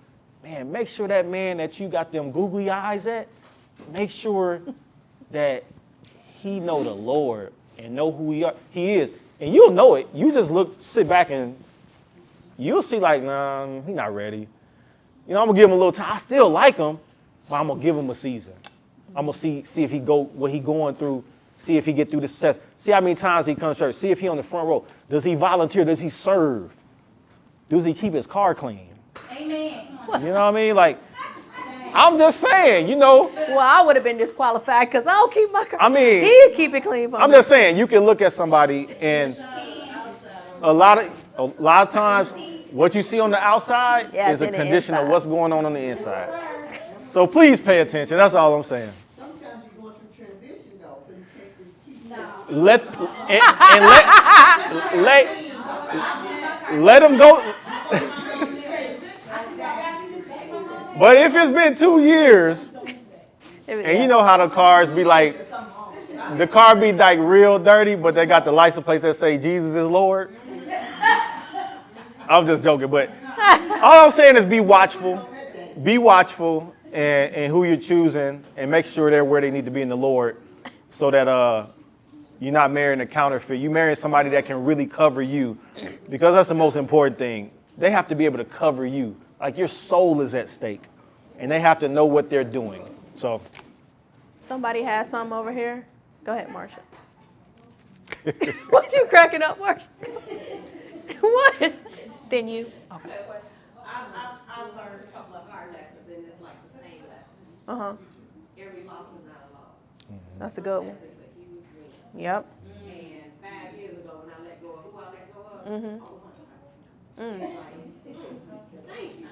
make sure that man that you got them googly eyes at, make sure that he know the Lord and know who he is. And you'll know it. You just sit back and you'll see like, nah, he's not ready. You know, I'm going to give him a little time. I still like him, but I'm going to give him a season. I'm going to see if he go, what he going through, see if he get through this set. See how many times he comes to church. See if he on the front row. Does he volunteer? Does he serve? Does he keep his car clean? Amen. You know what I mean? Like, I'm just saying, you know. Well, I would have been disqualified because I don't keep my car. I mean, He'd keep it clean for me. I'm just saying, you can look at somebody and a lot of times what you see on the outside Yeah, is a it's in the condition of inside. what's going on the inside. So please pay attention. That's all I'm saying. Sometimes you're going through transition though, so you can't just keep. Let let them go. But if it's been 2 years, and you know how the cars be like, the car be like real dirty, but they got the license plates that say Jesus is Lord. I'm just joking, but all I'm saying is be watchful. Be watchful and who you're choosing, and make sure they're where they need to be in the Lord, so that you're not marrying a counterfeit. You're marrying somebody that can really cover you, because that's the most important thing. They have to be able to cover you. Like your soul is at stake, and they have to know what they're doing. So, Somebody has some over here. Go ahead, Marsha. What you cracking up, Marsha? What? Then you. Okay. I've learned a couple of hard lessons, and it's like the same lesson. Uh-huh. Every loss is not a loss. That's a good one. It's a huge win. Yep. And 5 years ago, when I let go of who I let go of, Mhm. oh my God. Mm. It's like, thank you.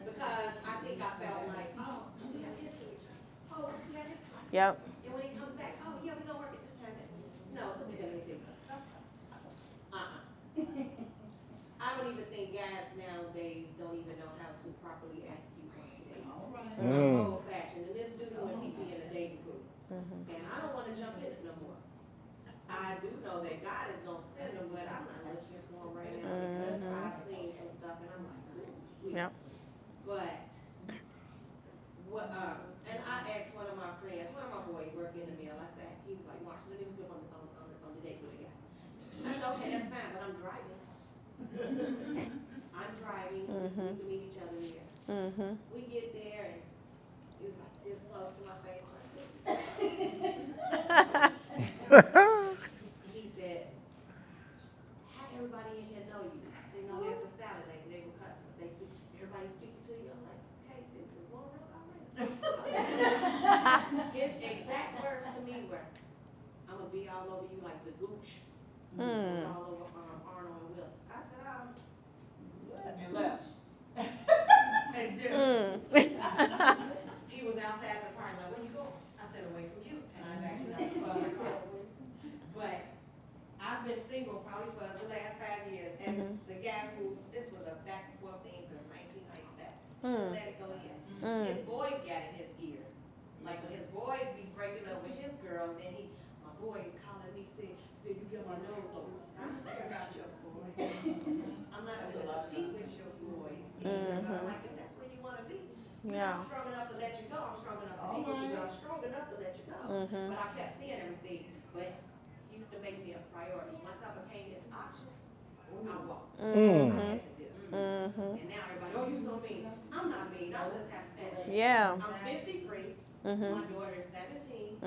Because I think I felt like, oh, we have history. Oh, we have history. Yep. And when he comes back, oh, yeah, we're going to work it this time. No, let me tell you something. I don't even think guys nowadays don't even know how to properly ask you for a date. Old fashioned. And this dude when he be in a dating group. And I don't want to jump in it no more. I do know that God is going to send them, but I'm not letting this one right now because I've seen some stuff and I'm like, ooh. Yep. But, what, and I asked one of my friends, one of my boys working in the mill, I said, he was like, Marcia, let me go on the date with a guy. I said, okay, that's fine, but I'm driving. I'm driving, we can meet each other here. Mm-hmm. We get there and he was like this close to my face. He said, how everybody in here know you? They know as the salad lady, they were customers. They speak, everybody speaking to you. I'm like, okay, this is going real already. His exact words to me were, I'm gonna be all over you like the gooch was all over Arnold and Willis. I said, and left. He was outside the parking lot. Where you going? I said, away from you. And I backed up. But I've been single probably for the last 5 years. And the guy who, this was a back and forth thing since 1997. Let it go in. His boys got in his ear. Like when his boys be breaking up with his girls, and my boy is calling me saying, you get my nose over. I'm not about your boy. I'm not going to compete with your boys. I'm like, if that's where you want to be. Yeah. I'm strong enough to let you go. I'm strong enough to be with you. I'm strong enough to let you go. But I kept seeing everything. But he used to make me a priority. Once I became his option, I walked. I had to do. And now everybody, oh, you so mean. I'm not mean. I just have standards. Yeah. I'm 53. My daughter is 17.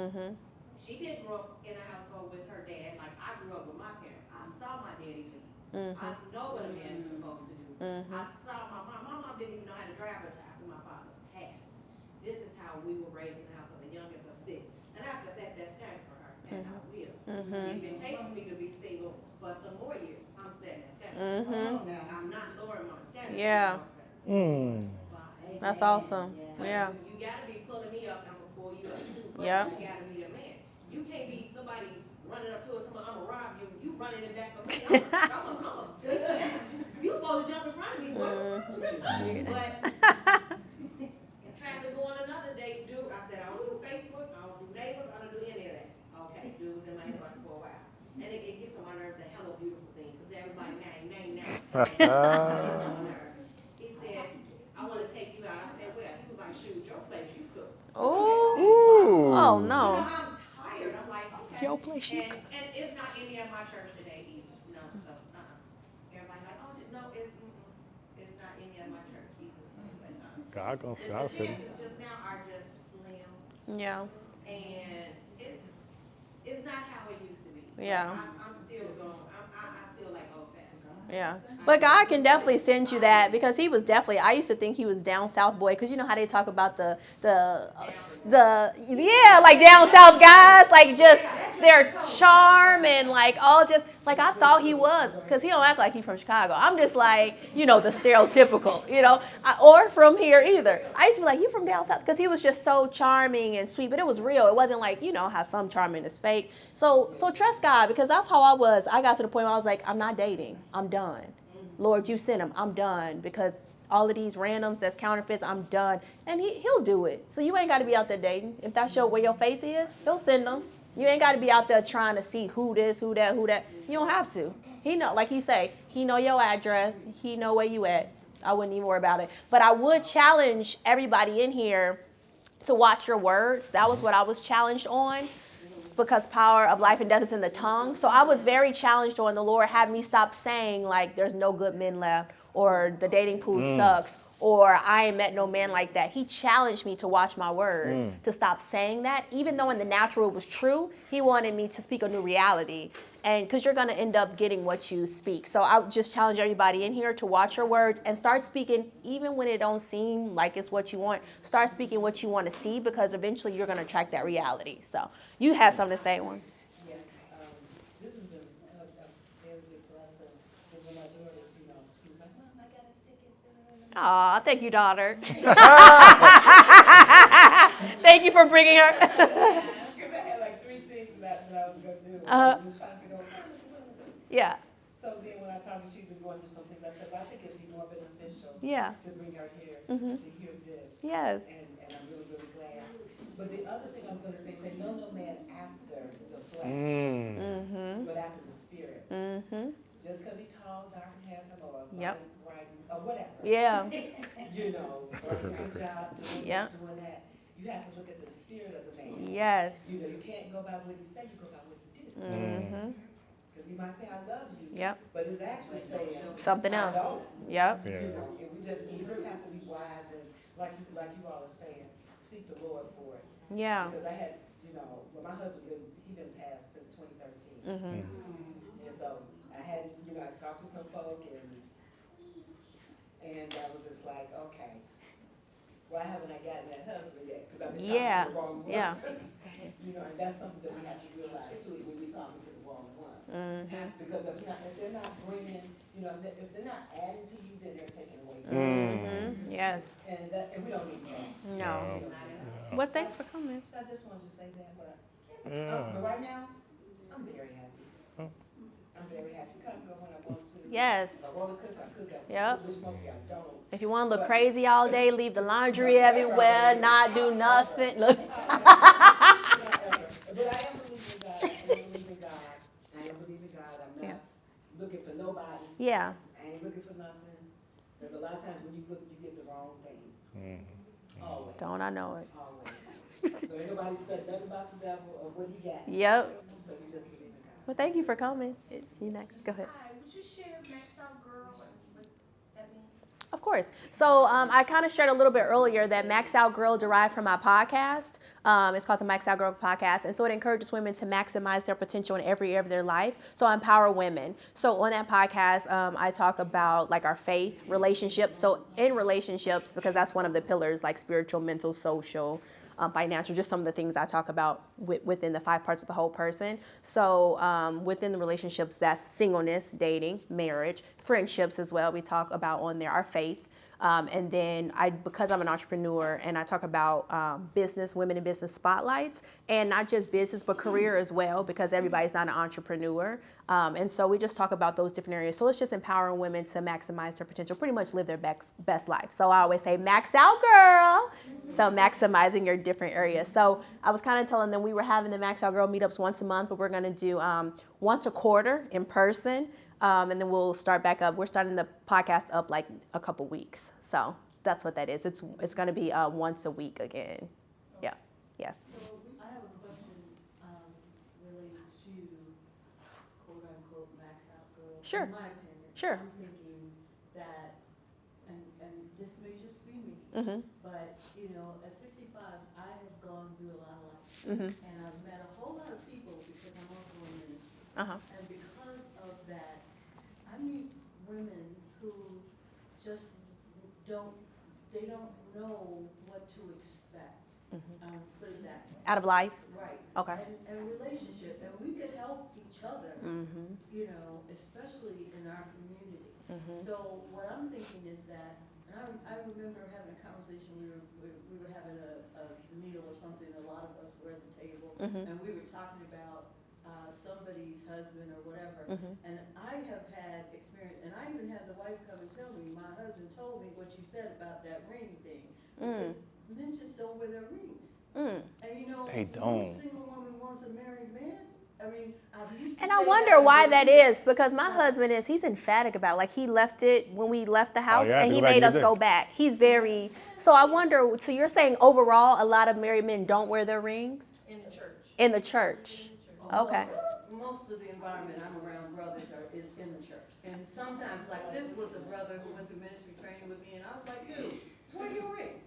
She didn't grow up in a household with her dad like I grew up with my parents. I saw my daddy leave. I know what a man is supposed to do. I saw my mom. My mom didn't even know how to drive until after my father passed. This is how we were raised in the house of the youngest of 6. And I have to set that standard for her, and I will. If it takes me to be single for some more years, I'm setting that standard. I'm not lowering my standard. Yeah. That's awesome. Yeah. You gotta be pulling me up, I'm gonna pull you up too. But Yeah. you gotta be a man. You can't be somebody running up to us, I'm gonna rob you. You running it back up me. I'm you supposed to jump in front of me, boy. But trying to go on another date, dude, I said, I don't do Facebook, I don't do neighbors, I don't do any of that. Okay, dudes in my inbox for a while. And it gets on my nerve, the hello beautiful thing, because everybody name. He said, I want to take you out. I said, well, he was like, shoot, your place, you cook. Oh. Oh You no. know, I'm tired. I'm like, okay. Your place, you and it's not any at my church today either. No, so, everybody like, oh, no, it's not any at my church either. So, but, God gonna the chances just now are just slim. Yeah. And it's not how it used to be. Yeah. I'm still going, I still like old fashioned. Yeah. But God can definitely send you that, because he was definitely, I used to think he was down south boy, because you know how they talk about the yeah, like down south guys, like just their charm and like all just like I thought he was, because he don't act like he's from Chicago. I'm just like, you know, the stereotypical, you know, or from here either. I used to be like, you from down south, because he was just so charming and sweet, but it was real. It wasn't like, you know, how some charming is fake. So trust God, because that's how I was. I got to the point where I was like, I'm not dating. I'm done. Lord, you sent him. I'm done, because all of these randoms that's counterfeits, I'm done. And he'll do it. So you ain't got to be out there dating. If that's where your faith is, he'll send them. You ain't got to be out there trying to see who this, who that, who that. You don't have to. He know, like he say, he know your address. He know where you at. I wouldn't even worry about it. But I would challenge everybody in here to watch your words. That was what I was challenged on, because power of life and death is in the tongue. So I was very challenged on the Lord had me stop saying like there's no good men left, or the dating pool sucks, or I ain't met no man like that. He challenged me to watch my words, to stop saying that. Even though in the natural it was true, he wanted me to speak a new reality. And because you're going to end up getting what you speak. So I would just challenge everybody in here to watch your words and start speaking even when it don't seem like it's what you want. Start speaking what you want to see, because eventually you're going to attract that reality. So you had something to say, one. Yeah, this has been a very good blessing. Because when my daughter, you know, she was like, Mom, I got his tickets. Aw, thank you, daughter. Thank you for bringing her. Because I had like 3 things that I was going to do. I was just trying to figure out what I was going to do. Yeah, So then when I talked to she's been going through some things, I said, well, I think it'd be more beneficial yeah, to bring her here Mhm. to hear this. yes, And I'm really, really glad. But the other thing I was going to say, no man after the flesh, mm-hmm, but after the spirit. mm-hmm, Just because he's tall, dark, and handsome, or Yep. right, or whatever. yeah, You know, working a good job, doing Yep. this, doing that. You have to look at the spirit of the man. yes, You know, you can't go by what he said, you go by what he did. mm-hmm, Because he might say, I love you. Yep. But it's actually saying, something I else. don't. Yep, You know, and we just have to be wise and, like you all are saying, seek the Lord for it. yeah, Because I had, you know, well, my husband he been passed since 2013. mm-hmm, And so I had, you know, I talked to some folk and I was just like, okay, why haven't I gotten that husband yet? Because I've been Yeah, talking to the wrong ones. yeah. You know, and that's something that we have to realize too, is when we're talking to the wrong ones. mm-hmm, Because if they're not bringing, you know, if they're not adding to you, then they're taking away from you. mm-hmm, yes, And we don't need that. no. We don't need that. Well, thanks for coming. So I just wanted to say that, but Yeah. right now, I'm very happy. I'm very happy. Come go when I want to. Yes. If I want to cook, I cook. Yep. Which most I don't. If you want to look crazy all day, leave the laundry everywhere, not do nothing. Look. But I am believing God. I am believing God. I'm not looking for nobody. Yeah, I ain't looking for nothing. There's a lot of times when you look, you get the wrong thing. Always. don't I know it? Always. So ain't nobody studied nothing about the devil or what he got. Yep. So we just believe in God. Well, thank you for coming. You next. Go ahead. Hi, would you share Max Out Girl and what that means? Of course. So I kind of shared a little bit earlier that Max Out Girl derived from my podcast. It's called the Max Out Girl podcast. And so it encourages women to maximize their potential in every area of their life. So I empower women. So on that podcast, I talk about like our faith, relationships. So in relationships, because that's one of the pillars, like spiritual, mental, social, financial, just some of the things I talk about within the 5 parts of the whole person. So within the relationships, that's singleness, dating, marriage, friendships as well. We talk about on there our faith. And then because I'm an entrepreneur and I talk about business, women in business spotlights, and not just business, but career as well, because everybody's not an entrepreneur. And so we just talk about those different areas. So it's just empowering women to maximize their potential, pretty much live their best life. So I always say, max out, girl. So maximizing your different areas. So I was kind of telling them we were having the Max Out Girl meetups once a month, but we're going to do once a quarter in person. And then we'll start back up. We're starting the podcast up like a couple weeks. So that's what that is. It's going to be once a week again. Yeah. Yes. So I have a question related to quote unquote max out girl. Sure. In my opinion. Sure. I'm thinking that, and this may just be me, Mm-hmm. but you know, at 65, I have gone through a lot of life. Mm-hmm. And I've met a whole lot of people because I'm also in ministry. Uh-huh. And because of that, I meet women who just don't know what to expect. Mm-hmm. Put it that way. Out of life. Right. Okay. And relationship, and each other, you know, especially in our community. So what I'm thinking is that, and I remember having a conversation, we were having a meal or something, a lot of us were at the table, and we were talking about somebody's husband or whatever. And I have had experience, and I even had the wife come and tell me, my husband told me what you said about that ring thing. Because men just don't wear their rings. And you know, They don't. no single woman wants a married man. I mean, I used to And say I that wonder why and that then- is, because my husband he's emphatic about it. Like, he left it when we left the house, you have and to he go back made and us get go it. back. He's very, so I wonder, so you're saying overall, a lot of married men don't wear their rings? In the church. In the church. Okay. Most of the environment I'm around brothers is in the church. And sometimes, like this was a brother who went through ministry training with me, and I was like, dude, wear your ring.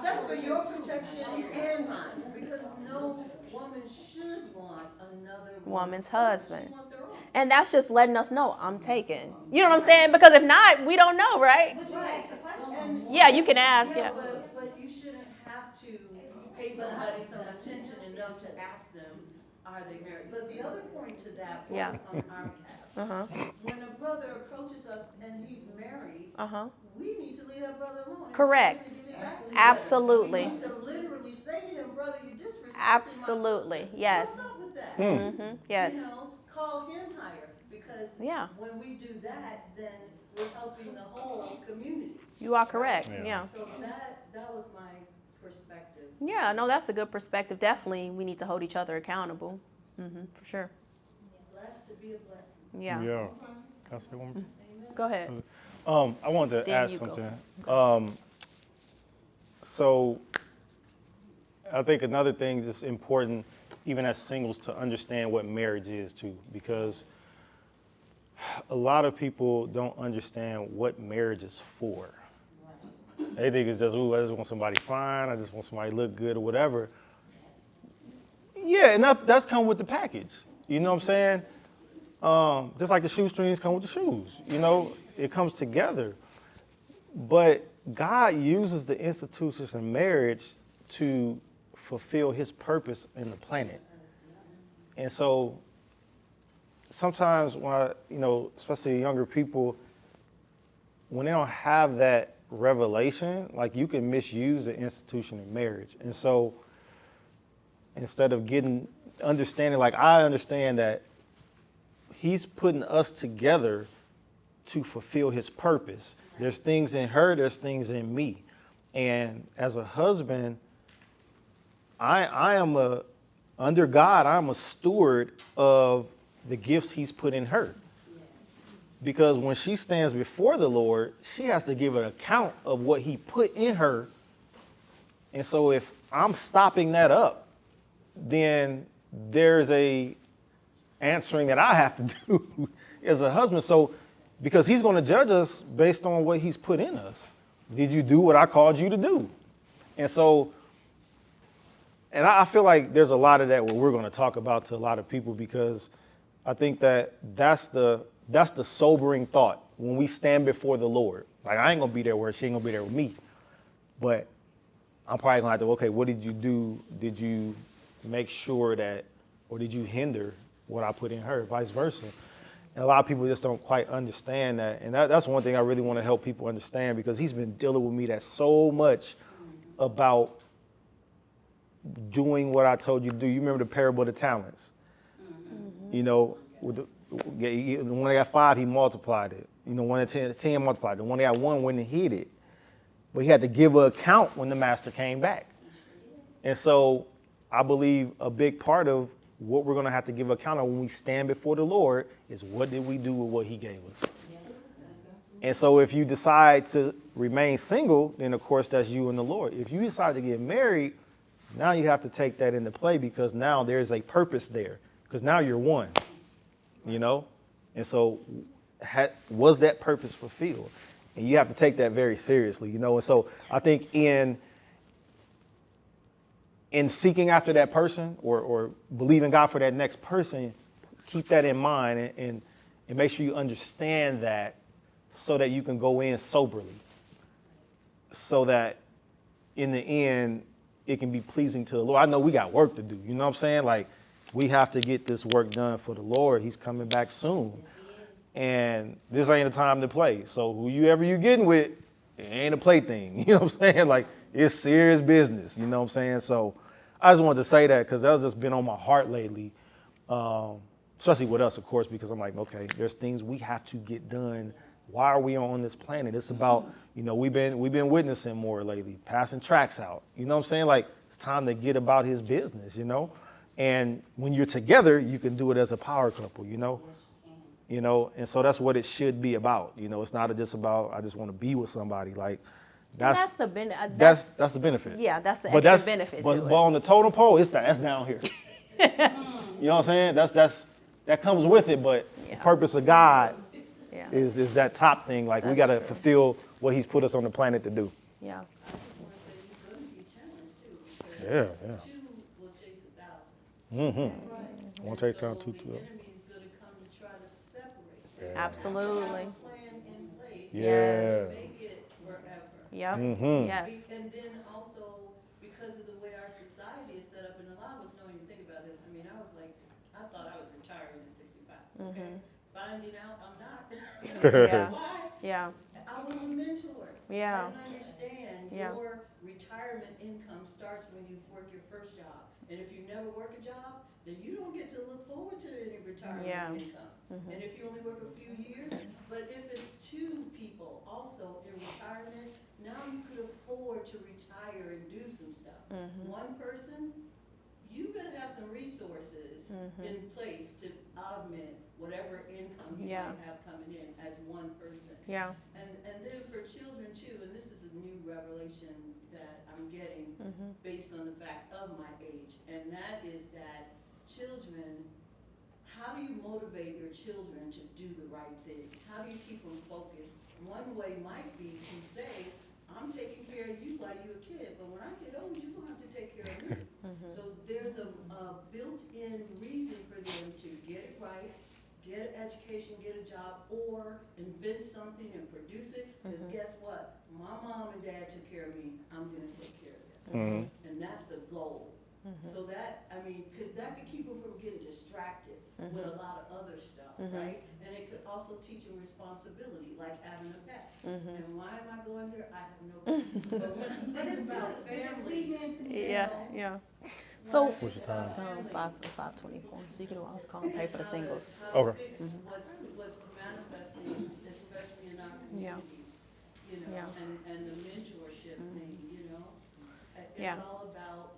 That's for your protection and mine, because no woman should want another Woman's She husband. wants their own. And that's just letting us know I'm taken. You know what I'm saying? Because if not, we don't know, right? But you asked the question. Yeah, you can ask, yeah. But you shouldn't have to pay somebody some attention enough to ask them, are they married? But the other point to that was Yeah. on our behalf. When a brother approaches us and he's married, we need to leave that brother alone. and Correct. tell him to get his act together. Absolutely. We need to literally say to him, brother, you disrespecting my Absolutely. sister. Yes. What's up with that? Yes. You know, call him higher, because Yeah. when we do that, then we're helping the whole community. You are correct. Yeah. Yeah. So that was my perspective. Yeah, no, that's a good perspective. Definitely, we need to hold each other accountable. For sure. Blessed to be a blessing. Yeah. Yeah. Can I say one more? Go ahead. I wanted to Then ask you go. something. So I think another thing that's important, even as singles, to understand what marriage is too, because a lot of people don't understand what marriage is for. They think it's just, ooh, I just want somebody fine, I just want somebody to look good or whatever. Yeah, and that's come with the package. You know what I'm saying? Just like the shoestrings come with the shoes. You know, it comes together. But God uses the institutions of marriage to fulfill his purpose in the planet. And so sometimes when especially younger people, when they don't have that revelation, like, you can misuse the institution of marriage. And so instead of understanding, like, I understand that he's putting us together to fulfill his purpose. There's things in her, there's things in me. And as a husband, I am under God, I'm a steward of the gifts he's put in her. Because when she stands before the Lord, she has to give an account of what he put in her. And so if I'm stopping that up, then there's a answering that I have to do as a husband. So, because he's going to judge us based on what he's put in us. Did you do what I called you to do? And so, and I feel like there's a lot of that where we're going to talk about to a lot of people, because I think that's the sobering thought when we stand before the Lord. Like, I ain't going to be there where she ain't going to be there with me. But I'm probably going to have to, okay, what did you do? Did you make sure that, or did you hinder what I put in her, vice versa? And a lot of people just don't quite understand that. And that's one thing I really want to help people understand, because he's been dealing with me that so much about doing what I told you to do. You remember the parable of the talents? You know, with the one that got 5, he multiplied it. You know, one that 10 multiplied it. The one that got 1 went and hid it. But he had to give an account when the master came back. And so I believe a big part of what we're going to have to give account of when we stand before the Lord is, what did we do with what he gave us? And so if you decide to remain single, then of course that's you and the Lord. If you decide to get married, now you have to take that into play, because now there's a purpose there, because now you're one, you know? And so was that purpose fulfilled? And you have to take that very seriously, you know? And so I think in seeking after that person, or believing God for that next person, keep that in mind and make sure you understand that, so that you can go in soberly, so that in the end it can be pleasing to the Lord. I know we got work to do, you know what I'm saying? Like, we have to get this work done for the Lord. He's coming back soon. And this ain't a time to play. So whoever you getting with, it ain't a plaything. You know what I'm saying? Like, it's serious business. You know what I'm saying? So I just wanted to say that because that's just been on my heart lately. Especially with us, of course, because I'm like, okay, there's things we have to get done. Why are we on this planet? It's about, we've been witnessing more lately, passing tracks out. You know what I'm saying? Like, it's time to get about his business, And when you're together, you can do it as a power couple, and so that's what it should be about. It's not just about, I just want to be with somebody. Like, that's the benefit. That's the benefit. Yeah, that's the extra benefit to it. But on the totem pole, that's down here. You know what I'm saying? That comes with it, but the purpose of God is that top thing. Like, we got to fulfill what he's put us on the planet to do. Yeah. I just want to say you're going to be challenged too. Because Yeah. two will chase 1,000. Mm-hmm. Right. Won't take time so to the enemy is going to come to try to separate. So Absolutely. have a plan in place. Yes. Make it forever. Yep. Mm-hmm. Yes. And then also, because of the way our society is set up, and a lot of us don't even think about this. I mean, I was like, I thought I was retiring at 65. Okay. Finding out I'm not. Yeah. Why? Yeah. I was a mentor. Yeah. I didn't understand your retirement income starts when you work your first job. And if you never work a job, then you don't get to look forward to any retirement income. And if you only work a few years, but if it's two people also in retirement, now you could afford to retire and do some stuff. One person, you better have some resources in place to augment whatever income you might have coming in as one person. Yeah. And then for children too, and this is a new revelation that I'm getting based on the fact of my age, and that is that children, how do you motivate your children to do the right thing? How do you keep them focused? One way might be to say, I'm taking care of you while you're a kid, but when I get old, you're gonna have to take care of me. So there's a built-in reason for them to get it right, get an education, get a job, or invent something and produce it. Because guess what? My mom and dad took care of me. I'm gonna take care of them. And that's the goal. So that, because that could keep them from getting distracted with a lot of other stuff, right? And it could also teach them responsibility, like having a pet. And why am I going there? I have no clue. But when I think about family, Yeah. So, What's your time? 5:24. So you can also call and pay for the singles. how to Okay. fix what's manifesting, especially in our communities, and the mentorship thing, It's Yeah. all about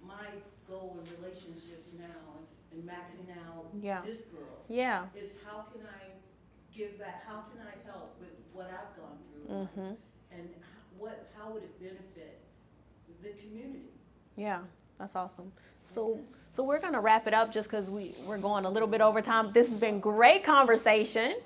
my goal in relationships now and maxing out this girl. Yeah. Is how can I give back, how can I help with what I've gone through in life? And how would it benefit the community? Yeah, that's awesome. So we're gonna wrap it up just because we're going a little bit over time. This has been great conversation.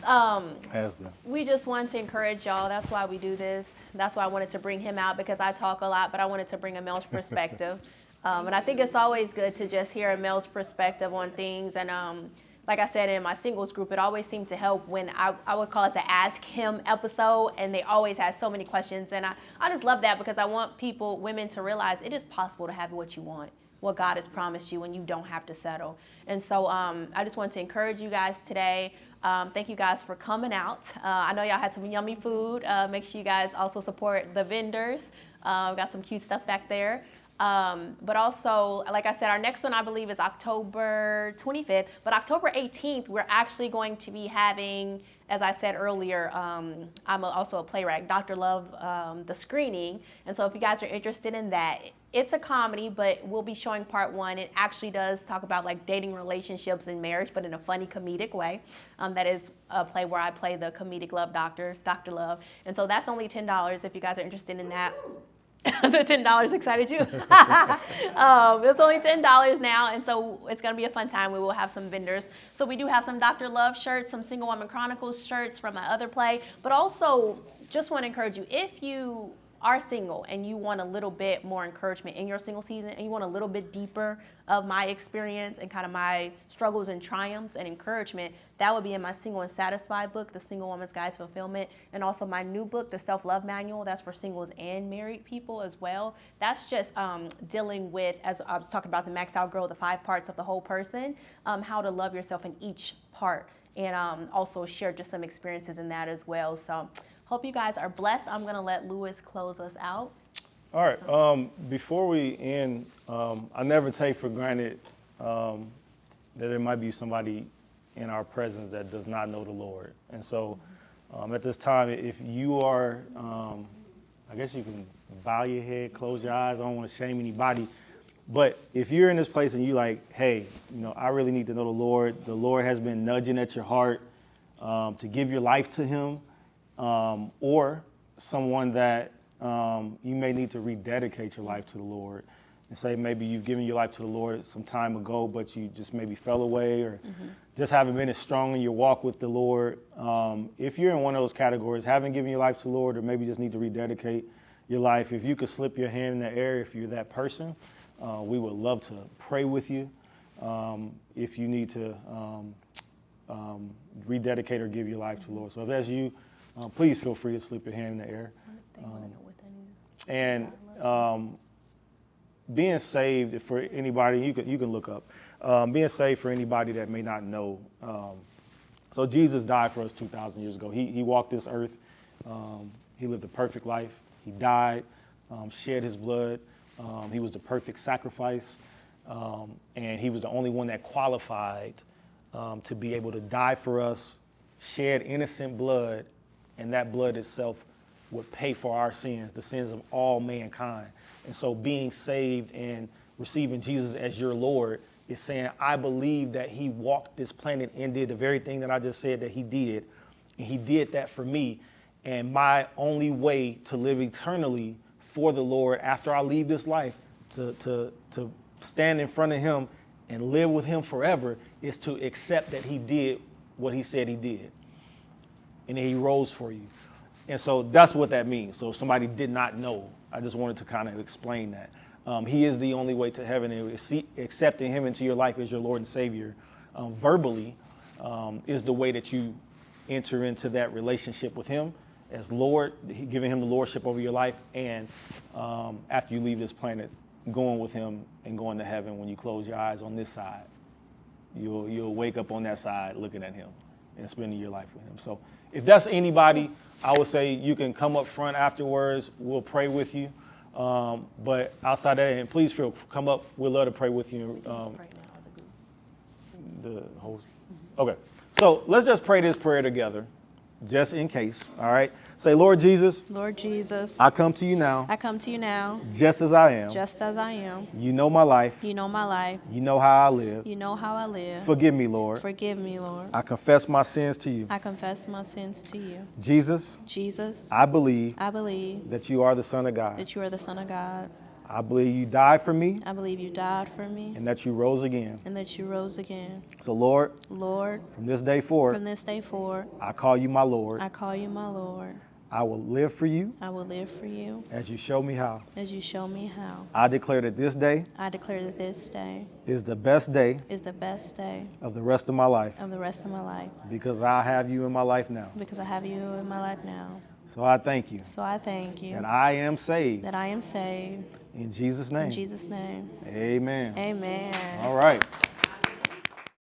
Has been. We just want to encourage y'all. That's why we do this. That's why I wanted to bring him out, because I talk a lot, but I wanted to bring a male's perspective. And I think it's always good to just hear a male's perspective on things. And like I said, in my singles group, it always seemed to help when I would call it the Ask Him episode, and they always had so many questions. And I just love that, because I want women to realize it is possible to have what you want, what God has promised you, and you don't have to settle. And so I just want to encourage you guys today. Thank you guys for coming out. I know y'all had some yummy food. Make sure you guys also support the vendors. Got some cute stuff back there. But also, like I said, our next one I believe is October 25th. But October 18th, we're actually going to be having, as I said earlier, I'm also a playwright, Dr. Love, the screening. And so if you guys are interested in that, it's a comedy, but we'll be showing part one. It actually does talk about like dating, relationships, and marriage, but in a funny, comedic way. That is a play where I play the comedic love doctor, Dr. Love. And so that's only $10 if you guys are interested in that. The $10 excited you? It's only $10 now, and so it's going to be a fun time. We will have some vendors. So we do have some Dr. Love shirts, some Single Woman Chronicles shirts from my other play, but also just want to encourage you, if you are single and you want a little bit more encouragement in your single season and you want a little bit deeper of my experience and kind of my struggles and triumphs and encouragement, that would be in my Single and Satisfied book, The Single Woman's Guide to Fulfillment, and also my new book, The Self-Love Manual. That's for singles and married people as well. That's just dealing with, as I was talking about the Max Out Girl, the 5 parts of the whole person, how to love yourself in each part, and also share just some experiences in that as well. So hope you guys are blessed. I'm going to let Lewis close us out. All right. Before we end, I never take for granted that there might be somebody in our presence that does not know the Lord. And so at this time, if you are, I guess you can bow your head, close your eyes. I don't want to shame anybody. But if you're in this place and you're like, hey, I really need to know the Lord has been nudging at your heart to give your life to him, or someone that you may need to rededicate your life to the Lord and say maybe you've given your life to the Lord some time ago, but you just maybe fell away or just haven't been as strong in your walk with the Lord. If you're in one of those categories, haven't given your life to the Lord or maybe just need to rededicate your life, if you could slip your hand in the air if you're that person, we would love to pray with you. If you need to rededicate or give your life to the Lord. So if that's you, please feel free to slip your hand in the air. And being saved for anybody, you can look up, being saved for anybody that may not know. So Jesus died for us 2,000 years ago. He walked this earth. He lived a perfect life. He died, shed his blood. He was the perfect sacrifice. And he was the only one that qualified to be able to die for us, shed innocent blood, and that blood itself would pay for our sins, the sins of all mankind. And so being saved and receiving Jesus as your Lord is saying, I believe that he walked this planet and did the very thing that I just said that he did. And he did that for me. And my only way to live eternally for the Lord after I leave this life, to stand in front of him and live with him forever, is to accept that he did what he said he did. And then he rose for you. And so that's what that means. So if somebody did not know, I just wanted to kind of explain that. He is the only way to heaven, and accepting him into your life as your Lord and Savior verbally is the way that you enter into that relationship with him as Lord, giving him the lordship over your life, and after you leave this planet, going with him and going to heaven. When you close your eyes on this side, you'll wake up on that side looking at him and spending your life with him. So if that's anybody, I would say you can come up front afterwards. We'll pray with you. But outside that, and please come up. We'd love to pray with you. The host. Okay. So let's just pray this prayer together, just in case. All right. Say, Lord Jesus. Lord Jesus, I come to you now. I come to you now, Just as I am. just as I am. You know my life. You know my life. You know how I live. You know how I live. Forgive me, Lord. Forgive me, Lord. I confess my sins to you. I confess my sins to you. Jesus, Jesus, I believe I believe that you are the Son of God. that you are the Son of God. I believe you died for me I believe you died for me and that you rose again. and that you rose again. So, Lord, Lord, from this day from forward, this day forward, I call you my Lord. I call you my Lord. I will live for you I will live for you as you show me how. as you show me how. I declare that this day I declare that this day is the best day is the best day of the rest of my life of the rest of my life because I have you in my life now. because I have you in my life now. So I thank you So I thank you that I am saved. that I am saved. In Jesus' name. In Jesus' name. Amen. Amen. All right.